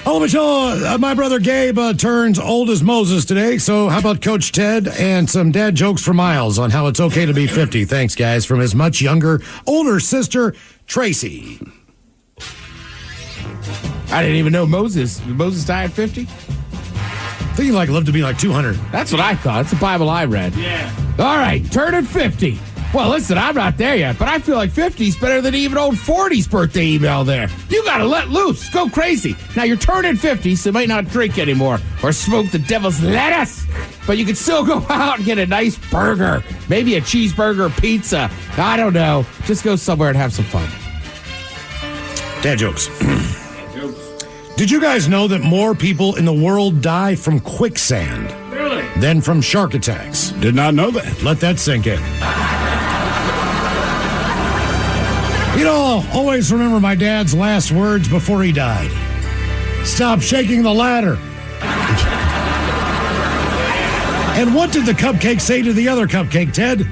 Oh, Michelle, my brother Gabe turns old as Moses today. So how about Coach Ted and some dad jokes for Miles on how it's okay to be 50? Thanks, guys, from his much younger, older sister, Tracy. I didn't even know Moses. Did Moses die at 50? I think he lived to be 200. That's what I thought. It's the Bible I read. Yeah. All right, turning 50. Well, listen, I'm not there yet, but I feel like 50's better than even old 40's birthday email there. You got to let loose. Go crazy. Now, you're turning 50, so you might not drink anymore or smoke the devil's lettuce, but you can still go out and get a nice burger, maybe a cheeseburger, pizza. I don't know. Just go somewhere and have some fun. Dad jokes. Did you guys know that more people in the world die from quicksand than from shark attacks? Did not know that. Let that sink in. You know, I'll always remember my dad's last words before he died. Stop shaking the ladder. And what did the cupcake say to the other cupcake, Ted?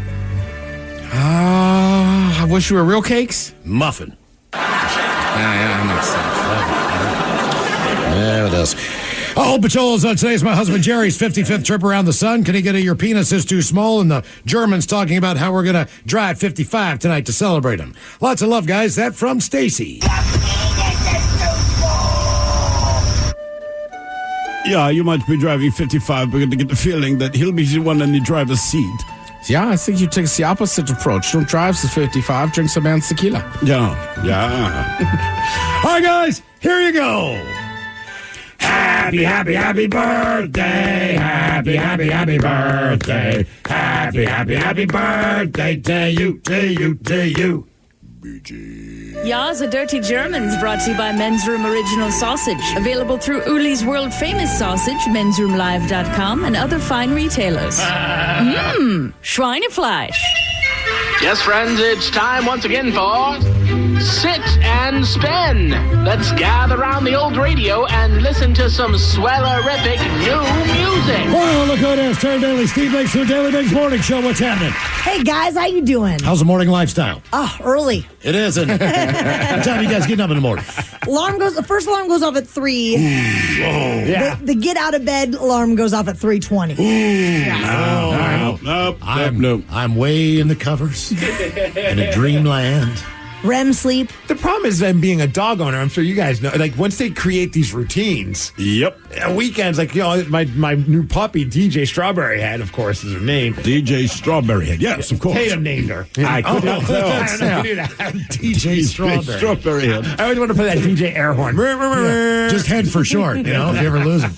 I wish you were real cakes. Muffin. Yeah, that makes sense. Yeah, it does. Oh, Pacholas, today's my husband Jerry's 55th trip around the sun. Can he get your penis is too small? And the Germans talking about how we're going to drive 55 tonight to celebrate him. Lots of love, guys. That from Stacy. Yeah, you might be driving 55, but to get the feeling that he'll be the one in the driver's seat. Yeah, I think you take the opposite approach. Don't drive to 55, drink some man's tequila. Yeah. All right, guys, here you go. Happy, happy, happy birthday. Happy, happy, happy birthday. Happy, happy, happy birthday to you, to you, to you. Ya's a Dirty Germans brought to you by Men's Room Original Sausage. Available through Uli's World Famous Sausage, mensroomlive.com, and other fine retailers. Schweinefleisch. Yes, friends, it's time once again for Sit and Spin. Let's gather around the old radio and listen to some swellerific new music. Well, look at this. Terry Daly, Steve Mix from the Daily Mix Morning Show. What's happening? Hey, guys, how you doing? How's the morning lifestyle? Oh, early. It is, isn't it? What time are you guys getting up in the morning? The first alarm goes off at 3. Yeah. The get out of bed alarm goes off at 3:20. Nope. I'm way in the covers in a dreamland. REM sleep. The problem is them being a dog owner. I'm sure you guys know. Like once they create these routines. Yep. Weekends, like my new puppy DJ Strawberry Head, of course, is her name. DJ Strawberry Head. Yes, of course. Tatum named her. I could not tell. I don't know who knew that. DJ Strawberry. Strawberry Head. I always want to play that DJ air horn. Yeah. Just Head for short. If you ever lose him.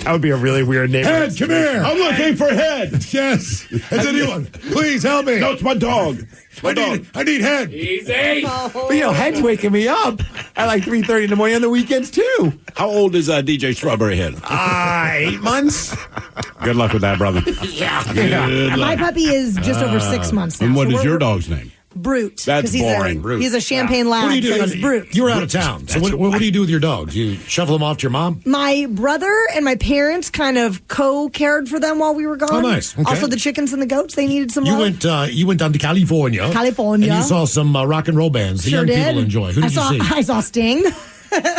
That would be a really weird name. Head, come here. I'm looking for Head. Yes. Has anyone? Please help me. No, it's my dog. I need Head. Easy. But, Head's waking me up at like 3:30 in the morning on the weekends, too. How old is DJ Strawberry Head? 8 months. Good luck with that, brother. Yeah. Good My luck. puppy is just over 6 months now. And what so is your dog's name? Brute. That's 'cause he's boring. Brute. He's a champagne lab. What do you do? So he's Brute. You were out of town. So what do you do with your dogs? You shuffle them off to your mom? My brother and my parents kind of co-cared for them while we were gone. Oh, nice. Okay. Also, the chickens and the goats, they needed some love. You went down to California. California. And you saw some rock and roll bands the Sure young did. people enjoy. Who did you see? I saw Sting.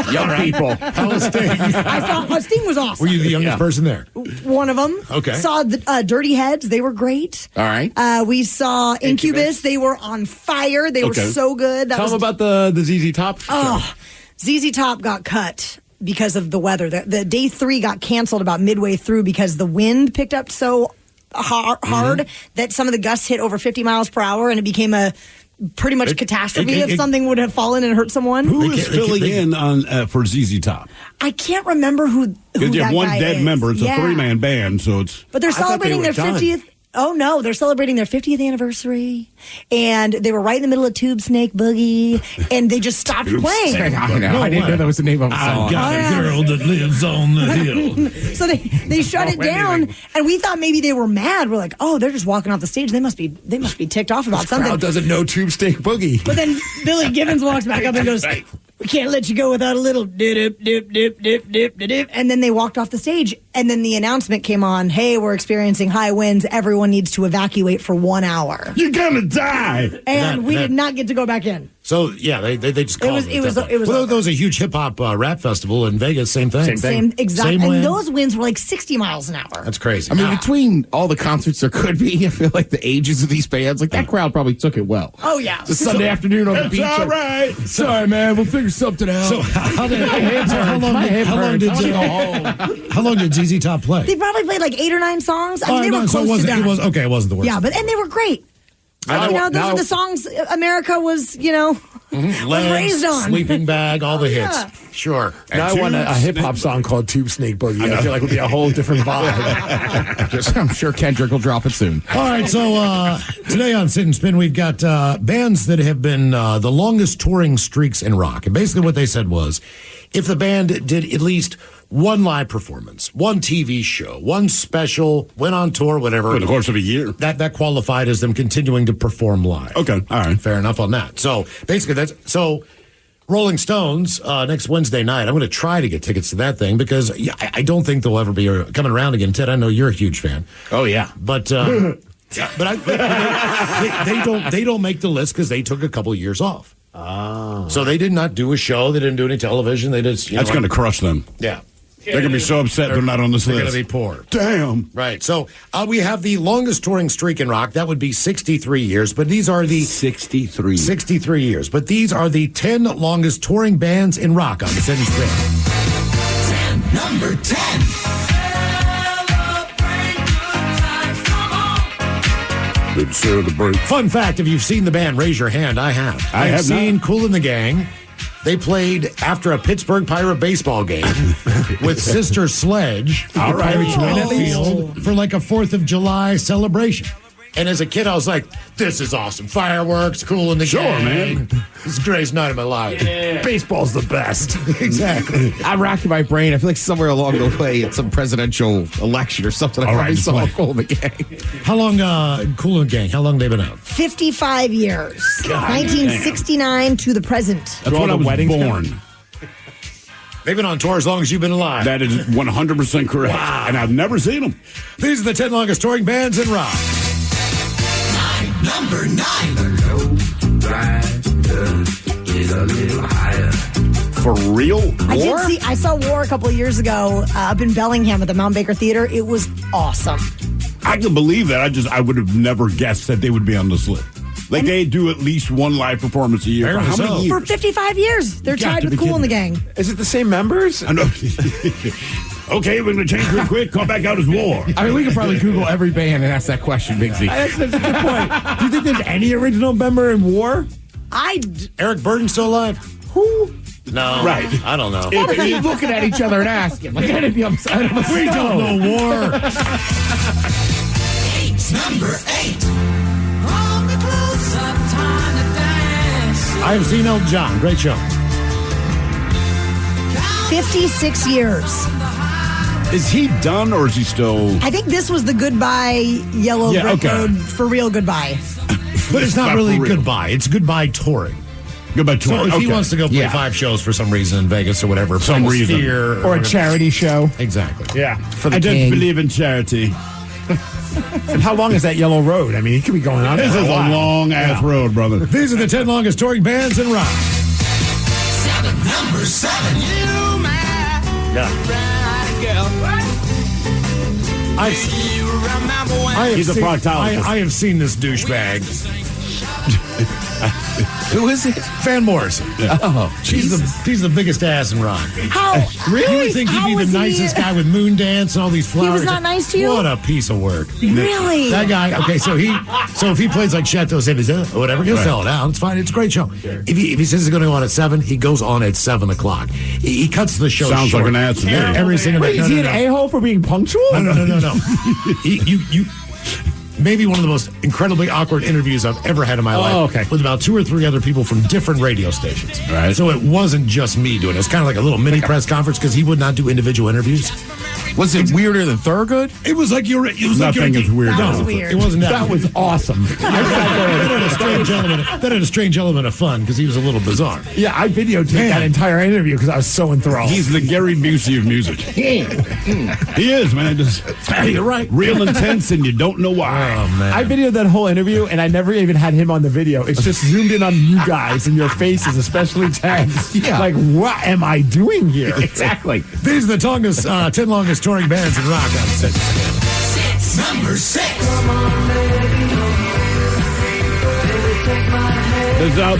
Young people. How was Sting? Sting was awesome. Were you the youngest person there? One of them. Okay. Saw the Dirty Heads. They were great. All right. We saw Incubus. They were on fire. They were so good. Tell them about the ZZ Top show. Oh, ZZ Top got cut because of the weather. The day 3 got canceled about midway through because the wind picked up so hard that some of the gusts hit over 50 miles per hour, and it became a pretty much catastrophe if something would have fallen and hurt someone. Who is filling in on for ZZ Top? I can't remember who Because you have that one guy dead is. member. It's Yeah. a 3-man band, so it's. But they're celebrating their 50th. Oh, no. They're celebrating their 50th anniversary. And they were right in the middle of Tube Snake Boogie. And they just stopped playing. I know. I didn't know that was the name of a song. I've got a girl that lives on the hill. So they shut it down. And we thought maybe they were mad. We're like, oh, they're just walking off the stage. They must be ticked off about This something. crowd doesn't know Tube Snake Boogie. But then Billy Gibbons walks back up and goes, we can't let you go without a little dip, dip, dip, dip, dip, dip. And then they walked off the stage. And then the announcement came on, hey, we're experiencing high winds. Everyone needs to evacuate for 1 hour. You're going to die. And we did not get to go back in. So, yeah, they just called It was Well, over. there was a huge hip-hop rap festival in Vegas. Same thing. Exactly. Same And wind. those winds were like 60 miles an hour. That's crazy. I mean, between all the concerts there could be, I feel like the ages of these bands, like that crowd probably took it well. Oh, yeah. It's a Sunday afternoon on the That's beach. all right. Sorry, man. We'll figure something out. So how long did ZZ Top play? They probably played like 8 or 9 songs. I mean, they were close to done. It wasn't the worst. Yeah, and they were great. Those are the songs America was, was raised on. Sleeping Bag, all the hits. Yeah. Sure. Now I want a hip-hop song called Tube Snake Boogie. I feel like it would be a whole different vibe. I'm sure Kendrick will drop it soon. All right, so today on Sit and Spin, we've got bands that have been the longest touring streaks in rock. And basically what they said was, if the band did at least one live performance, one TV show, one special, went on tour, whatever. In the course of a year. That qualified as them continuing to perform live. Okay, all right. Fair enough on that. So basically Rolling Stones next Wednesday night. I'm going to try to get tickets to that thing because I don't think they'll ever be coming around again. Ted, I know you're a huge fan. Oh, yeah. But they don't make the list because they took a couple of years off. Oh. So they did not do a show. They didn't do any television. They just That's going to crush them. Yeah. They're going to be so upset they're not on this They're list. going to be poor. Damn. Right. So we have the longest touring streak in rock. That would be 63 years. But these are the 63 years. But these are the 10 longest touring bands in rock on the Sit and Spin. Number 10. Fun fact, if you've seen the band, raise your hand. I have. I have seen Kool and the Gang. They played after a Pittsburgh Pirate baseball game with Sister Sledge. All right. Pirates win at field for like a 4th of July celebration. And as a kid, I was like, this is awesome. Fireworks, cool in the gang. Man. This is the greatest night of my life. Yeah. Baseball's the best. Exactly. I'm racking my brain. I feel like somewhere along the way at some presidential election or something, I probably saw Cool in the Gang. How long, Cool in the Gang, how long they been out? 55 years. God 1969 to the present. That's when I was born. They've been on tour as long as you've been alive. That is 100% correct. Wow. And I've never seen them. These are the 10 longest touring bands in rock. Number 9. Is a little higher. For real? I saw War a couple of years ago up in Bellingham at the Mount Baker Theater. It was awesome. I can believe that. I would have never guessed that they would be on this list. Like, they do at least one live performance a year. For how many years? For 55 years. They're tied with Cool in the Gang. Is it the same members? I know. Okay, we're going to change real quick. Call back out as War. I mean, we could probably Google every band and ask that question, Big Z. That's a good point. Do you think there's any original member in War? Eric Burden's still alive? Who? No. Right. I don't know. If he's looking at each other and asking, like, I'd be upside of a We don't know War. Number 8. I have seen Elton John. Great show. 56 years. Is he done or is he still... I think this was the goodbye Yellow Brick Road for real goodbye. But it's not really goodbye. It's goodbye touring. Goodbye touring. So if he wants to go play 5 shows for some reason in Vegas or whatever, some reason. Or a charity show. Exactly. Yeah. For the I king. don't believe in charity. And how long is that Yellow Road? I mean, it could be going on. This is a long-ass road, brother. These are the 10 longest touring bands in rock. Number 7. He's a proctologist. I have seen this douchebag. Who is it? Van Morrison. Oh, he's the biggest ass in rock. How? Really? You would think he'd be the nicest guy with Moon Dance and all these flowers. He was not nice to you? What a piece of work. Really? That guy. Okay, so if he plays like Chateau Saint or whatever, he'll sell it out. It's fine. It's a great show. If he says he's going to go on at 7, he goes on at 7 o'clock. He cuts the show Sounds short. like an ass to me. Every single Wait, day. is he an a-hole for being punctual? No. You maybe one of the most incredibly awkward interviews I've ever had in my life. Oh, okay. With about 2 or 3 other people from different radio stations. Right. So it wasn't just me doing it. It was kind of like a little mini press conference because he would not do individual interviews. Was it weirder than Thurgood? It was like you're. It was Nothing like is weird. That No, was weird. It wasn't that. That was awesome. that had a strange element of fun because he was a little bizarre. Yeah, I videotaped that entire interview because I was so enthralled. He's the Gary Busey of music. He is, man. You're right. Real intense, and you don't know why. Oh man. I videoed that whole interview, and I never even had him on the video. It's just zoomed in on you guys and your faces, especially Ted's. Yeah. Like, what am I doing here? Exactly. These are the 10 longest touring bands in rock. Number 6.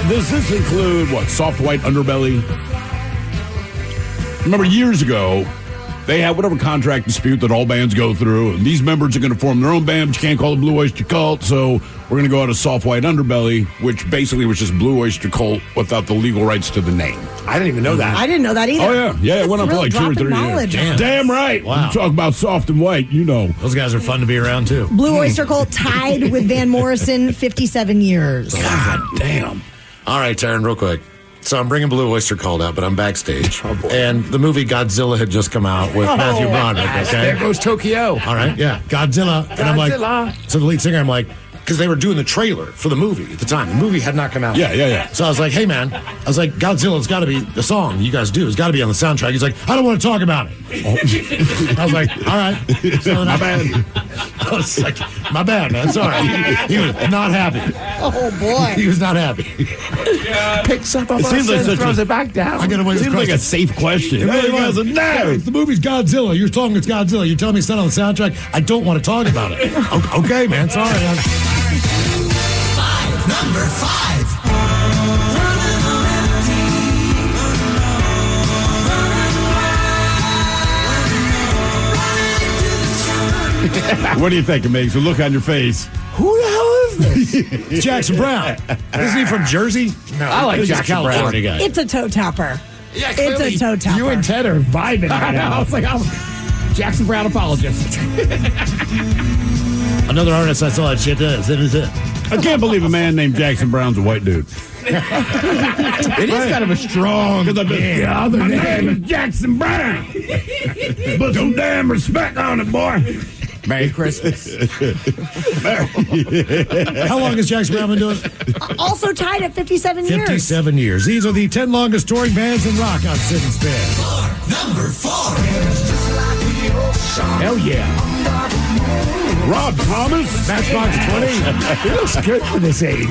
Does this include, Soft White Underbelly? Remember years ago, they had whatever contract dispute that all bands go through, and these members are going to form their own band, but you can't call it Blue Oyster Cult, so we're going to go out of Soft White Underbelly, which basically was just Blue Oyster Cult without the legal rights to the name. I didn't even know that. I didn't know that either. Oh, yeah. Yeah, it went on for like 2 or 3 years. Damn right. Wow. You talk about soft and white, you know. Those guys are fun to be around, too. Blue Oyster Cult tied with Van Morrison 57 years. God damn. All right, Taryn, real quick. So I'm bringing Blue Oyster Cult out, but I'm backstage. And the movie Godzilla had just come out with Matthew Broderick, okay? There goes Tokyo. All right, yeah. Godzilla. And I'm like, so the lead singer, I'm like, because they were doing the trailer for the movie at the time. The movie had not come out. Yeah. So I was like, hey, man. I was like, Godzilla's got to be the song you guys do. It's got to be on the soundtrack. He's like, I don't want to talk about it. I was like, all right. So My bad. I was like, my bad, man. Sorry. He was not happy. Oh, boy. He was not happy. Picks up a It seems like such throws it back down. I got to wait. Seems like a safe question. It really Hey, was. guys, no. The movie's Godzilla. You're talking it's Godzilla. You're telling me it's not on the soundtrack. I don't want to talk about it. Okay, man. Sorry. Number 5. What do you think it makes? The look on your face. Who the hell is this? It's Jackson Brown. Isn't he from Jersey? No, I like he's a Jackson Brown. California guy. It's a toe tapper. Yeah, It's a toe tapper. You and Ted are vibing right now. I was like, I'm Jackson Brown apologist. Another artist I saw at shit. I can't believe a man named Jackson Brown's a white dude. It is kind of a strong name. The other name is Jackson Brown. Put some damn respect on it, boy. Merry Christmas. How long has Jackson Brown been doing it? Also tied at 57 years. 57 years. These are the 10 longest touring bands in rock on Sit and Spin. Number 4. Hell yeah. Rob Thomas. Matchbox 20. He looks good for this age.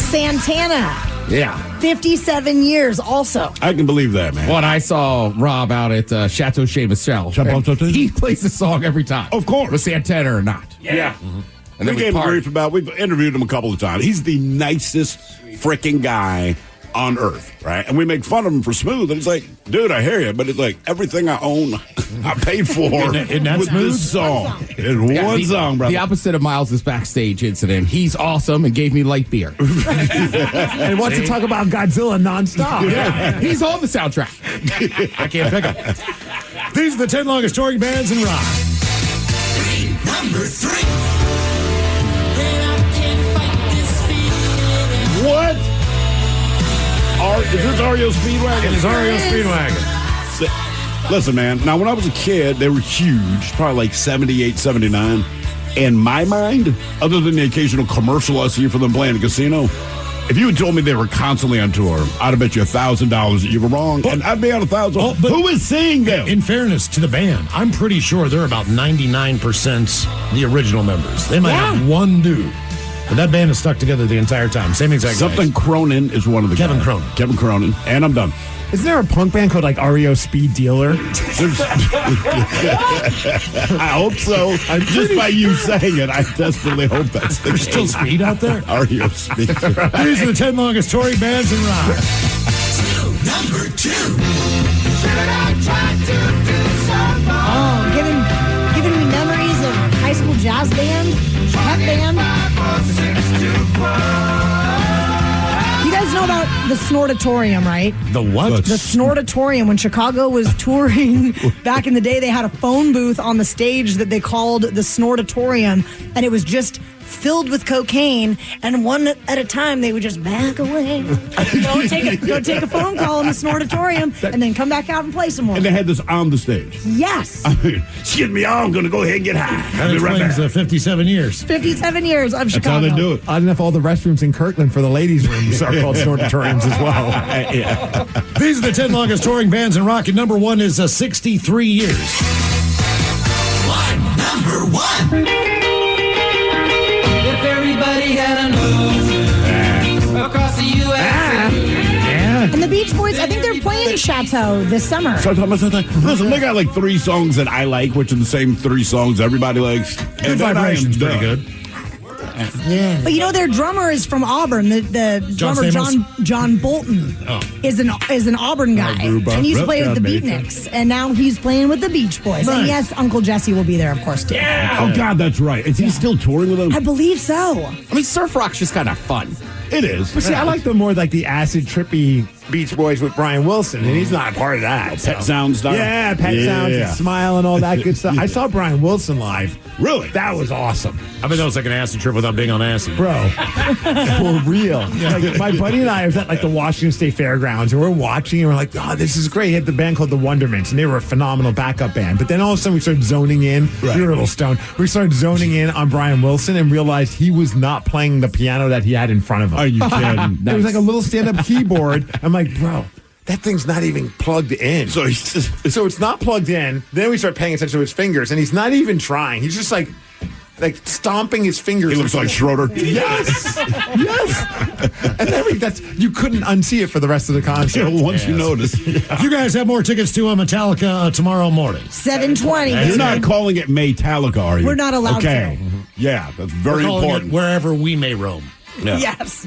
Santana. Yeah. 57 years also. I can believe that, man. When I saw Rob out at Chateau Chez Michel, he plays the song every time. Of course. With Santana or not. Yeah. Mm-hmm. And then we gave him grief about, we've interviewed him a couple of times. He's the nicest freaking guy on earth, right? And we make fun of him for Smooth, and it's like, dude, I hear you, but it's like everything I own, I paid for Isn't that with Smooth? this song. In one song, brother. The opposite of Miles' backstage incident. He's awesome and gave me light beer. And wants to talk about Godzilla nonstop. Yeah. He's on the soundtrack. I can't pick him. These are the 10 longest touring bands in rock. Number 3. What? Is this REO Speedwagon? It is REO Speedwagon. Listen, man, now when I was a kid, they were huge, probably like 78, 79. In my mind, other than the occasional commercial I see for them playing a casino, if you had told me they were constantly on tour, I'd have bet you $1,000 that you were wrong, and I'd be on $1,000. Who is seeing them? In fairness to the band, I'm pretty sure they're about 99% the original members. They might have one dude. But that band is stuck together the entire time. Same exact Something guys. Cronin is one of the Kevin guys. Cronin. Kevin Cronin. And I'm done. Isn't there a punk band called like REO Speed Dealer? I hope so. Just by you saying it, I desperately hope that's the There's still speed out there? REO Speed. These are the 10 longest touring bands in rock. Number 2. Oh, giving me memories of high school jazz band, pep band. You guys know about the Snortatorium, right? The what? The Snortatorium. When Chicago was touring back in the day, they had a phone booth on the stage that they called the Snortatorium, and it was just filled with cocaine, and one at a time they would just back away, go take a phone call in the Snortatorium, and then come back out and play some more. And they had this on the stage. Yes. I mean, excuse me, I'm going to go ahead and get high. That I'll be right back. explains 57 years. 57 years of That's Chicago. how they do it. Odd enough, all the restrooms in Kirkland for the ladies' rooms are called snortatoriums as well. Yeah. These are the 10 longest touring bands in rock, and number 1 is 63 years. Number 1. If everybody had a nose across the U.S. And the Beach Boys, I think they're playing Chateau this summer. Listen, they got like 3 songs that I like, which are the same 3 songs everybody likes. Good Vibration's pretty good. Yeah. But you know, their drummer is from Auburn. The drummer John Bolton is an Auburn guy, and he used to play with the Beatniks, and now he's playing with the Beach Boys. Nice. And yes, Uncle Jesse will be there, of course, too. Yeah. Oh God, that's right. Is he still touring with them? I believe so. I mean, surf rock's just kind of fun. It is. But see, I like the more like the acid trippy Beach Boys with Brian Wilson, and he's not part of that. Pet Sounds style. Yeah, Pet Sounds and Smile and all that good stuff. I saw Brian Wilson live. Really? That was awesome. I mean, that was like an acid trip without being on acid. Bro, for real. Like, my buddy and I was at like the Washington State Fairgrounds, and we're watching, and we're like, oh, this is great. He had the band called the Wonderments, and they were a phenomenal backup band. But then all of a sudden we started zoning in. Right. We were a little stoned. We started zoning in on Brian Wilson and realized he was not playing the piano that he had in front of him. Are you kidding? It was like a little stand-up keyboard. I'm like, bro, that thing's not even plugged in. So it's not plugged in. Then we start paying attention to his fingers, and he's not even trying. He's just like stomping his fingers. He looks like Schroeder. Yes, yes. And then you couldn't unsee it for the rest of the concert. Once you notice. You guys have more tickets to Metallica tomorrow morning. 7:20. You're not calling it Metallica, are you? We're not allowed to. Yeah, that's very important. Wherever we may roam. Yeah. Yes.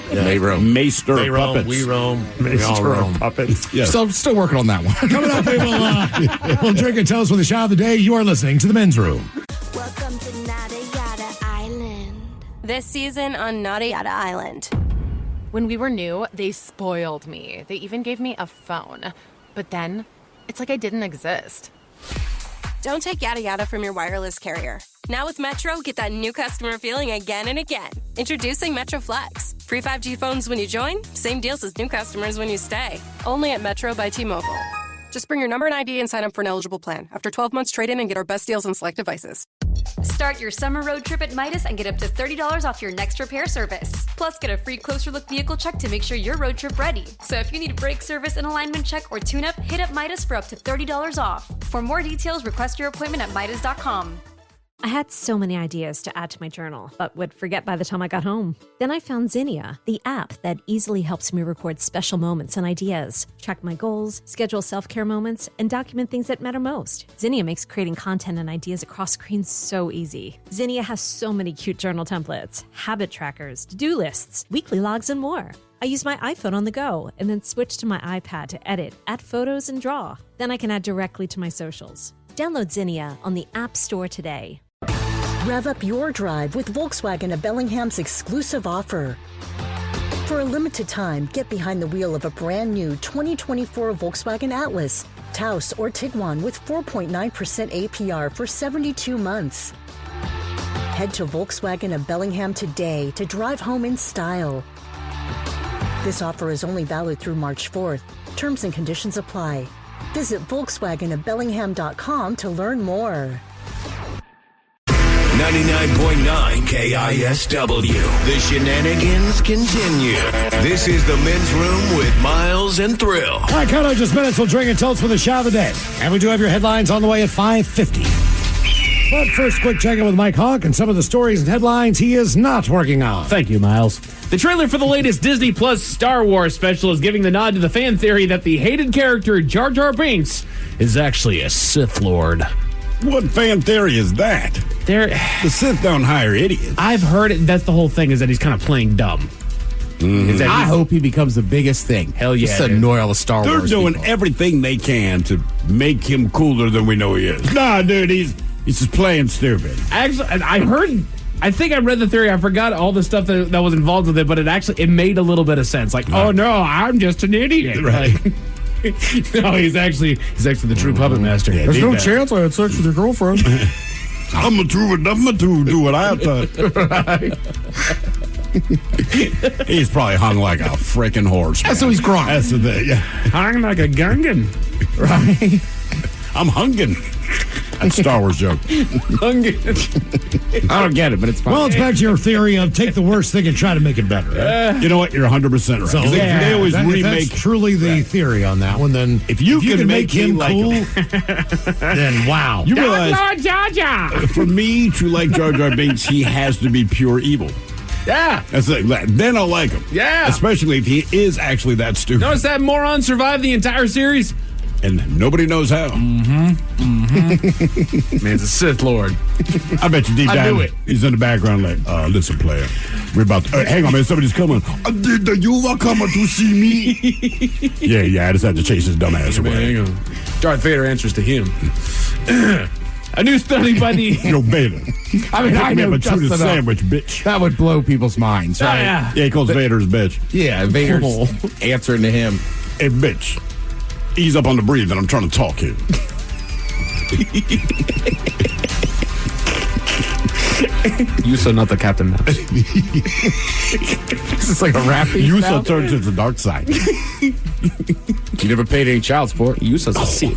They roam. Maester They roam, puppets. we roam. We all roam. Puppets. Yes. So still working on that one. Coming up, we'll drink and tell us with the shot of the day. You are listening to The Men's Room. Welcome to Nada Yada Island. This season on Nada Yada Island. When we were new, they spoiled me. They even gave me a phone. But then, it's like I didn't exist. Don't take yada yada from your wireless carrier. Now with Metro, get that new customer feeling again and again. Introducing Metro Flex. Free 5G phones when you join, same deals as new customers when you stay. Only at Metro by T-Mobile. Just bring your number and ID and sign up for an eligible plan. After 12 months, trade in and get our best deals on select devices. Start your summer road trip at Midas and get up to $30 off your next repair service. Plus, get a free closer look vehicle check to make sure you're road trip ready. So if you need a brake service, an alignment check, or tune-up, hit up Midas for up to $30 off. For more details, request your appointment at Midas.com. I had so many ideas to add to my journal, but would forget by the time I got home. Then I found Zinnia, the app that easily helps me record special moments and ideas, track my goals, schedule self-care moments, and document things that matter most. Zinnia makes creating content and ideas across screens so easy. Zinnia has so many cute journal templates, habit trackers, to-do lists, weekly logs, and more. I use my iPhone on the go and then switch to my iPad to edit, add photos, and draw. Then I can add directly to my socials. Download Zinnia on the App Store today. Rev up your drive with Volkswagen at Bellingham's exclusive offer. For a limited time, get behind the wheel of a brand new 2024 Volkswagen Atlas, Taos, or Tiguan with 4.9% APR for 72 months. Head to Volkswagen at Bellingham today to drive home in style. This offer is only valid through March 4th. Terms and conditions apply. Visit VolkswagenatBellingham.com to learn more. 99.9 KISW. The shenanigans continue. This is the Men's Room with Miles and Thrill. All right, count on just minutes. We'll drink and tell us for the shot of the day. And we do have your headlines on the way at 5:50. But first, quick check-in with Mike Hawk and some of the stories and headlines he is not working on. Thank you, Miles. The trailer for the latest Disney Plus Star Wars special is giving the nod to the fan theory that the hated character Jar Jar Binks is actually a Sith Lord. What fan theory is that? The Sith don't hire idiots. I've heard it. That's the whole thing, is that he's kind of playing dumb. I hope he becomes the biggest thing. Hell yeah. Just to annoy all the Star They're Wars doing people. everything they can to make him cooler than we know he is. Nah, dude, he's just playing stupid. Actually, I think I read the theory. I forgot all the stuff that was involved with it, but it made a little bit of sense. Like, oh no, I'm just an idiot. Right. No, he's actually the true puppet master. Yeah, there's no chance I had sex with your girlfriend. I'm a true do what I have to. He's probably hung like a freaking horse. That's what he's crying. That's the thing. Yeah. Hung like a gungan. Right? I'm hunging. That's a Star Wars joke. I don't get it, but it's fine. Well, it's back to your theory of take the worst thing and try to make it better. Right? You know what? You're 100% right. So They always if remake. that's truly the theory on that one, then If you can make him like cool, him. then wow. You realize, Lord Jar Jar. for me to like Jar Jar Binks, he has to be pure evil. Yeah. That's it. Then I'll like him. Yeah. Especially if he is actually that stupid. Notice that moron survived the entire series. And nobody knows how. Man's a Sith Lord. I bet you deep I down, knew it. he's in the background like, listen, player, we're about to, hang on, man, somebody's coming. You are coming to see me? yeah, I just had to chase his dumb ass away. Hang on. Darth Vader answers to him. A new study by the... Yo, Vader. I mean, I know but just shoot a enough. sandwich, bitch. That would blow people's minds, right? yeah. Yeah, he calls Vader's bitch. Yeah, Vader's answering to him. Hey, bitch, ease up on the breathing. I'm trying to talk here. You saw not the Captain Mouse. This is like a rap. You saw turns to the dark side. You never paid any child support. You saw see.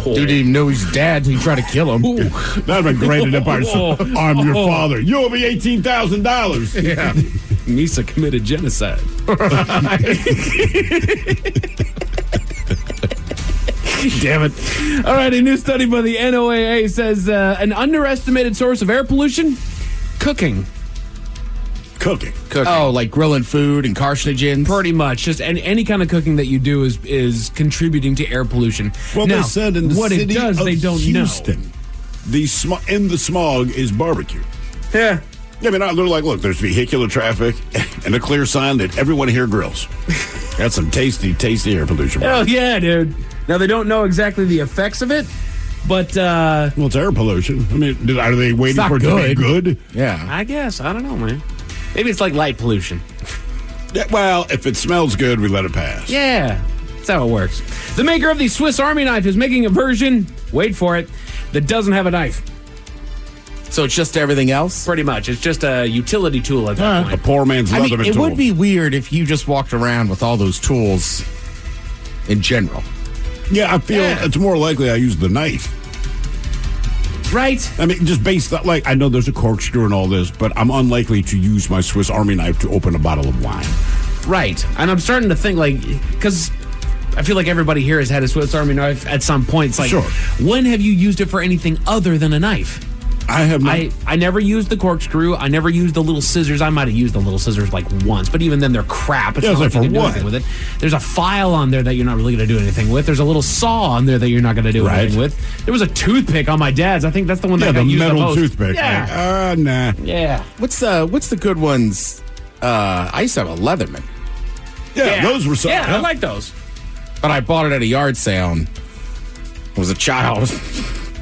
Dude didn't even know he's dead till he tried to kill him. That'd have been great in Empire. I'm your father. You owe me $18,000. Yeah. Misa committed genocide. Damn it. All right, a new study by the NOAA says an underestimated source of air pollution, cooking. Cooking. Oh, like grilling food and carcinogens? Pretty much. Just any kind of cooking that you do is contributing to air pollution. Well, now, they said in the what city it does, of they don't Houston, know. In the smog is barbecue. Yeah. I mean, they're like, look, there's vehicular traffic and a clear sign that everyone here grills. That's some tasty, tasty air pollution. Hell yeah, dude. Now, they don't know exactly the effects of it, but... well, it's air pollution. I mean, are they waiting for it to be good? Yeah. I guess. I don't know, man. Maybe it's like light pollution. Yeah, well, if it smells good, we let it pass. Yeah. That's how it works. The maker of the Swiss Army knife is making a version, wait for it, that doesn't have a knife. So it's just everything else? Pretty much. It's just a utility tool at that point. A poor man's Leatherman it tool. would be weird if you just walked around with all those tools in general. Yeah, I feel it's more likely I use the knife. Right. I mean, just based on, like, I know there's a corkscrew and all this, but I'm unlikely to use my Swiss Army knife to open a bottle of wine. Right. And I'm starting to think, like, because I feel like everybody here has had a Swiss Army knife at some point. It's like, Sure. When have you used it for anything other than a knife? I have not. I never used the corkscrew. I never used the little scissors. I might have used the little scissors like once, but even then they're crap. It's Yeah, not it's like like you for can do what? anything with it. There's a file on there that you're not really going to do anything with. There's a little saw on there that you're not going to do anything with. There was a toothpick on my dad's. I think that's the one that Yeah, got the used the metal most. toothpick. Yeah. Like, nah. Yeah. What's the good ones? I used to have a Leatherman. Yeah, those were so. Yeah, I like those. But I bought it at a yard sale and I was a child.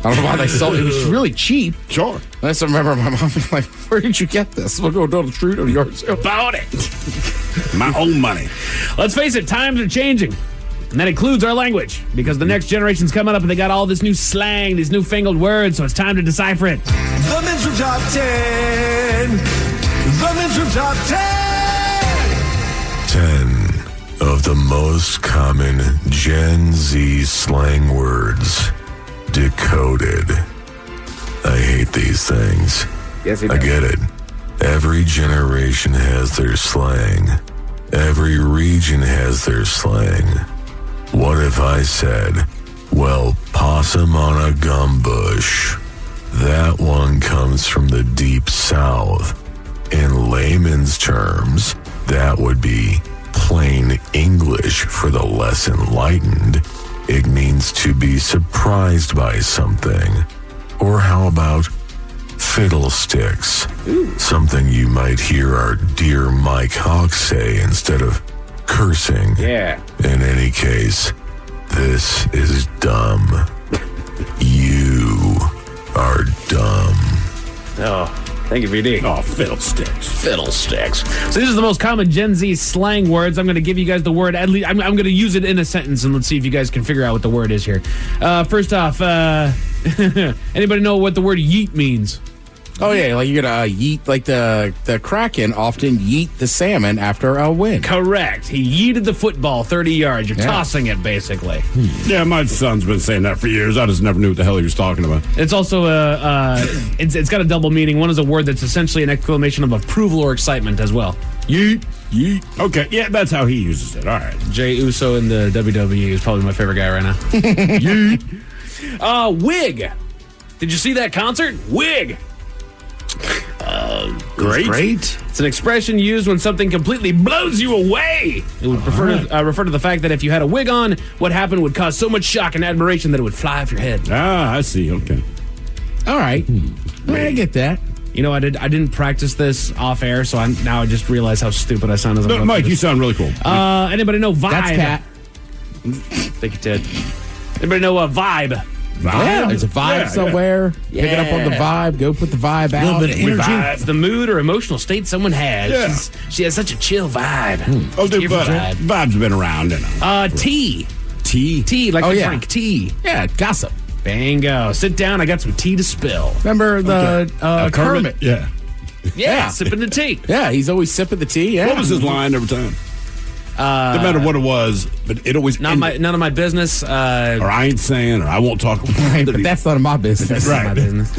I don't know why they sold it. It was really cheap. Sure. I just remember my mom being like, where did you get this? We'll go down the street on the yard sale. Bought it. My own money. Let's face it, times are changing. And that includes our language, because the next generation's coming up and they got all this new slang, these newfangled words, so it's time to decipher it. The Men's Room Top 10. The Men's Room Top 10. 10 of the most common Gen Z slang words decoded. I hate these things. Yes, he I does. get it. Every generation has their slang. Every region has their slang. What if I said, well, possum on a gum bush? That one comes from the deep south. In layman's terms, that would be plain English for the less enlightened. It means to be surprised by something. Or how about fiddlesticks? Something you might hear our dear Mike Hawk say instead of cursing. Yeah. In any case, this is dumb. You are dumb. Oh, thank you, VD. Oh, fiddlesticks. Fiddlesticks. So these are the most common Gen Z slang words. I'm going to give you guys the word. At least I'm going to use it in a sentence, and let's see if you guys can figure out what the word is here. First off, anybody know what the word yeet means? Oh, yeah, like you're going to yeet, like the Kraken often yeet the salmon after a win. Correct. He yeeted the football 30 yards. You're tossing it, basically. Yeah, my son's been saying that for years. I just never knew what the hell he was talking about. It's also it's got a double meaning. One is a word that's essentially an exclamation of approval or excitement as well. Yeet, yeet. Okay, yeah, that's how he uses it. All right. Jay Uso in the WWE is probably my favorite guy right now. Yeet. Wig. Did you see that concert? Wig. Great. It's an expression used when something completely blows you away. It would refer to the fact that if you had a wig on, what happened would cause so much shock and admiration that it would fly off your head. Ah, I see. Okay. All right. I get that. You know, I didn't practice this off air, so now I just realize how stupid I sound as I'm No, going Mike, through you this. sound really cool. Anybody know Vibe? That's Cat. Thank you, Ted. Anybody know Vibe? Yeah, there's a vibe somewhere. Pick it up on the vibe. Go put the vibe out. A little bit of energy. It's the mood or emotional state someone has. Yeah. She has such a chill vibe. Oh, dude, Give but her vibe. Vibe's been around. You know. Tea. Tea? Like Oh, the yeah. drink. Tea. Yeah, gossip. Bingo. Sit down. I got some tea to spill. Remember the Kermit? Yeah. Yeah. Sipping the tea. Yeah, he's always sipping the tea. Yeah. What was his line every time? No matter what it was, but it always none of my business. or I ain't saying, or I won't talk. Right, but that's none of my business. None of my business.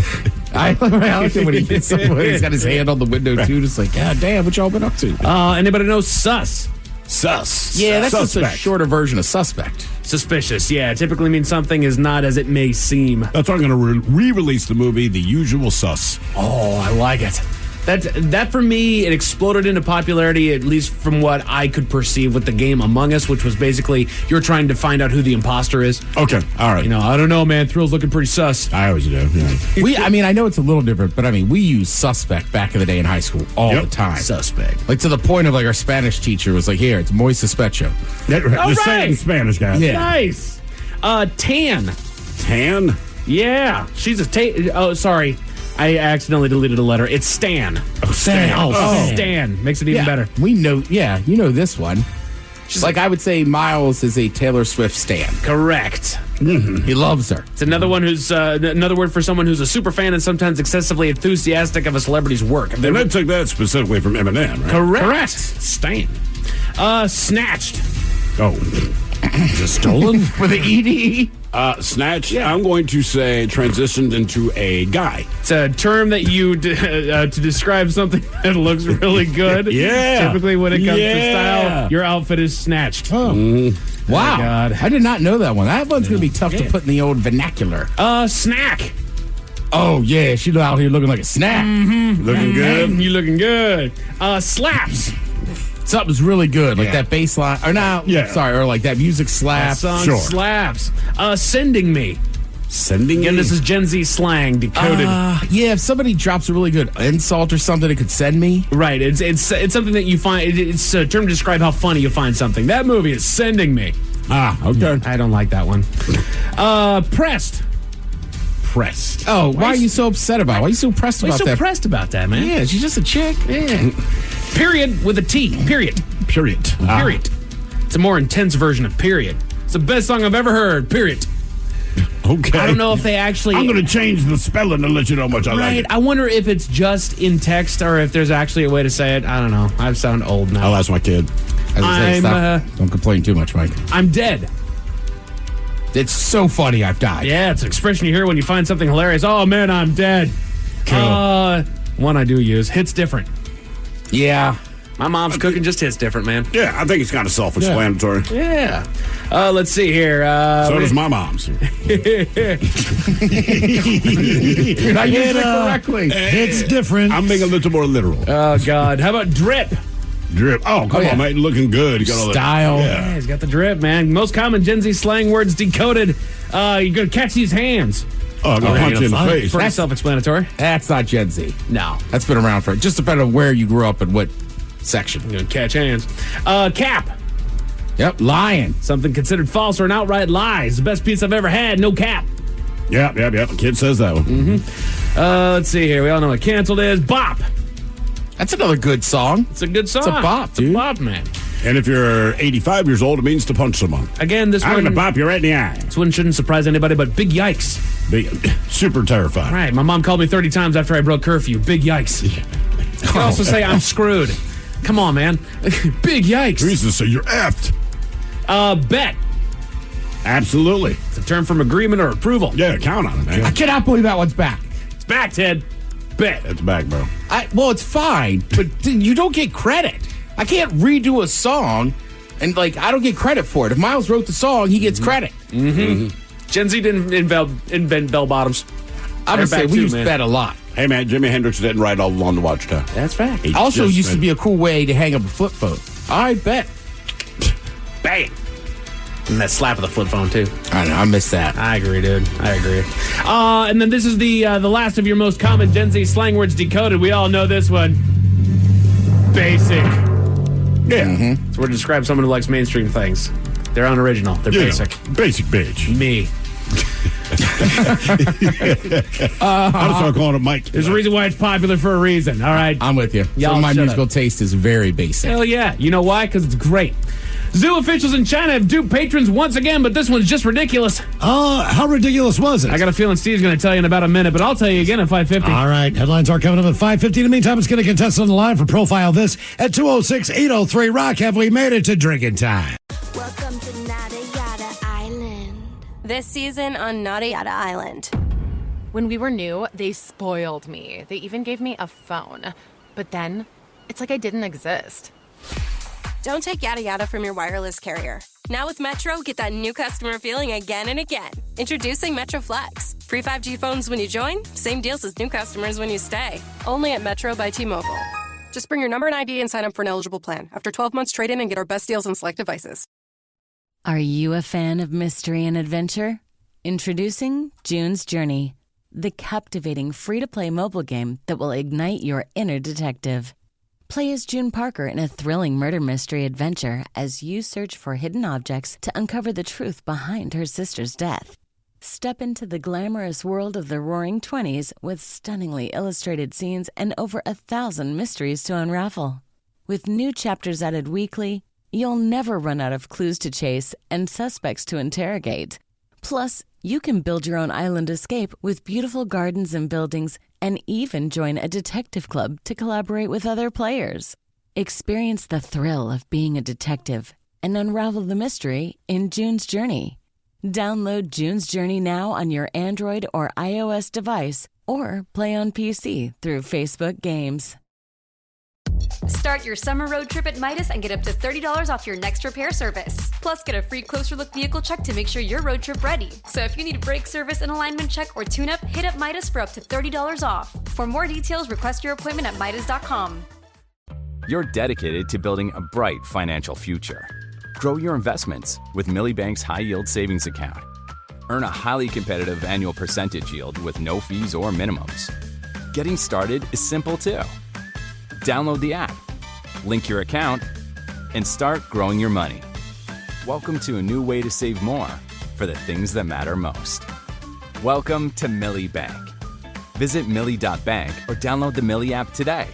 I like it when he gets somewhere. He's got his hand on the window too, just like, God damn, what y'all been up to? Anybody know sus? Sus. Yeah, that's Suspect. just a shorter version of suspect. Suspicious. Yeah, it typically means something is not as it may seem. That's why I'm going to re-release the movie, The Usual Sus. Oh, I like it. That for me, it exploded into popularity, at least from what I could perceive with the game Among Us, which was basically you're trying to find out who the imposter is. Okay, all right. You know, I don't know, man. Thrill's looking pretty sus. I always do. Yeah. I know it's a little different, but we used suspect back in the day in high school all the time. Suspect. Like to the point of like our Spanish teacher was like, here, it's muy sospecho. The same Spanish guy. Yeah. Nice. Tan. Tan? Yeah. She's a tan. Oh, sorry. I accidentally deleted a letter. It's Stan. Oh, Stan. Stan. Makes it even better. We know, you know this one. Like I would say Miles is a Taylor Swift stan. Correct. He loves her. It's another one who's another word for someone who's a super fan and sometimes excessively enthusiastic of a celebrity's work. They took that specifically from Eminem, right? Correct. Stan. Snatched. Oh. Just stolen? With an ED? Snatched, yeah. I'm going to say transitioned into a guy. It's a term that you to describe something that looks really good. Yeah. Typically when it comes to style, your outfit is snatched. Oh. Wow. Oh, God. I did not know that one. That one's going to be tough to put in the old vernacular. Snack. Oh, yeah. She's out here looking like a snack. Looking good. You looking good. Slaps. Something's really good, like that bass line. Or or like that music slaps. That song slaps. Sending me. Sending Again, me? this is Gen Z slang, decoded. Yeah, if somebody drops a really good insult or something, it could send me. Right, it's something that you find, it's a term to describe how funny you find something. That movie is sending me. Okay. I don't like that one. Pressed. Oh, why are you so upset about it? Why are you so pressed about that? Why are you so pressed about that, man? Yeah, she's just a chick. Yeah. Period with a T. Period. Period. It's a more intense version of period. It's the best song I've ever heard. Period. Okay. I don't know if they actually... I'm going to change the spelling to let you know how much I like it. I wonder if it's just in text or if there's actually a way to say it. I don't know. I sound old now. I'll ask my kid. Don't complain too much, Mike. I'm dead. It's so funny I've died. Yeah, it's an expression you hear when you find something hilarious. Oh, man, I'm dead. Cool. One I do use. Hits different. Yeah. My mom's cooking just hits different, man. Yeah, I think it's kind of self-explanatory. Yeah. Let's see here. So does my mom's. You're not using it correctly. It's different. I'm being a little more literal. Oh, God. How about drip? Drip. Oh, come on, man. Looking good. You got all style. Yeah, he's got the drip, man. Most common Gen Z slang words decoded. You're going to catch these hands. Oh, I'm going to punch you in the face. Pretty self-explanatory. That's not Gen Z. No. That's been around for just depending on where you grew up and what section. You're going to catch hands. Cap. Yep, lying. Something considered false or an outright lie. It's the best piece I've ever had. No cap. Yep. The kid says that one. Let's see here. We all know what canceled is. Bop. That's another good song. It's a good song. It's a bop, dude. It's a bop, man. And if you're 85 years old, it means to punch someone. Again, this I'm one... going to bop you right in the eye. This one shouldn't surprise anybody, but big yikes. Super terrifying. Right. My mom called me 30 times after I broke curfew. Big yikes. You can also say I'm screwed. Come on, man. Big yikes. Jesus, so you're effed. Bet. Absolutely. It's a term from agreement or approval. Yeah, count on it, man. I cannot believe that one's back. It's back, Ted. Bet. It's back, bro. Well, it's fine, but you don't get credit. I can't redo a song, and I don't get credit for it. If Miles wrote the song, he gets credit. Gen Z didn't invent bell bottoms. I would say we use bet a lot. Hey, man, Jimi Hendrix didn't write all along the Watchtower. That's fact. He also used to be a cool way to hang up a flip phone. I bet. Bang. And that slap of the flip phone, too. I know, I miss that. I agree, dude. I agree. And then this is the last of your most common Gen Z slang words decoded. We all know this one. Basic. Yeah. So we're to describe someone who likes mainstream things. They're unoriginal. They're basic. Basic bitch. Me. I'll start calling him Mike. There's a reason why it's popular for a reason. All right. I'm with you. Y'all So my shut musical up. taste is very basic. Hell yeah. You know why? Because it's great. Zoo officials in China have duped patrons once again, but this one's just ridiculous. How ridiculous was it? I got a feeling Steve's going to tell you in about a minute, but I'll tell you again at 5:50. All right. Headlines are coming up at 5:50. In the meantime, let's get a contestant on the line for Profile This at 206-803-ROCK. Have we made it to drinking time? Welcome to Nada Yada Island. This season on Nada Yada Island. When we were new, they spoiled me. They even gave me a phone. But then, it's like I didn't exist. Don't take yada yada from your wireless carrier. Now with Metro, get that new customer feeling again and again. Introducing Metro Flex. Free 5G phones when you join, same deals as new customers when you stay. Only at Metro by T-Mobile. Just bring your number and ID and sign up for an eligible plan. After 12 months, trade in and get our best deals on select devices. Are you a fan of mystery and adventure? Introducing June's Journey, the captivating free-to-play mobile game that will ignite your inner detective. Play as June Parker in a thrilling murder mystery adventure as you search for hidden objects to uncover the truth behind her sister's death. Step into the glamorous world of the Roaring '20s with stunningly illustrated scenes and over 1,000 mysteries to unravel. With new chapters added weekly, you'll never run out of clues to chase and suspects to interrogate. Plus, you can build your own island escape with beautiful gardens and buildings, and even join a detective club to collaborate with other players. Experience the thrill of being a detective and unravel the mystery in June's Journey. Download June's Journey now on your Android or iOS device, or play on PC through Facebook Games. Start your summer road trip at Midas and get up to $30 off your next repair service. Plus, get a free closer look vehicle check to make sure you're road trip ready. So if you need a brake service, an alignment check, or tune-up, hit up Midas for up to $30 off. For more details, request your appointment at Midas.com. You're dedicated to building a bright financial future. Grow your investments with Millie Bank's high-yield savings account. Earn a highly competitive annual percentage yield with no fees or minimums. Getting started is simple too. Download the app, link your account, and start growing your money. Welcome to a new way to save more for the things that matter most. Welcome to Millie Bank. Visit Millie.bank or download the Millie app today.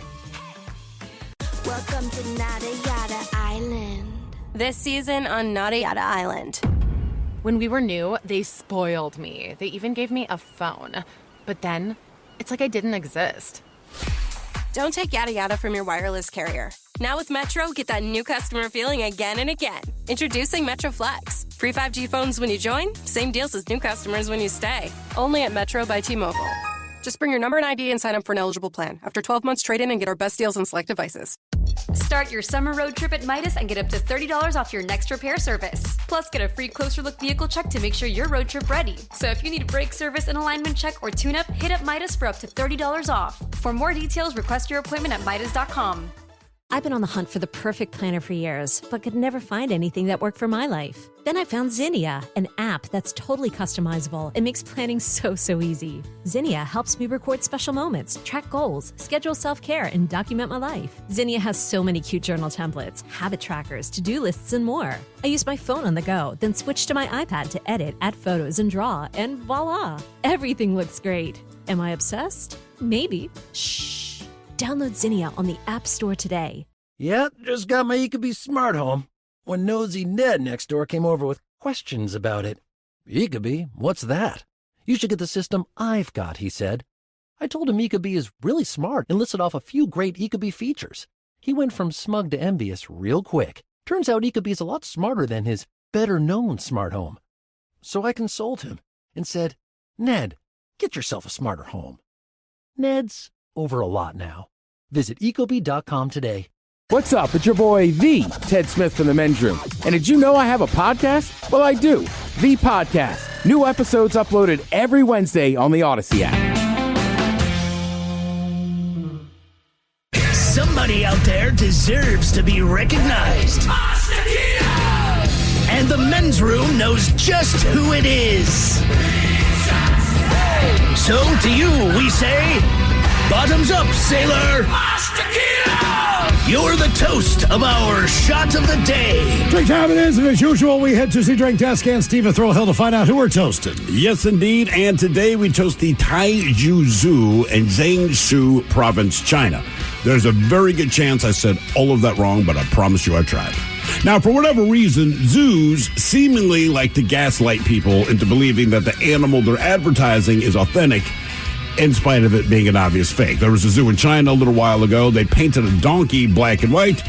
Welcome to Nada Yada Island. This season on Nada Yada Island. When we were new, they spoiled me. They even gave me a phone. But then, it's like I didn't exist. Don't take yada yada from your wireless carrier. Now with Metro, get that new customer feeling again and again. Introducing Metro Flex. Free 5G phones when you join, same deals as new customers when you stay. Only at Metro by T-Mobile. Just bring your number and ID and sign up for an eligible plan. After 12 months, trade in and get our best deals on select devices. Start your summer road trip at Midas and get up to $30 off your next repair service. Plus, get a free closer look vehicle check to make sure you're road trip ready. So if you need a brake service, an alignment check, or tune-up, hit up Midas for up to $30 off. For more details, request your appointment at Midas.com. I've been on the hunt for the perfect planner for years, but could never find anything that worked for my life. Then I found Zinnia, an app that's totally customizable. It makes planning so easy. Zinnia helps me record special moments, track goals, schedule self-care, and document my life. Zinnia has so many cute journal templates, habit trackers, to-do lists, and more. I use my phone on the go, then switch to my iPad to edit, add photos, and draw, and voila! Everything looks great. Am I obsessed? Maybe. Shh. Download Zinnia on the App Store today. Yep, just got my Ecobee smart home when nosy Ned next door came over with questions about it. Ecobee? What's that? You should get the system I've got, he said. I told him Ecobee is really smart and listed off a few great Ecobee features. He went from smug to envious real quick. Turns out Ecobee is a lot smarter than his better-known smart home. So I consoled him and said, Ned, get yourself a smarter home. Ned's over a lot now. Visit Ecobee.com today. What's up? It's your boy, the Ted Smith from the Men's Room. And did you know I have a podcast? Well, I do. The Podcast. New episodes uploaded every Wednesday on the Odyssey app. Somebody out there deserves to be recognized. And the Men's Room knows just who it is. So to you, we say, bottoms up, sailor. You're the toast of our shot of the day. Drink time it is, and as usual, we head to the drink desk and Steve at Thrill Hill to find out who we're toasting. Yes, indeed. And today we toast the Taijiuzhu in Jiangsu province, China. There's a very good chance I said all of that wrong, but I promise you I tried. Now, for whatever reason, zoos seemingly like to gaslight people into believing that the animal they're advertising is authentic, in spite of it being an obvious fake. There was a zoo in China a little while ago. They painted a donkey black and white,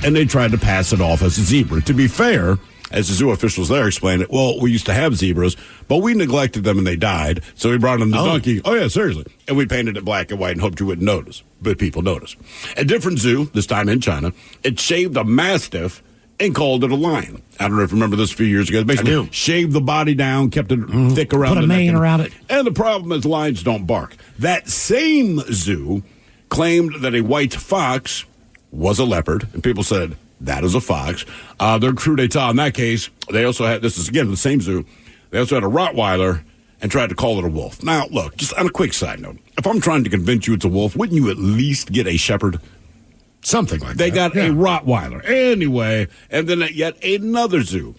and they tried to pass it off as a zebra. To be fair, as the zoo officials there explained it, well, we used to have zebras, but we neglected them and they died, so we brought in the donkey. Oh, yeah, seriously. And we painted it black and white and hoped you wouldn't notice. But people noticed. A different zoo, this time in China, it shaved a mastiff and called it a lion. I don't know if you remember this a few years ago. Basically, shaved the body down, kept it thick around Put a mane around it. And the problem is lions don't bark. That same zoo claimed that a white fox was a leopard, and people said, that is a fox. Their coup d'etat in that case, they also had, this is again the same zoo, they also had a Rottweiler and tried to call it a wolf. Now, look, just on a quick side note, if I'm trying to convince you it's a wolf, wouldn't you at least get a shepherd? Something like they that. They got a Rottweiler. Anyway, and then at yet another zoo,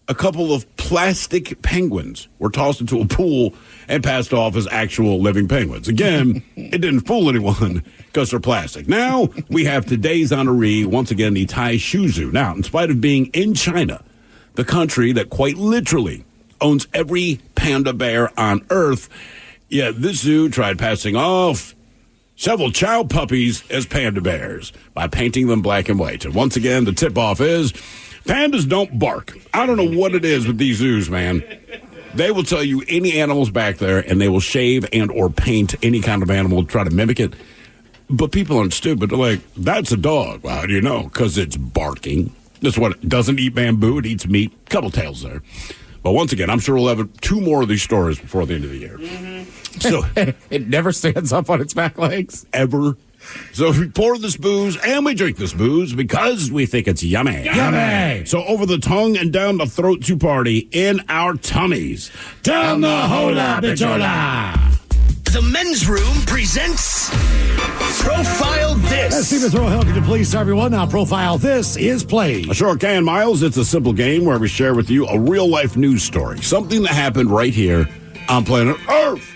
a couple of plastic penguins were tossed into a pool and passed off as actual living penguins. Again, it didn't fool anyone because they're plastic. Now we have today's honoree, once again, the KISW. Now, in spite of being in China, the country that quite literally owns every panda bear on Earth, yet this zoo tried passing off several child puppies as panda bears by painting them black and white. And once again, the tip-off is pandas don't bark. I don't know what it is with these zoos, man. They will tell you any animal's back there, and they will shave and or paint any kind of animal to try to mimic it. But people aren't stupid. They're like, that's a dog. Well, how do you know? Because it's barking. That's what it doesn't eat bamboo. It eats meat. Couple tails there. But once again, I'm sure we'll have 2 more of these stories before the end of the year. Mm-hmm. So it never stands up on its back legs. Ever. So we pour this booze and we drink this booze because we think it's yummy. Yummy! So over the tongue and down the throat to party in our tummies. Down the hola bichola! The Men's Room presents Profile This. Let's see, Mr. O'Hill, could you please tell everyone now Profile This is played. I sure can, Miles. It's a simple game where we share with you a real-life news story. Something that happened right here on planet Earth.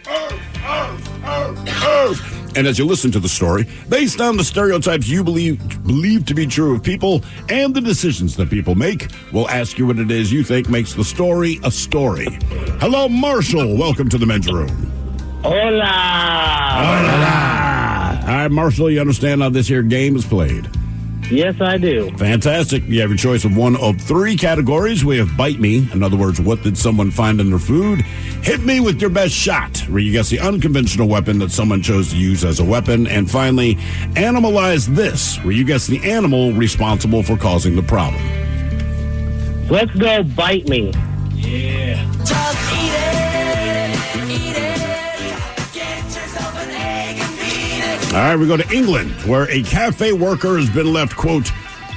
Earth. And as you listen to the story, based on the stereotypes you believe to be true of people and the decisions that people make, we'll ask you what it is you think makes the story a story. Hello, Marshall. Welcome to the Men's Room. Hola. Hola. All right, Marshall, you understand how this here game is played? Yes, I do. Fantastic. You have your choice of one of 3 categories. We have Bite Me. In other words, what did someone find in their food? Hit Me with your best shot, where you guess the unconventional weapon that someone chose to use as a weapon. And finally, Animalize This, where you guess the animal responsible for causing the problem. Let's go Bite Me. Yeah. Just eat it. All right, we go to England, where a cafe worker has been left, quote,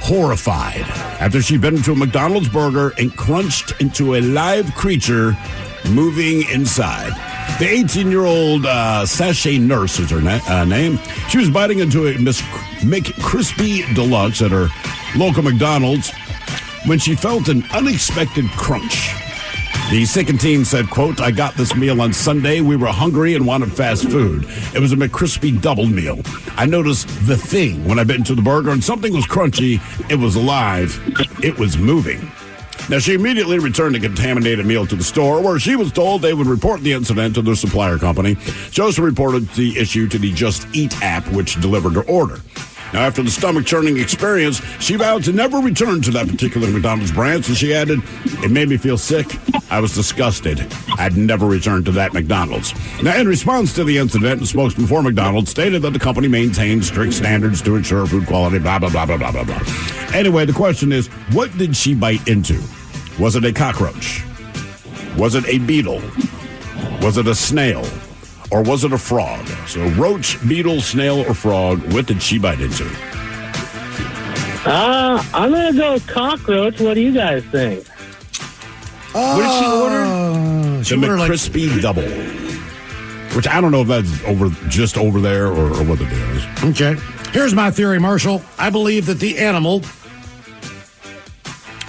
horrified after she bit into a McDonald's burger and crunched into a live creature moving inside. The 18-year-old sachet nurse is her name. She was biting into a McCrispy Deluxe at her local McDonald's when she felt an unexpected crunch. The sickened teen said, quote, I got this meal on Sunday. We were hungry and wanted fast food. It was a McCrispy double meal. I noticed the thing when I bit into the burger, and something was crunchy. It was alive. It was moving. Now, she immediately returned the contaminated meal to the store, where she was told they would report the incident to their supplier company. She also reported the issue to the Just Eat app, which delivered her order. Now, after the stomach-churning experience, she vowed to never return to that particular McDonald's branch, and she added, it made me feel sick. I was disgusted. I'd never return to that McDonald's. Now, in response to the incident, the spokesman for McDonald's stated that the company maintains strict standards to ensure food quality, blah, blah, blah, blah, blah, blah, blah. Anyway, the question is, what did she bite into? Was it a cockroach? Was it a beetle? Was it a snail? Or was it a frog? So roach, beetle, snail, or frog, what did she bite into? I'm going to go cockroach. What do you guys think? What did she order? The McCrispy double. Which I don't know if that's just over there or what the deal is. Okay. Here's my theory, Marshall. I believe that the animal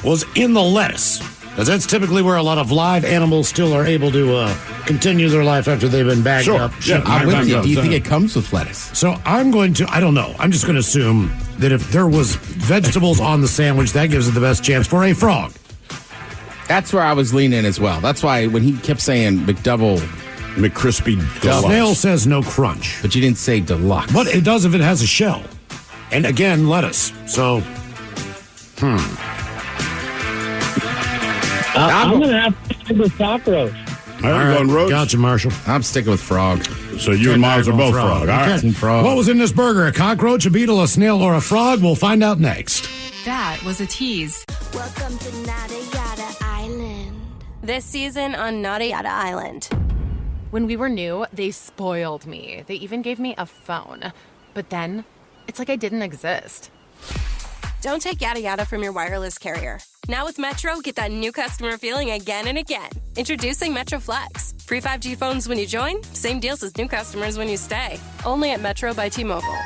was in the lettuce. Because that's typically where a lot of live animals still are able to continue their life after they've been bagged up. Yeah, I'm with you. Do you think it comes with lettuce? So I'm going to, I don't know. I'm just going to assume that if there was vegetables on the sandwich, that gives it the best chance for a frog. That's where I was leaning as well. That's why when he kept saying McCrispy Deluxe. Snail says no crunch. But you didn't say deluxe. But it does if it has a shell. And again, lettuce. So, I'm going to have to stick with cockroach. All right, going roach. Gotcha, Marshall. I'm sticking with frog. So you and Miles are both frog. All right. Frog. What was in this burger? A cockroach, a beetle, a snail, or a frog? We'll find out next. That was a tease. Welcome to Nada Yada Island. This season on Nada Yada Island. When we were new, they spoiled me. They even gave me a phone. But then, it's like I didn't exist. Don't take yada yada from your wireless carrier. Now with Metro, get that new customer feeling again and again. Introducing Metro Flex. Free 5G phones when you join, same deals as new customers when you stay. Only at Metro by T-Mobile.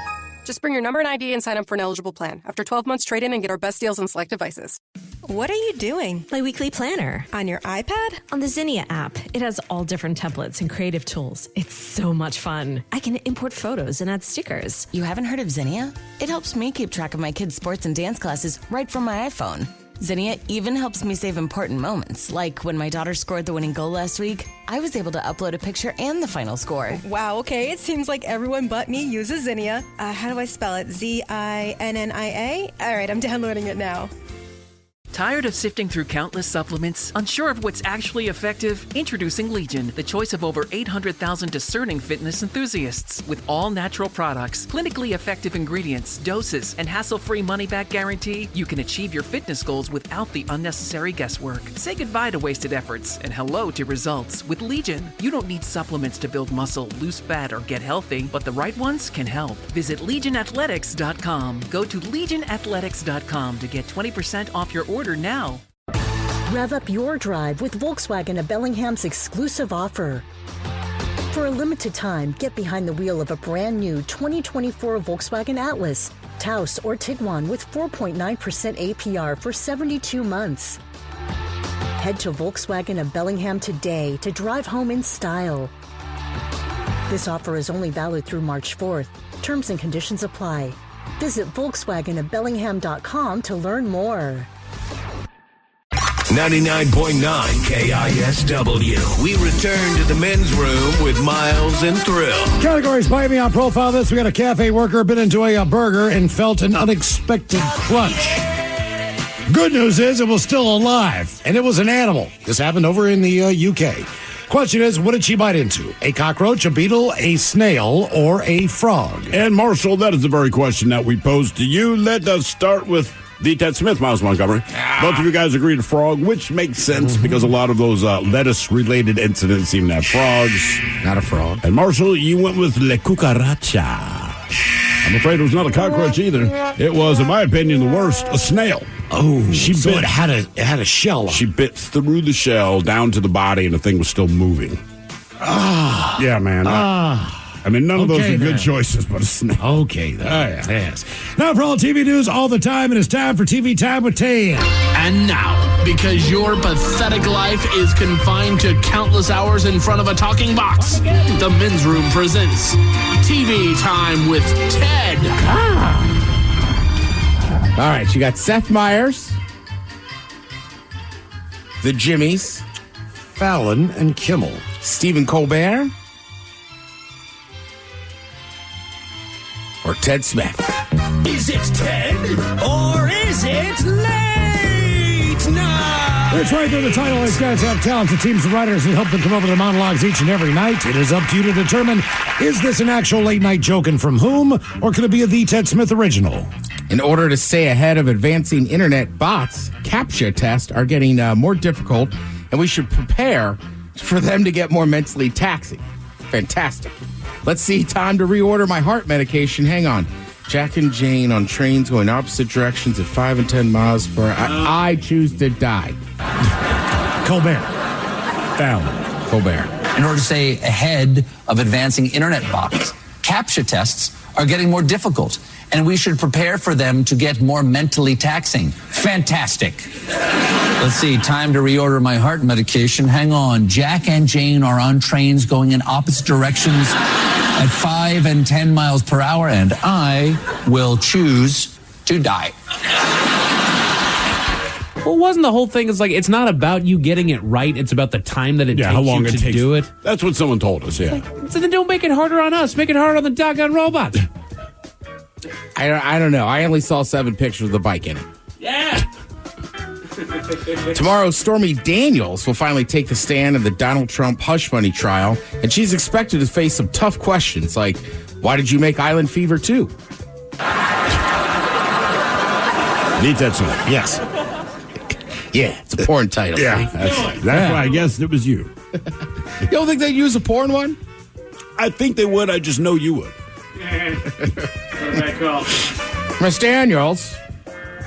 Just bring your number and ID and sign up for an eligible plan. After 12 months, trade in and get our best deals on select devices. What are you doing? My weekly planner. On your iPad? On the Zinnia app. It has all different templates and creative tools. It's so much fun. I can import photos and add stickers. You haven't heard of Zinnia? It helps me keep track of my kids' sports and dance classes right from my iPhone. Zinnia even helps me save important moments, like when my daughter scored the winning goal last week. I was able to upload a picture and the final score. Wow, okay. It seems like everyone but me uses Zinnia. How do I spell it? Zinnia? All right, I'm downloading it now. Tired of sifting through countless supplements? Unsure of what's actually effective? Introducing Legion, the choice of over 800,000 discerning fitness enthusiasts. With all natural products, clinically effective ingredients, doses, and hassle-free money-back guarantee, you can achieve your fitness goals without the unnecessary guesswork. Say goodbye to wasted efforts and hello to results. With Legion, you don't need supplements to build muscle, lose fat, or get healthy, but the right ones can help. Visit LegionAthletics.com. Go to LegionAthletics.com to get 20% off your order now. Rev up your drive with Volkswagen of Bellingham's exclusive offer. For a limited time, get behind the wheel of a brand new 2024 Volkswagen Atlas, Taos, or Tiguan with 4.9% APR for 72 months. Head to Volkswagen of Bellingham today to drive home in style. This offer is only valid through March 4th. Terms and conditions apply. Visit VolkswagenofBellingham.com to learn more. 99.9 KISW. We return to the men's room with Miles and Thrill. Categories by me on profile this. We got a cafe worker bit into a burger and felt an unexpected crunch. Good news is it was still alive, and it was an animal. This happened over in the UK. Question is, what did she bite into? A cockroach, a beetle, a snail, or a frog? And Marshall, that is the very question that we posed to you. Let us start with the Ted Smith, Miles Montgomery. Both of you guys agreed to frog, which makes sense because a lot of those lettuce-related incidents seem to have frogs. Not a frog. And Marshall, you went with Le Cucaracha. I'm afraid it was not a cockroach either. It was, in my opinion, the worst, a snail. Oh, so it had a shell. She bit through the shell down to the body, and the thing was still moving. Yeah, man. I mean, none of those are good choices, but a snail. Okay, then. Yes. Now for all TV news all the time, it is time for TV Time with Tan. And now, because your pathetic life is confined to countless hours in front of a talking box, the Men's Room presents TV Time with Ted. All right, you got Seth Meyers, the Jimmys, Fallon and Kimmel, Stephen Colbert, or Ted Smith. Is it Ted or is it late night? That's right there. The title. These guys have talented teams of writers who help them come up with their monologues each and every night. It is up to you to determine, is this an actual late night joke and from whom, or could it be a The Ted Smith original? In order to stay ahead of advancing internet bots, CAPTCHA tests are getting more difficult, and we should prepare for them to get more mentally taxing. Fantastic. Let's see, time to reorder my heart medication. Hang on. Jack and Jane on trains going opposite directions at 5 and 10 miles per hour. I choose to die. Colbert. Fallon. Colbert. In order to stay ahead of advancing internet bots, CAPTCHA tests are getting more difficult, and we should prepare for them to get more mentally taxing. Fantastic. Let's see, time to reorder my heart medication. Hang on. Jack and Jane are on trains going in opposite directions at 5 and 10 miles per hour, and I will choose to die. Well, wasn't the whole thing, it's not about you getting it right, it's about the time that it takes how long you it to takes. do it? That's what someone told us, yeah. So then don't make it harder on us. Make it harder on the doggone robots. I don't know. I only saw 7 pictures of the bike in it. Yeah. Tomorrow, Stormy Daniels will finally take the stand in the Donald Trump hush money trial, and she's expected to face some tough questions like, why did you make Island Fever 2? Need that song. Yes. Yeah, it's a porn title. Yeah, that's why I guessed it was you. You don't think they'd use a porn one? I think they would. I just know you would. Miss Daniels,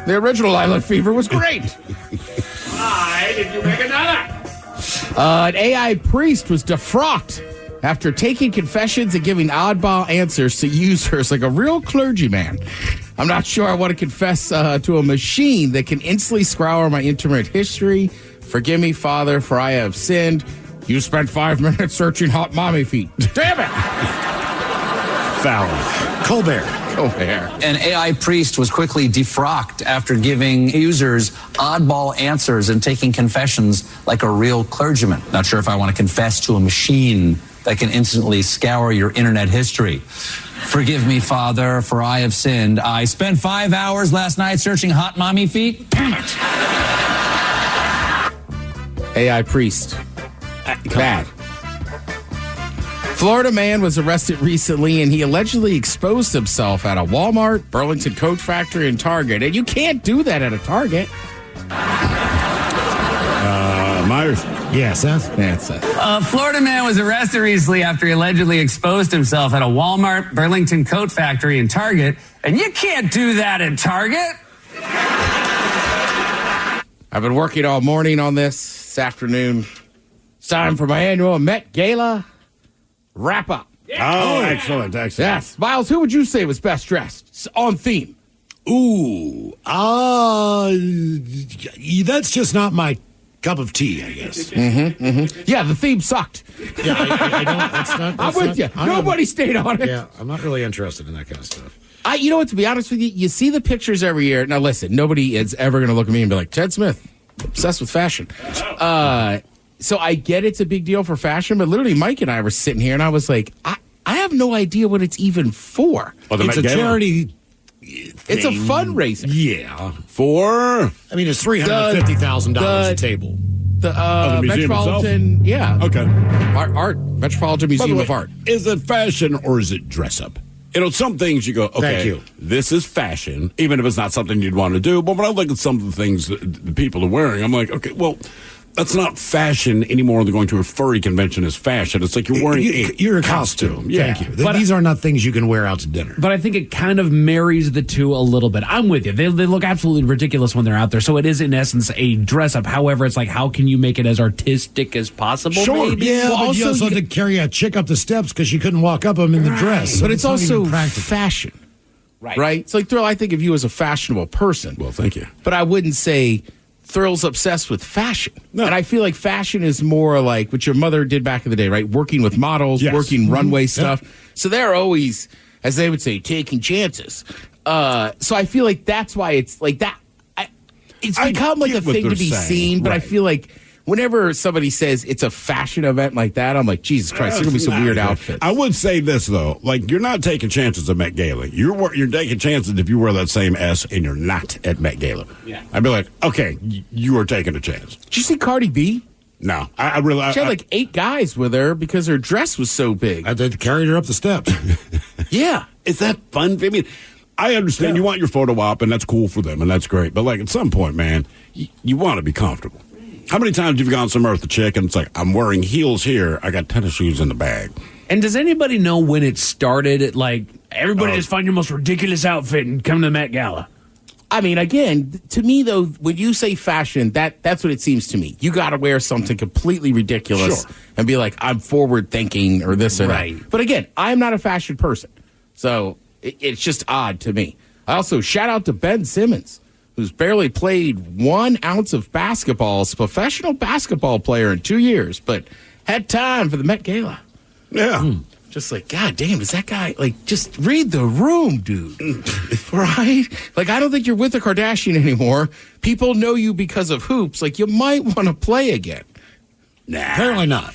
the original Island Fever was great. Why did you make another? An AI priest was defrocked after taking confessions and giving oddball answers to users like a real clergyman. I'm not sure I want to confess to a machine that can instantly scour my internet history. Forgive me, Father, for I have sinned. You spent 5 minutes searching hot mommy feet. Damn it! Foul. Colbert. An AI priest was quickly defrocked after giving users oddball answers and taking confessions like a real clergyman. Not sure if I want to confess to a machine that can instantly scour your internet history. Forgive me, Father, for I have sinned. I spent 5 hours last night searching hot mommy feet. Damn it. AI priest. Bad. Florida man was arrested recently, and he allegedly exposed himself at a Walmart, Burlington Coat Factory, and Target. And you can't do that at a Target. Myers. Yeah, Seth? Yeah, Seth. A Florida man was arrested recently after he allegedly exposed himself at a Walmart, Burlington Coat Factory, and Target. And you can't do that at Target. I've been working all morning on this afternoon. It's time for my annual Met Gala wrap up. Oh, excellent. Yes. Miles, who would you say was best dressed on theme? Ooh. That's just not my cup of tea, I guess. Yeah, the theme sucked. Yeah, I don't. I'm with you. Nobody stayed on it. Yeah, I'm not really interested in that kind of stuff. You know what, to be honest with you, you see the pictures every year. Now, listen, nobody is ever going to look at me and be like, Ted Smith, obsessed with fashion. So I get it's a big deal for fashion, but literally Mike and I were sitting here, and I was like, I have no idea what it's even for. It's a charity. It's a fundraiser. Yeah. For? I mean, it's $350,000 a table. The museum Metropolitan, itself? yeah. Okay. Art. Metropolitan Museum of Art. Is it fashion or is it dress up? You know, some things you go, okay, Thank you. This is fashion, even if it's not something you'd want to do. But when I look at some of the things that the people are wearing, I'm like, okay, well, that's not fashion anymore than going to a furry convention is fashion. It's like you're wearing you're a costume. Yeah. Thank you. These are not things you can wear out to dinner. But I think it kind of marries the two a little bit. I'm with you. They look absolutely ridiculous when they're out there. So it is, in essence, a dress up. However, it's like, how can you make it as artistic as possible? Sure. Maybe? Yeah, Well, but you also had to carry a chick up the steps because she couldn't walk up them in the dress. But it's not also even practical. fashion. Right? It's like, Thrill, I think of you as a fashionable person. Well, thank you. But I wouldn't say Thrill's obsessed with fashion. No. And I feel like fashion is more like what your mother did back in the day, right? Working with models, Yes. working runway stuff. So they're always, as they would say, taking chances. So I feel like that's why it's like that. It's become like a get what thing to they're be saying, seen, but I right. feel like whenever somebody says it's a fashion event like that, I'm like, Jesus Christ, there's going to be some weird outfits. I would say this, though. Like, you're not taking chances at Met Gala. You're taking chances if you wear that same S and you're not at Met Gala. Yeah. I'd be like, okay, you are taking a chance. Did you see Cardi B? No. I really... She had like 8 guys with her because her dress was so big. They carried her up the steps. Yeah. Is that fun? I mean, I understand you want your photo op, and that's cool for them, and that's great. But, like, at some point, man, you want to be comfortable. How many times have you gone somewhere with a chick, and it's like, I'm wearing heels here, I got tennis shoes in the bag. And does anybody know when it started? Like, everybody just find your most ridiculous outfit and come to the Met Gala. I mean, again, to me, though, when you say fashion, that's what it seems to me. You got to wear something completely ridiculous and be like, I'm forward thinking or this or that. But again, I'm not a fashion person. So it's just odd to me. I also shout out to Ben Simmons, who's barely played 1 ounce of basketball as a professional basketball player in 2 years, but had time for the Met Gala. Yeah. Just like, God damn, is that guy, like, just read the room, dude. Right? Like, I don't think you're with a Kardashian anymore. People know you because of hoops. Like, you might want to play again. Nah. Apparently not.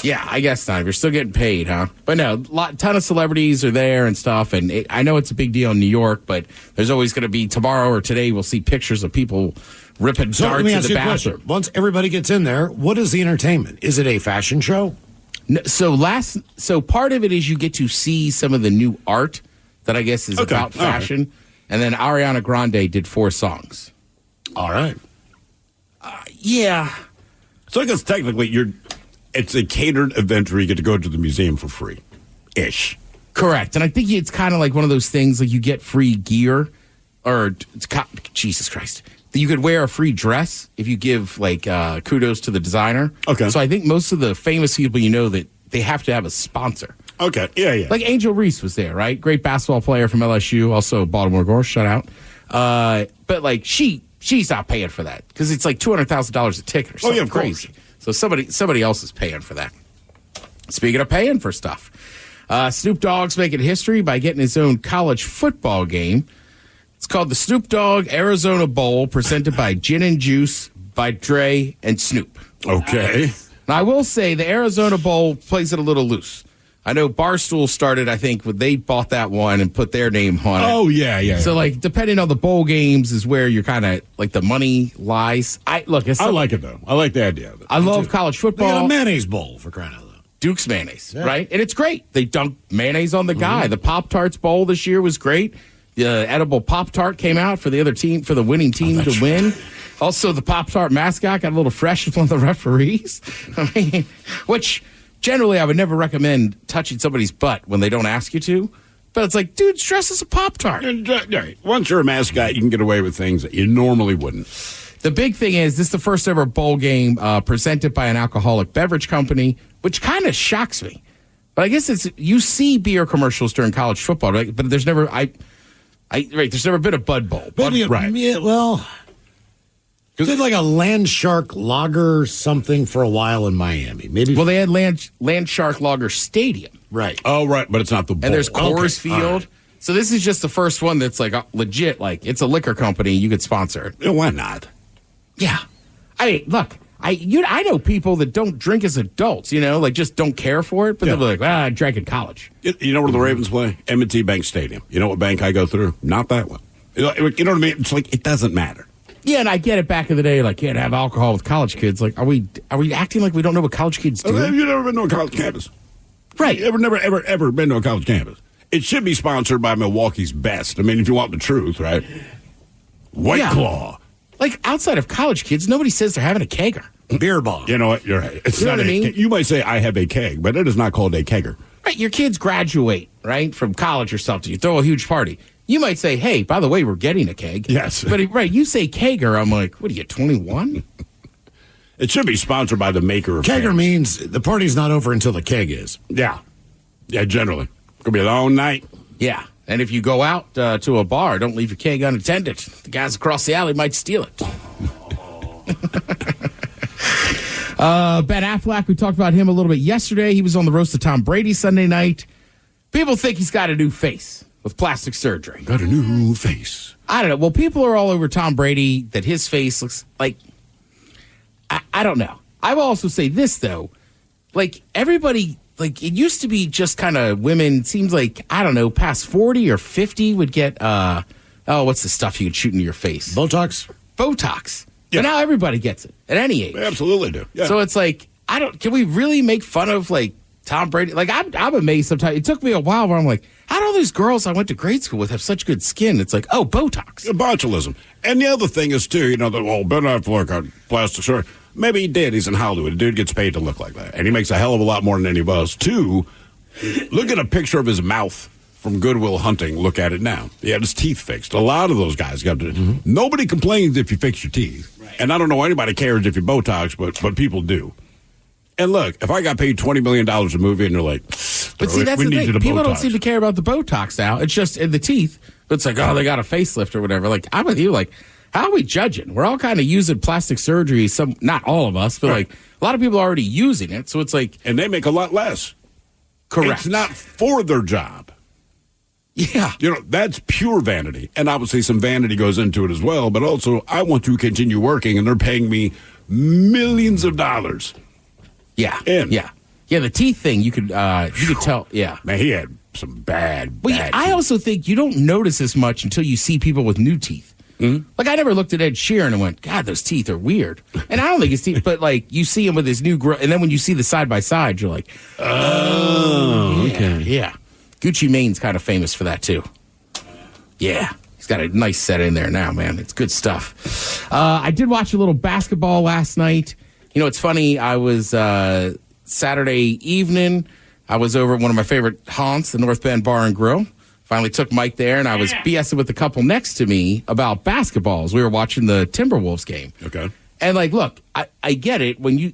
Yeah, I guess not. If you're still getting paid, huh? But no, ton of celebrities are there and stuff. And I know it's a big deal in New York, but there's always going to be tomorrow or today we'll see pictures of people ripping So let darts me in ask the you a bathroom. question. Once everybody gets in there, what is the entertainment? Is it a fashion show? No, so part of it is you get to see some of the new art that I guess is about fashion. And then Ariana Grande did 4 songs. All right. Yeah. So I guess technically it's a catered event where you get to go to the museum for free. Ish. Correct. And I think it's kind of like one of those things like you get free gear or Jesus Christ. You could wear a free dress if you give like kudos to the designer. Okay. So I think most of the famous people that they have to have a sponsor. Okay, yeah. Like Angel Reese was there, right? Great basketball player from LSU, also Baltimore Gore, shout out. But like she's not paying for that because it's like $200,000 a ticket or something of crazy. course. So somebody else is paying for that. Speaking of paying for stuff, Snoop Dogg's making history by getting his own college football game. It's called the Snoop Dogg Arizona Bowl, presented by Gin and Juice by Dre and Snoop. Okay. Now, I will say the Arizona Bowl plays it a little loose. I know Barstool started, I think, when they bought that one and put their name on it. Oh, yeah. So, like, depending on the bowl games is where you're kind of, like, the money lies. I like it, though. I like the idea of it. I love college football. They got a mayonnaise bowl, for crying out loud. Duke's mayonnaise, right? And it's great. They dunk mayonnaise on the guy. The Pop-Tarts Bowl this year was great. The edible Pop-Tart came out for the other team, for the winning team to win. Also, the Pop-Tart mascot got a little fresh with one of the referees. I mean, which generally I would never recommend touching somebody's butt when they don't ask you to. But it's like, dude, dress as a Pop-Tart. Once you're a mascot, you can get away with things that you normally wouldn't. The big thing is this is the first ever bowl game presented by an alcoholic beverage company, which kind of shocks me. But I guess you see beer commercials during college football, right? But there's never there's never been a Bud Bowl. Right. Yeah, well, did like a Land Shark Lager something for a while in Miami. Maybe. Well, they had Land Shark Lager Stadium. Right. Oh, right. But it's not the bowl. And there's Coors Field. Right. So this is just the first one that's like legit. Like it's a liquor company. You could sponsor it. Yeah, why not? Yeah. I mean, look, I know people that don't drink as adults, like just don't care for it, but they'll be like, I drank in college. You know where the Ravens play? M&T Bank Stadium. You know what bank I go through? Not that one. You know what I mean? It's like, it doesn't matter. Yeah, and I get it back in the day, like, to have alcohol with college kids. Like, are we acting like we don't know what college kids do? Have you never been to a college campus? Right. Never, ever been to a college campus. It should be sponsored by Milwaukee's Best. I mean, if you want the truth, right? White Claw. Like, outside of college kids, nobody says they're having a kegger. Beer bong. You know what? You're right. It's you know not what I mean? You might say, I have a keg, but it is not called a kegger. Right. Your kids graduate, right, from college or something. You throw a huge party. You might say, hey, by the way, we're getting a keg. Yes. But, you say kegger, I'm like, what are you, 21? It should be sponsored by the maker of kegger fans. means the party's not over until the keg is. Yeah. Yeah, generally. It's going to be a long night. Yeah. And if you go out to a bar, don't leave your keg unattended. The guys across the alley might steal it. Ben Affleck, we talked about him a little bit yesterday. He was on the roast of Tom Brady Sunday night. People think he's got a new face with plastic surgery. Got a new face. I don't know. Well, people are all over Tom Brady that his face looks like... I don't know. I will also say this, though. Like, everybody... Like, it used to be just kind of women, seems like, I don't know, past 40 or 50 would get, what's the stuff you could shoot into your face? Botox? Botox. Yeah. But now everybody gets it at any age. They absolutely do. Yeah. So it's like, can we really make fun of, like, Tom Brady? Like, I'm amazed sometimes. It took me a while where I'm like, how do all these girls I went to grade school with have such good skin? It's like, oh, Botox. Botulism. And the other thing is, too, Ben Affleck got plastic surgery. Maybe he did. He's in Hollywood. The dude gets paid to look like that. And he makes a hell of a lot more than any of us. Two, look at a picture of his mouth from Goodwill Hunting. Look at it now. He had his teeth fixed. A lot of those guys got to. Mm-hmm. Nobody complains if you fix your teeth. Right. And I don't know anybody cares if you Botox, but people do. And look, if I got paid $20 million a movie and they're like, but see, that's the thing. People don't seem to care about the Botox now. It's just in the teeth. But it's like, oh, they got a facelift or whatever. Like, I'm with you. Like, how are we judging? We're all kind of using plastic surgery. Not all of us, but like a lot of people are already using it. So it's like, and they make a lot less. Correct. It's not for their job. Yeah. That's pure vanity. And obviously some vanity goes into it as well. But also, I want to continue working, and they're paying me millions of dollars. Yeah. Yeah. The teeth thing, you could tell. Yeah. Man, he had some bad I also think you don't notice as much until you see people with new teeth. Mm-hmm. Like, I never looked at Ed Sheeran and went, God, those teeth are weird. And I don't think his teeth, but like, you see him with his new and then when you see the side by side, you're like, oh, okay. Yeah. Gucci Mane's kind of famous for that, too. Yeah. He's got a nice set in there now, man. It's good stuff. I did watch a little basketball last night. It's funny. I was Saturday evening. I was over at one of my favorite haunts, the North Bend Bar and Grill. Finally took Mike there, and I was BSing with the couple next to me about basketballs. We were watching the Timberwolves game. Okay. And, like, look, I get it. When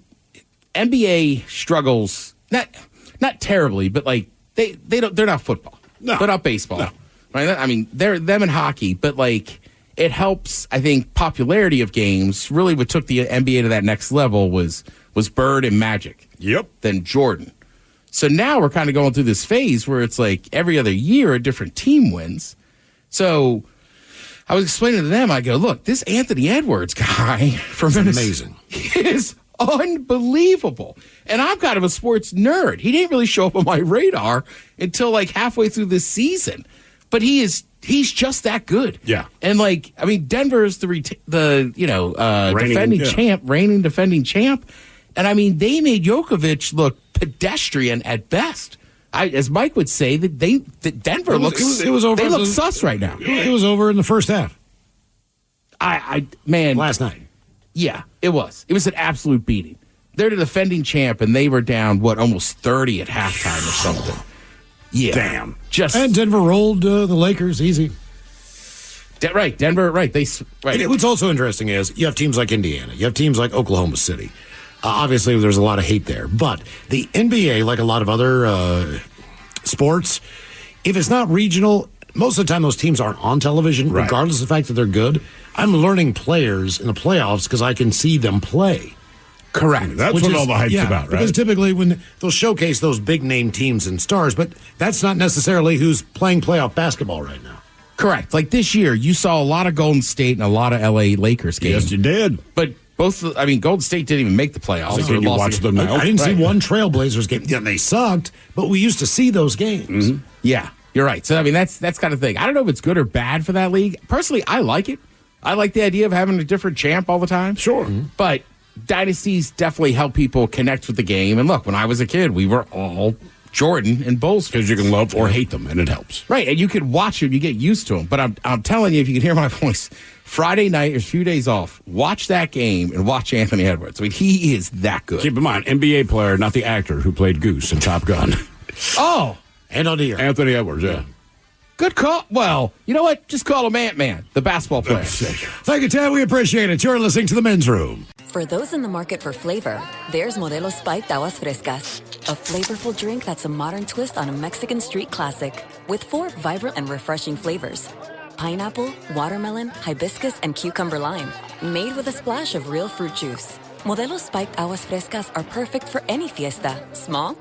NBA struggles, not terribly, but, like, they're not football. No. They're not baseball. No. Right? I mean, they're them in hockey, but like it helps. I think popularity of games really what took the NBA to that next level was Bird and Magic. Yep. Then Jordan. So now we're kind of going through this phase where it's like every other year a different team wins. So I was explaining to them, I go, look, this Anthony Edwards guy from amazing. is unbelievable. And I'm kind of a sports nerd. He didn't really show up on my radar until like halfway through this season. But he's just that good. Yeah. And like, I mean, Denver is the reigning defending champ. And I mean, they made Djokovic look pedestrian at best. As Mike would say, that Denver looks over. They look sus right now. It was over in the first half. Man, last night. Yeah, it was. It was an absolute beating. They're the defending champ, and they were down almost 30 at halftime or something. Yeah, damn. And Denver rolled the Lakers easy. Right, Denver. Right, And what's also interesting is you have teams like Indiana, you have teams like Oklahoma City. Obviously, there's a lot of hate there, but the NBA, like a lot of other sports, if it's not regional, most of the time those teams aren't on television, regardless of the fact that they're good. I'm learning players in the playoffs because I can see them play. Correct. That's what all the hype's about, right? Because typically when they'll showcase those big name teams and stars, but that's not necessarily who's playing playoff basketball right now. Correct. Like this year, you saw a lot of Golden State and a lot of LA Lakers games. Yes, you did. But Golden State didn't even make the playoffs. Can you watch them now? I didn't see one Trailblazers game. Yeah, they sucked, but we used to see those games. Mm-hmm. Yeah, you're right. So, I mean, that's kind of thing. I don't know if it's good or bad for that league. Personally, I like it. I like the idea of having a different champ all the time. Sure. Mm-hmm. But dynasties definitely help people connect with the game. And look, when I was a kid, we were all Jordan and Bulls. Because you can love or hate them, and it helps. Right, and you could watch them, you get used to them. But I'm telling you, if you can hear my voice, Friday night, there's a few days off, watch that game and watch Anthony Edwards. I mean, he is that good. Keep in mind, NBA player, not the actor who played Goose in Top Gun. Oh! And on the air. Anthony Edwards, yeah. Good call. Well, you know what? Just call him Ant-Man, the basketball player. Thank you, Ted. We appreciate it. You're listening to The Men's Room. For those in the market for flavor, there's Modelo Spiked Aguas Frescas, a flavorful drink that's a modern twist on a Mexican street classic with 4 vibrant and refreshing flavors. Pineapple, watermelon, hibiscus, and cucumber lime. Made with a splash of real fruit juice. Modelo Spiked Aguas Frescas are perfect for any fiesta, small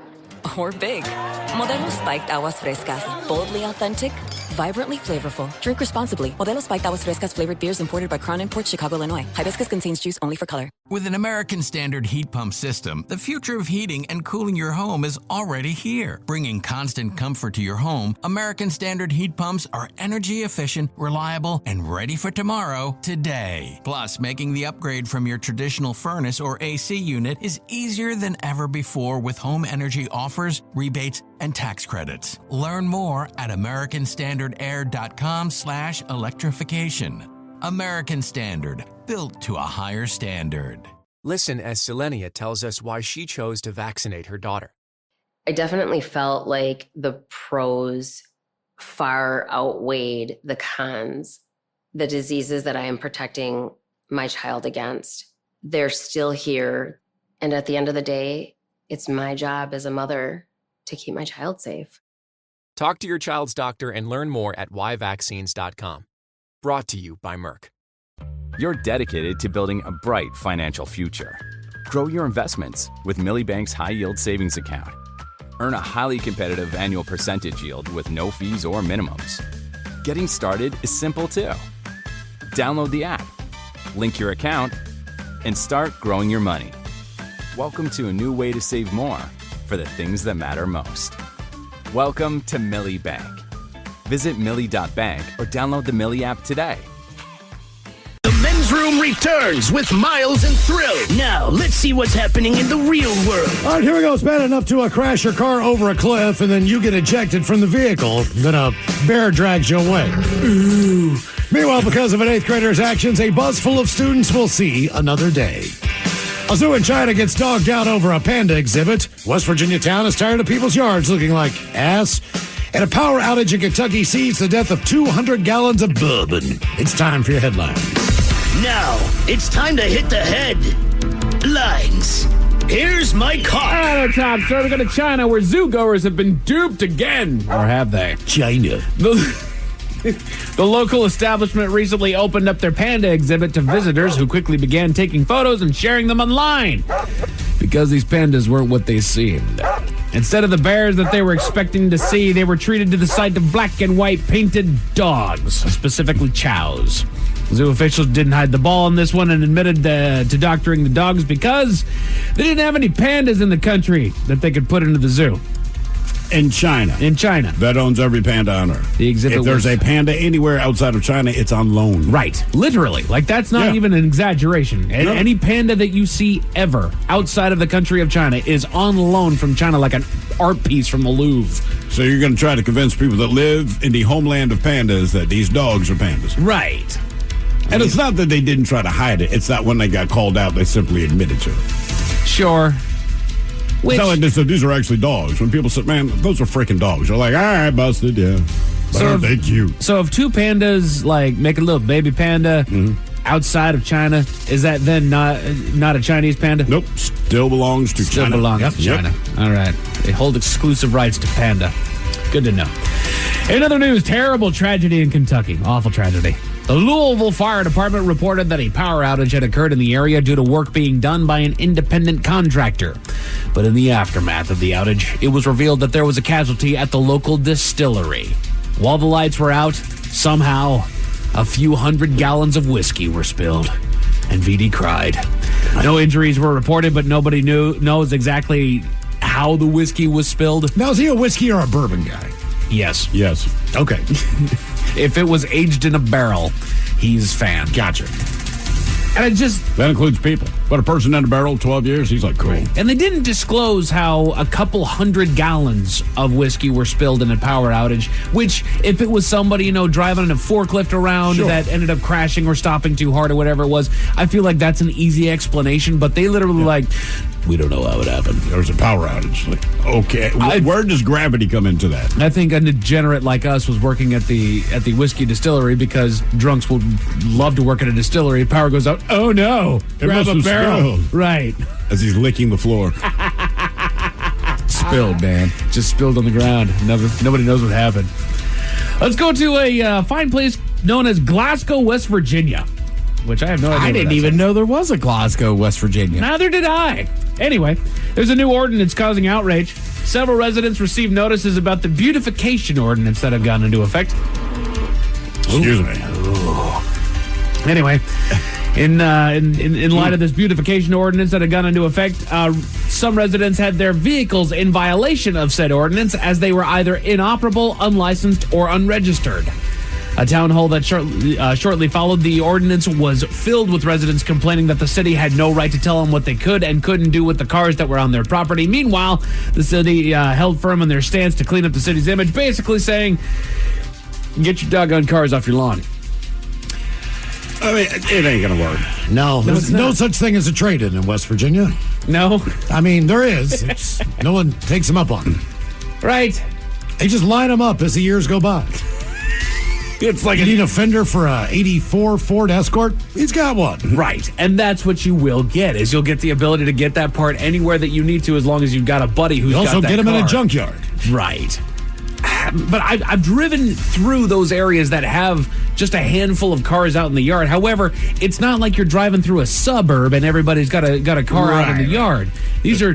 or big. Modelo Spiked Aguas Frescas. Boldly authentic, vibrantly flavorful. Drink responsibly. Modelo Spiked Aguas Frescas flavored beers imported by Crown Imports, Chicago, Illinois. Hibiscus contains juice only for color. With an American Standard heat pump system, the future of heating and cooling your home is already here. Bringing constant comfort to your home, American Standard heat pumps are energy efficient, reliable, and ready for tomorrow, today. Plus, making the upgrade from your traditional furnace or AC unit is easier than ever before with home energy offers, rebates, and tax credits. Learn more at americanstandardair.com/electrification. American Standard, built to a higher standard. Listen as Selenia tells us why she chose to vaccinate her daughter. I definitely felt like the pros far outweighed the cons. The diseases that I am protecting my child against, they're still here. And at the end of the day, it's my job as a mother to keep my child safe. Talk to your child's doctor and learn more at whyvaccines.com. Brought to you by Merck. You're dedicated to building a bright financial future. Grow your investments with Millie Bank's high-yield savings account. Earn a highly competitive annual percentage yield with no fees or minimums. Getting started is simple too. Download the app, link your account, and start growing your money. Welcome to a new way to save more for the things that matter most. Welcome to Millie Bank. Visit Millie.bank or download the Millie app today. The Men's Room returns with Miles and Thrill. Now, let's see what's happening in the real world. All right, here we go. It's bad enough to crash your car over a cliff and then you get ejected from the vehicle. Then a bear drags you away. Ooh. Meanwhile, because of an 8th grader's actions, a bus full of students will see another day. A zoo in China gets dogged out over a panda exhibit. West Virginia town is tired of people's yards looking like ass. And a power outage in Kentucky sees the death of 200 gallons of bourbon. It's time for your headlines. Now, it's time to hit the headlines. Here's my car. At our top story, we go to China, where zoo-goers have been duped again. Or have they? China. The local establishment recently opened up their panda exhibit to visitors who quickly began taking photos and sharing them online because these pandas weren't what they seemed. Instead of the bears that they were expecting to see, they were treated to the sight of black and white painted dogs, specifically chows. Zoo officials didn't hide the ball on this one and admitted to doctoring the dogs because they didn't have any pandas in the country that they could put into the zoo. In China. That owns every panda on Earth. The exhibit if there's a panda anywhere outside of China, it's on loan. Right. Literally. Like, that's not even an exaggeration. And any panda that you see ever outside of the country of China is on loan from China like an art piece from the Louvre. So you're going to try to convince people that live in the homeland of pandas that these dogs are pandas. Right. And it's not that they didn't try to hide it. It's that when they got called out, they simply admitted to it. Sure. It's not like they said, these are actually dogs. When people say, man, those are freaking dogs. You're like, all right, busted, yeah. But aren't they cute? So if two pandas, like, make a little baby panda outside of China, is that then not a Chinese panda? Nope. Still belongs to China. Still belongs to China. All right. They hold exclusive rights to panda. Good to know. In other news, terrible tragedy in Kentucky. Awful tragedy. The Louisville Fire Department reported that a power outage had occurred in the area due to work being done by an independent contractor. But in the aftermath of the outage, it was revealed that there was a casualty at the local distillery. While the lights were out, somehow, a few hundred gallons of whiskey were spilled. And VD cried. No injuries were reported, but nobody knows exactly how the whiskey was spilled. Now, is he a whiskey or a bourbon guy? Yes. Yes. Okay. If it was aged in a barrel, he's fan. Gotcha. And that includes people. But a person in a barrel, 12 years, he's like, cool. And they didn't disclose how a couple hundred gallons of whiskey were spilled in a power outage, which, if it was somebody, driving in a forklift around that ended up crashing or stopping too hard or whatever it was, I feel like that's an easy explanation. But they literally we don't know how it happened. There was a power outage. Okay. Where does gravity come into that? I think a degenerate like us was working at the whiskey distillery, because drunks will love to work at a distillery. Power goes out. Oh, no. Grab a barrel. Spilled. Right. As he's licking the floor. Spilled, man. Just spilled on the ground. Nobody knows what happened. Let's go to a fine place known as Glasgow, West Virginia, which I have no idea. I didn't even know there was a Glasgow, West Virginia. Neither did I. Anyway, there's a new ordinance causing outrage. Several residents received notices about the beautification ordinance that have gone into effect. Excuse me. Anyway, in light of this beautification ordinance that had gone into effect, some residents had their vehicles in violation of said ordinance, as they were either inoperable, unlicensed, or unregistered. A town hall that shortly followed the ordinance was filled with residents complaining that the city had no right to tell them what they could and couldn't do with the cars that were on their property. Meanwhile, the city held firm in their stance to clean up the city's image, basically saying, get your doggone cars off your lawn. I mean, it ain't going to work. No, there's no such thing as a trade-in in West Virginia. No? I mean, there is. No one takes them up on it. Right. They just line them up as the years go by. It's like you need a fender for a 84 Ford Escort. He's got one. Right. And that's what you will get, is you'll get the ability to get that part anywhere that you need to, as long as you've got a buddy who's got that car. Also get them in a junkyard. Right. But I've driven through those areas that have just a handful of cars out in the yard. However, it's not like you're driving through a suburb and everybody's got a car out in the yard. These are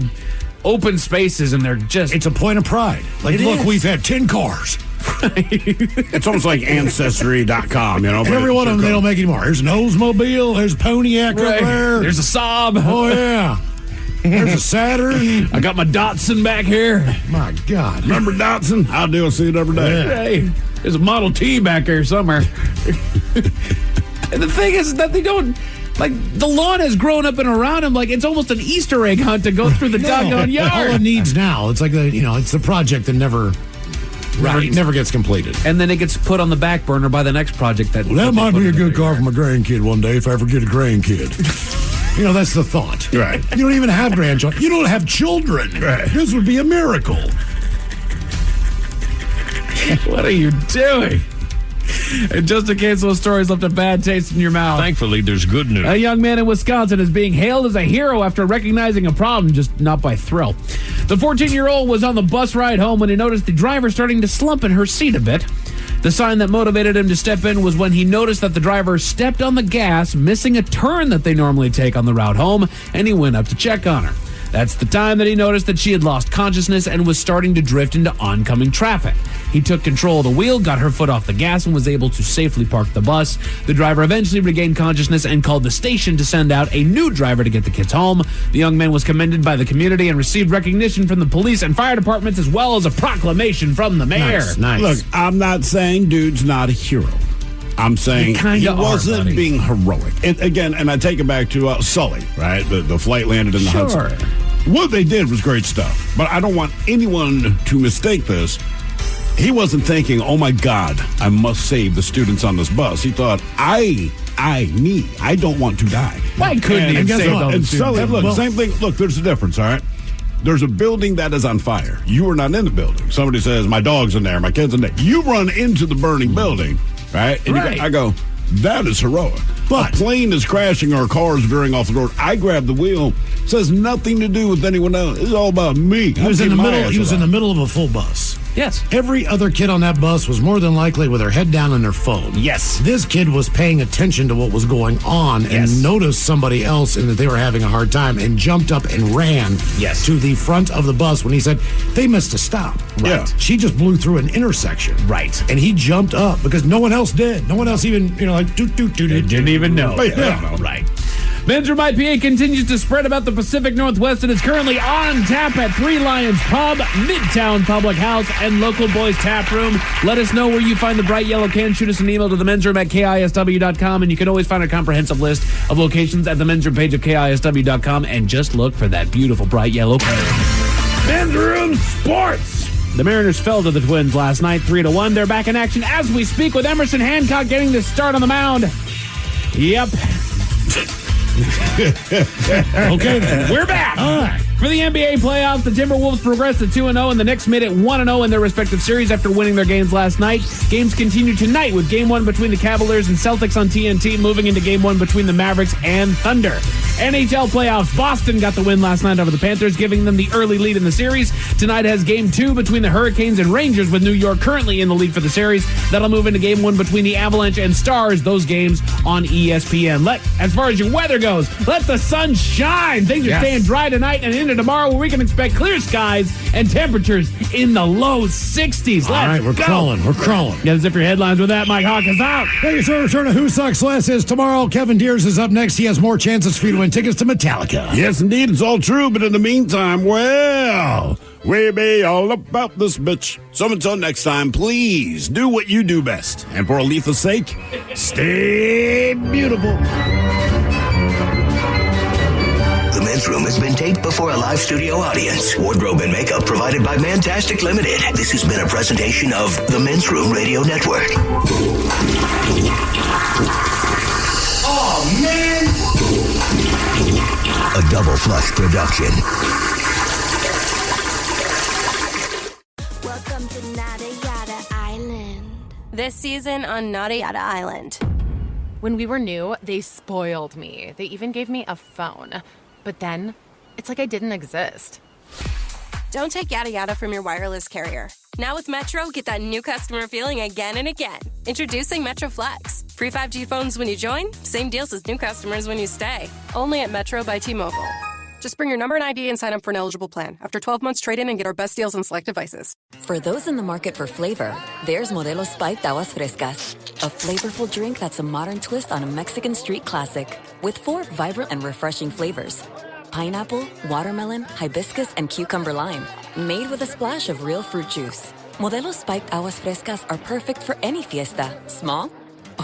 open spaces, and they're just... It's a point of pride. Like, look, we've had 10 cars. It's almost like Ancestry.com, And every one of them, they don't make anymore. There's an Oldsmobile, there's a Pontiac up there. There's a Saab. Oh, yeah. There's a Saturn. I got my Datsun back here. My God. Remember Datsun? I do. I see it every day. Yeah. Hey, there's a Model T back here somewhere. And the thing is that they don't... Like, the lawn has grown up and around him. Like, it's almost an Easter egg hunt to go through the doggone yard. All it needs now, it's like it's the project that never gets completed. And then it gets put on the back burner by the next project. That might be a good car for my grandkid one day if I ever get a grandkid. That's the thought. Right. You don't even have grandchildren. You don't have children. Right. This would be a miracle. What are you doing? And just in case those stories left a bad taste in your mouth. Thankfully, there's good news. A young man in Wisconsin is being hailed as a hero after recognizing a problem, just not by thrill. The 14-year-old was on the bus ride home when he noticed the driver starting to slump in her seat a bit. The sign that motivated him to step in was when he noticed that the driver stepped on the gas, missing a turn that they normally take on the route home, and he went up to check on her. That's the time that he noticed that she had lost consciousness and was starting to drift into oncoming traffic. He took control of the wheel, got her foot off the gas, and was able to safely park the bus. The driver eventually regained consciousness and called the station to send out a new driver to get the kids home. The young man was commended by the community and received recognition from the police and fire departments, as well as a proclamation from the mayor. Nice. Look, I'm not saying dude's not a hero. I'm saying he wasn't being heroic. And again, and I take it back to Sully, right? The flight landed in the Hudson. What they did was great stuff, but I don't want anyone to mistake this. He wasn't thinking, oh my God, I must save the students on this bus. He thought, me, I don't want to die. Why couldn't he have saved all the students? Sully, look, same thing. Look, there's a difference, all right? There's a building that is on fire. You are not in the building. Somebody says, my dog's in there, my kid's in there. You run into the burning building, right? And I go, that is heroic. But a plane is crashing or a car is veering off the road. I grab the wheel. It has nothing to do with anyone else. It's all about me. He was in the middle of a full bus. Yes. Every other kid on that bus was more than likely with their head down on their phone. Yes. This kid was paying attention to what was going on and noticed somebody else and that they were having a hard time and jumped up and ran to the front of the bus when he said, they missed a stop. Right. Yeah. She just blew through an intersection. Right. And he jumped up because no one else did. No one else even, like, doot. They didn't even know. Yeah. Right. Men's Room IPA continues to spread about the Pacific Northwest and is currently on tap at Three Lions Pub, Midtown Public House, and Local Boys Tap Room. Let us know where you find the bright yellow can. Shoot us an email to themensroom at KISW.com, and you can always find a comprehensive list of locations at the Men's Room page of KISW.com, and just look for that beautiful bright yellow can. Men's Room Sports! The Mariners fell to the Twins last night, 3-1. They're back in action as we speak with Emerson Hancock getting the start on the mound. Yep. Okay, then. We're back. All right. For the NBA playoffs, the Timberwolves progressed to 2-0, and the Knicks made it 1-0 in their respective series after winning their games last night. Games continue tonight with Game 1 between the Cavaliers and Celtics on TNT, moving into Game 1 between the Mavericks and Thunder. NHL playoffs, Boston got the win last night over the Panthers, giving them the early lead in the series. Tonight has Game 2 between the Hurricanes and Rangers, with New York currently in the lead for the series. That'll move into Game 1 between the Avalanche and Stars, those games on ESPN. As far as your weather goes, let the sun shine. Things are staying dry tonight and into tomorrow, where we can expect clear skies and temperatures in the low 60s. All right, we're crawling. We're crawling. Get us up your headlines with that. Mike Hawk is out. Thank you, sir. Return to Who Sucks Less is tomorrow. Kevin Deers is up next. He has more chances for you to win tickets to Metallica. Yes, indeed. It's all true. But in the meantime, well, we be all about this bitch. So until next time, please do what you do best. And for Aletha's sake, stay beautiful. The Men's Room has been taped before a live studio audience. Wardrobe and makeup provided by Mantastic Limited. This has been a presentation of the Men's Room Radio Network. Oh, man! A Double Flush production. Welcome to Nada Yada Island. This season on Nada Yada Island. When we were new, they spoiled me. They even gave me a phone. But then, it's like I didn't exist. Don't take yada yada from your wireless carrier. Now with Metro, get that new customer feeling again and again. Introducing Metro Flex. Free 5G phones when you join, same deals as new customers when you stay. Only at Metro by T-Mobile. Just bring your number and ID and sign up for an eligible plan. After 12 months, trade in and get our best deals on select devices. For those in the market for flavor, there's Modelo Spiked Aguas Frescas, a flavorful drink that's a modern twist on a Mexican street classic. With 4 vibrant and refreshing flavors: pineapple, watermelon, hibiscus, and cucumber lime. Made with a splash of real fruit juice. Modelo Spiked Aguas Frescas are perfect for any fiesta, small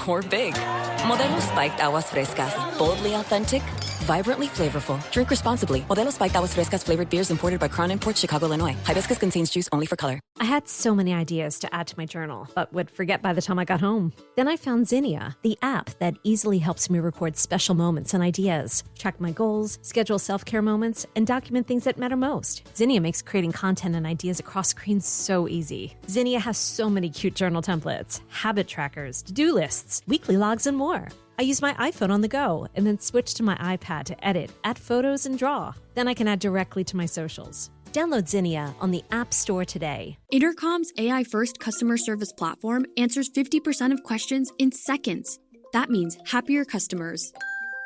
or big. Modelo Spiked Aguas Frescas, boldly authentic, vibrantly flavorful. Drink responsibly. Modelo Spiked Aguas Frescas flavored beers imported by Crown Imports, Chicago, Illinois. Hibiscus contains juice only for color. I had so many ideas to add to my journal, but would forget by the time I got home. Then I found Zinnia, the app that easily helps me record special moments and ideas, track my goals, schedule self-care moments, and document things that matter most. Zinnia makes creating content and ideas across screens so easy. Zinnia has so many cute journal templates, habit trackers, to-do lists, weekly logs, and more. I use my iPhone on the go and then switch to my iPad to edit, add photos, and draw. Then I can add directly to my socials. Download Zinnia on the App Store today. Intercom's AI-first customer service platform answers 50% of questions in seconds. That means happier customers.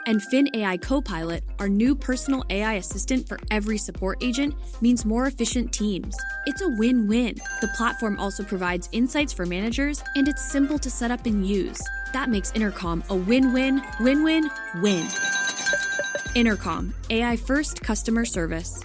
And Fin AI Copilot, our new personal AI assistant for every support agent, means more efficient teams. It's a win-win. The platform also provides insights for managers, and it's simple to set up and use. That makes Intercom a win-win, win-win, win. Intercom, AI-first customer service.